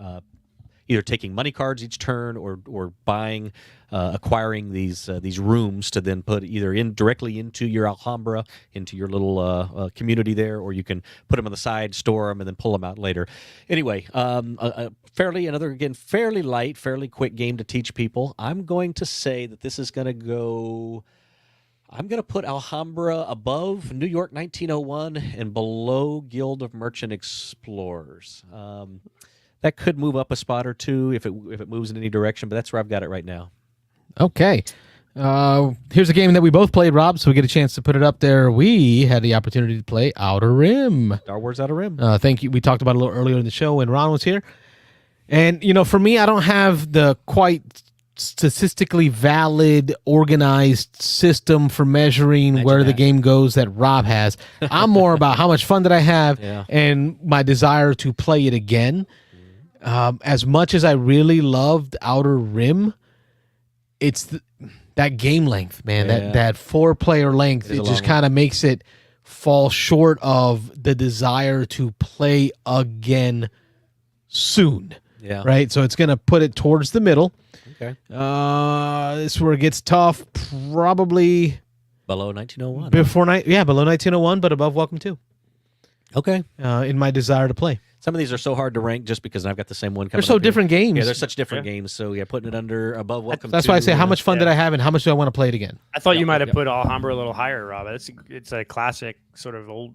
either taking money cards each turn or buying, acquiring these rooms to then put either in directly into your Alhambra, into your little community there, or you can put them on the side, store them, and then pull them out later. Anyway, fairly light, fairly quick game to teach people. I'm going to say that this is going to go. I'm going to put Alhambra above New York 1901 and below Guild of Merchant Explorers. That could move up a spot or two if it moves in any direction, but that's where I've got it right now. Okay. Here's a game that we both played, Rob, so we get a chance to put it up there. We had the opportunity to play Outer Rim. Star Wars Outer Rim. Thank you. We talked about it a little earlier in the show when Ron was here. And, for me, I don't have the quite statistically valid, organized system for measuring where the game goes that Rob has. I'm more about how much fun did I have and my desire to play it again. As much as I really loved Outer Rim, that game length, man, Yeah. that 4-player length, It is it a just long one. kind of makes it fall short of the desire to play again soon. Yeah. Right? So it's going to put it towards the middle. Okay. This is where it gets tough. Probably Below 1901. below 1901, but above Welcome to. Okay. In my desire to play. Some of these are so hard to rank just because I've got the same one coming They're so up here. different games. Yeah, they're such different games. So, putting it above Welcome That's to. why I say, how much fun did I have, and how much do I want to play it again? I thought you might have put Alhambra a little higher, Rob. It's a classic sort of old.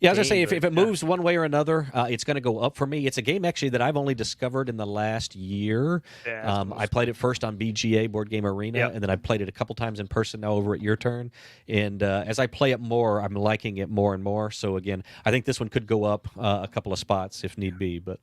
Yeah, as I say, game, if it but, moves one way or another, it's going to go up for me. It's a game actually that I've only discovered in the last year. Yeah, I played it first on BGA, Board Game Arena, and then I played it a couple times in person now over at Your Turn. And as I play it more, I'm liking it more and more. So again, I think this one could go up a couple of spots if need be. But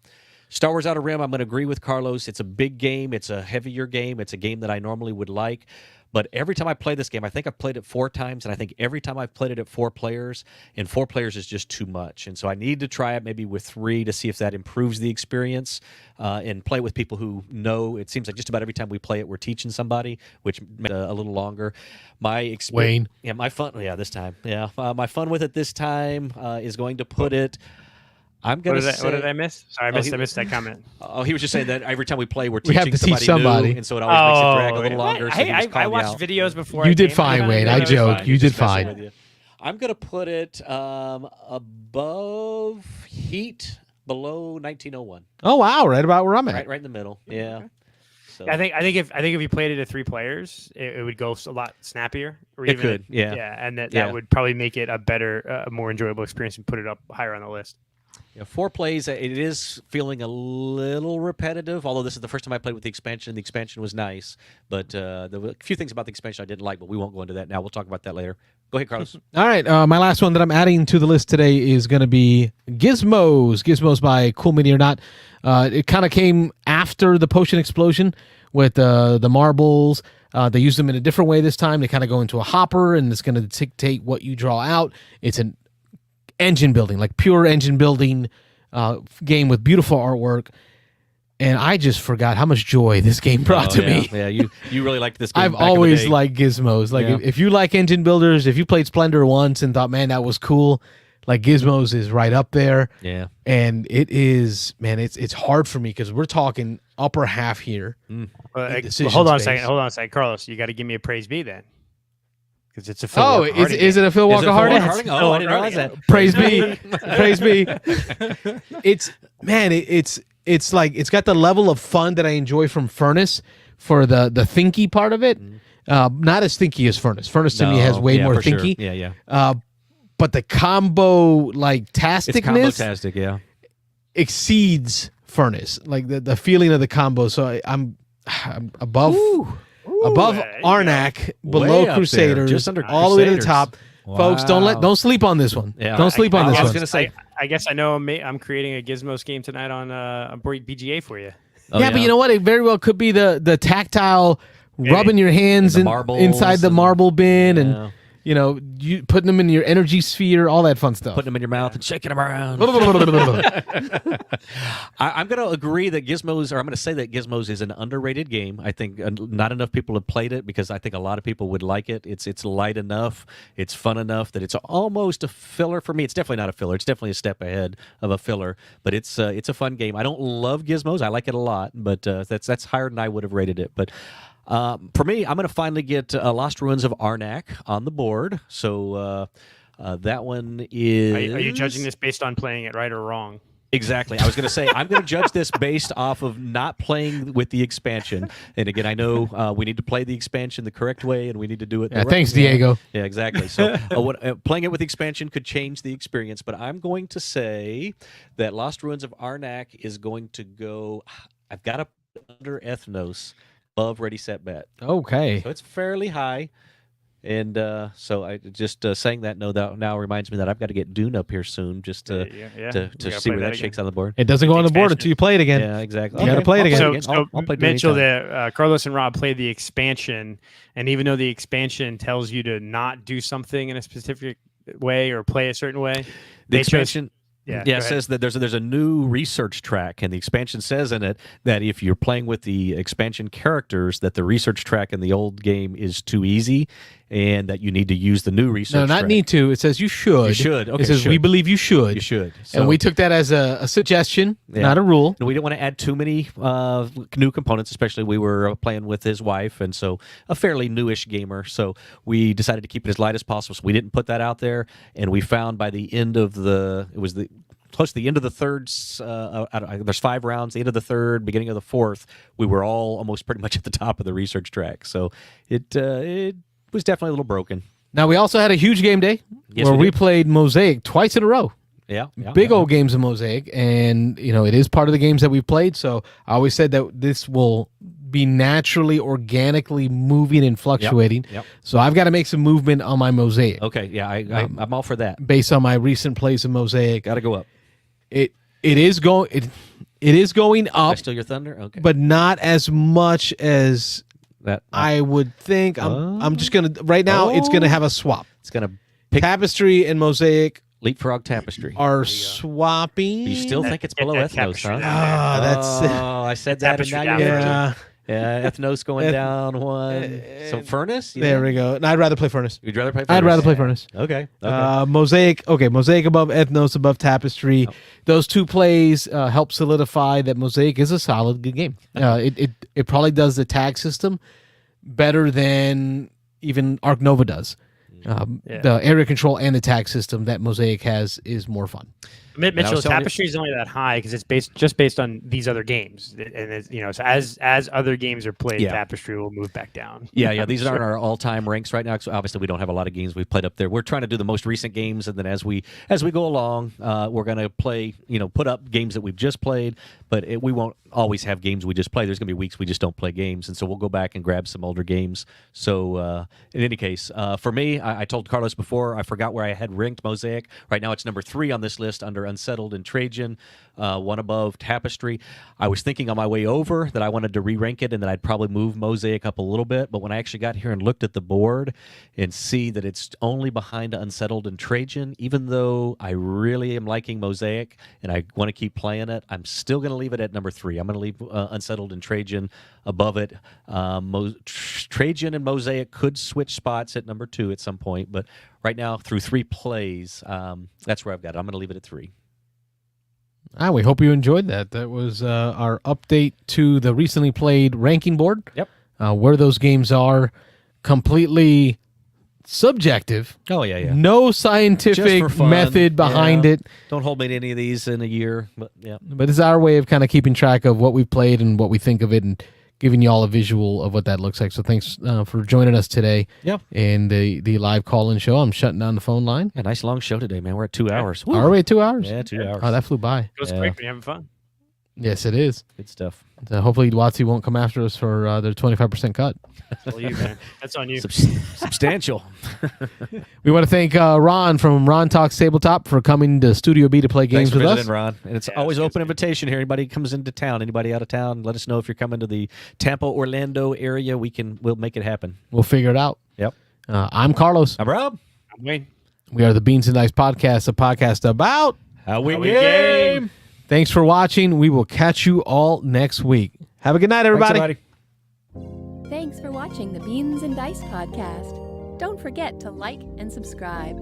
Star Wars Outer Rim, I'm going to agree with Carlos. It's a big game. It's a heavier game. It's a game that I normally would like. But every time I play this game, I think I've played it 4 times, and I think every time I've played it at 4 players, and 4 players is just too much. And so I need to try it maybe with 3 to see if that improves the experience, and play with people who know. It seems like just about every time we play it, we're teaching somebody, which makes it a little longer. Wayne. Yeah, my fun. Yeah, this time. Yeah, my fun with it this time is going to put it. I'm gonna say. What did I miss? Sorry, I missed that comment. Oh, he was just saying that every time we play, we're We have teaching to teach somebody. new, and so it always makes it drag a little longer. So Hey, he was I calling me watched out. videos before. You I did came fine, on. Wade. I That was joke. fine. You did Just messing fine. with you. I'm gonna put it above Heat, below 1901. Oh, wow. Right about where I'm at. Right in the middle. Yeah. So. I think if you played it at 3 players, it would go a lot snappier. Or It even could, yeah. and that Yeah. would probably make it a better, more enjoyable experience and put it up higher on the list. Yeah, 4 plays, it is feeling a little repetitive, although this is the first time I played with the expansion. The expansion was nice, but there were a few things about the expansion I didn't like, but we won't go into that now. We'll talk about that later. Go ahead, Carlos. All right. My last one that I'm adding to the list today is going to be Gizmos. Gizmos by Cool Mini or Not. It kind of came after the Potion Explosion with the marbles. They use them in a different way this time. They kind of go into a hopper, and it's going to dictate what you draw out. It's an engine building, like pure engine building game with beautiful artwork. And I just forgot how much joy this game brought to me. Yeah, you really liked this game. I've back in the always day. liked Gizmos. Like Yeah. if you like engine builders, if you played Splendor once and thought, man, that was cool, like Gizmos is right up there. Yeah. And it is, man, it's hard for me because we're talking upper half here. Decision Hold on space. a second, Carlos. You got to give me a praise B then, because it's a Phil Oh, Walker Hardy is it a Phil Is it Walker Phil Hardy? Walker Harding? Oh, I didn't realize that. Praise be, praise be. It's man, it's like it's got the level of fun that I enjoy from Furnace for the thinky part of it. Not as thinky as Furnace. Furnace to me has way more for sure. thinky. Yeah. But the combo like It's tasticness combo-tastic, yeah. exceeds Furnace. Like the feeling of the combo. So I'm above there you Arnak, Way below up there, Crusaders, just under all the way to the Crusaders. top. Folks, don't sleep on this one. Yeah. Don't sleep on I this was one. gonna say, I guess I know I'm creating a Gizmos game tonight on a BGA for you. oh, yeah, but you know what? It very well could be the tactile rubbing your hands And the in, marbles inside the and- marble bin Yeah. and you putting them in your energy sphere, all that fun stuff. putting them in your mouth and shaking them around. I'm going to agree that Gizmos, or I'm going to say that Gizmos is an underrated game. I think not enough people have played it because I think a lot of people would like it. It's light enough, it's fun enough that it's almost a filler for me. It's definitely not a filler. It's definitely a step ahead of a filler, but it's a fun game. I don't love Gizmos. I like it a lot, but that's higher than I would have rated it. But for me, I'm going to finally get Lost Ruins of Arnak on the board. So that one is. Are you judging this based on playing it right or wrong? Exactly. I was going to say, I'm going to judge this based off of not playing with the expansion. And again, I know we need to play the expansion the correct way, and we need to do it the right thanks, way. Diego. Yeah, exactly. So playing it with the expansion could change the experience, but I'm going to say that Lost Ruins of Arnak is going to go. I've got to put under Ethnos, above Ready, Set, Bet. Okay. So it's fairly high. And so I just saying that now reminds me that I've got to get Dune up here soon just to see where that shakes on the board. It doesn't go on the board Expansion. until you play it again. Yeah, exactly. You gotta play it again. So I'll play Dune Mitchell, anytime. Carlos and Rob played the expansion, and even though the expansion tells you to not do something in a specific way or play a certain way, The expansion. Yeah, it says that there's a new research track, and the expansion says in it that if you're playing with the expansion characters, that the research track in the old game is too easy, and that you need to use the new research. No, not track. need to. It says you should. You should. Okay, it says we believe you should. You should. And we took that as a suggestion, not a rule. And we didn't want to add too many new components, especially we were playing with his wife, and so a fairly newish gamer. So we decided to keep it as light as possible. So we didn't put that out there, and we found by the end of close to the end of the third, there's 5 rounds, the end of the third, beginning of the fourth, we were all almost pretty much at the top of the research track. So it was definitely a little broken. Now, we also had a huge game day where we played Mosaic twice in a row. Yeah. Big old games of Mosaic, and it is part of the games that we've played. So I always said that this will be naturally, organically moving and fluctuating. Yep. So I've got to make some movement on my Mosaic. Okay, yeah, I'm all for that. Based on my recent plays of Mosaic. Got to go up. It is going up. I steal your thunder? Okay. But not as much as that I would think. I'm just gonna right now. It's gonna have a swap. It's gonna pick Tapestry and Mosaic. Leapfrog Tapestry are swapping. You still think it's below Ethnos, huh? I said that, and now Ethnos going down one. So Furnace? There we go. And I'd rather play Furnace. You'd rather play Furnace? I'd rather play Furnace. Okay. Mosaic. Okay, Mosaic above Ethnos, above Tapestry. Those two plays help solidify that Mosaic is a solid, good game. It probably does the tag system better than even Arc Nova does. The area control and the tag system that Mosaic has is more fun. Mitchell, Tapestry is only that high because it's based on these other games, and it's, so as other games are played, Tapestry will move back down. Yeah. These aren't our all-time ranks right now. So obviously, we don't have a lot of games we've played up there. We're trying to do the most recent games, and then as we go along, we're going to play, put up games that we've just played. But we won't always have games we just play. There's going to be weeks we just don't play games, and so we'll go back and grab some older games. So in any case, for me, I told Carlos before, I forgot where I had ranked Mosaic. Right now, it's number 3 on this list under Unsettled and Trajan, one above Tapestry. I was thinking on my way over that I wanted to re-rank it and that I'd probably move Mosaic up a little bit, but when I actually got here and looked at the board and see that it's only behind Unsettled and Trajan, even though I really am liking Mosaic and I want to keep playing it, I'm still going to leave it at number 3. I'm going to leave Unsettled and Trajan above it. Trajan and Mosaic could switch spots at number 2 at some point, but right now, through 3 plays, that's where I've got it. I'm going to leave it at 3. We hope you enjoyed that. That was our update to the recently played ranking board. Yep. Where those games are, completely subjective. Oh, yeah. No scientific method behind it. Don't hold me to any of these in a year. But it's our way of kind of keeping track of what we've played and what we think of it and giving you all a visual of what that looks like. So thanks for joining us today. Yeah. And the live call-in show. I'm shutting down the phone line. A nice long show today, man. We're at 2 hours. Are we at 2 hours? Yeah, 2 hours. Oh, that flew by. It goes quick when you're having fun. Yes, it is. Good stuff. Hopefully, WotC won't come after us for their 25% cut. Well, you, man. That's on you. Substantial. We want to thank Ron from Ron Talks Tabletop for coming to Studio B to play games with us. Thanks for visiting, Ron. And it's always open invitation here. Anybody comes into town, anybody out of town, let us know if you're coming to the Tampa, Orlando area. We'll make it happen. We'll figure it out. Yep. I'm Carlos. I'm Rob. I'm Wayne. We are the Beans and Dice Podcast, a podcast about how we game. Thanks for watching. We will catch you all next week. Have a good night, everybody. Thanks for watching the Beans and Dice Podcast. Don't forget to like and subscribe.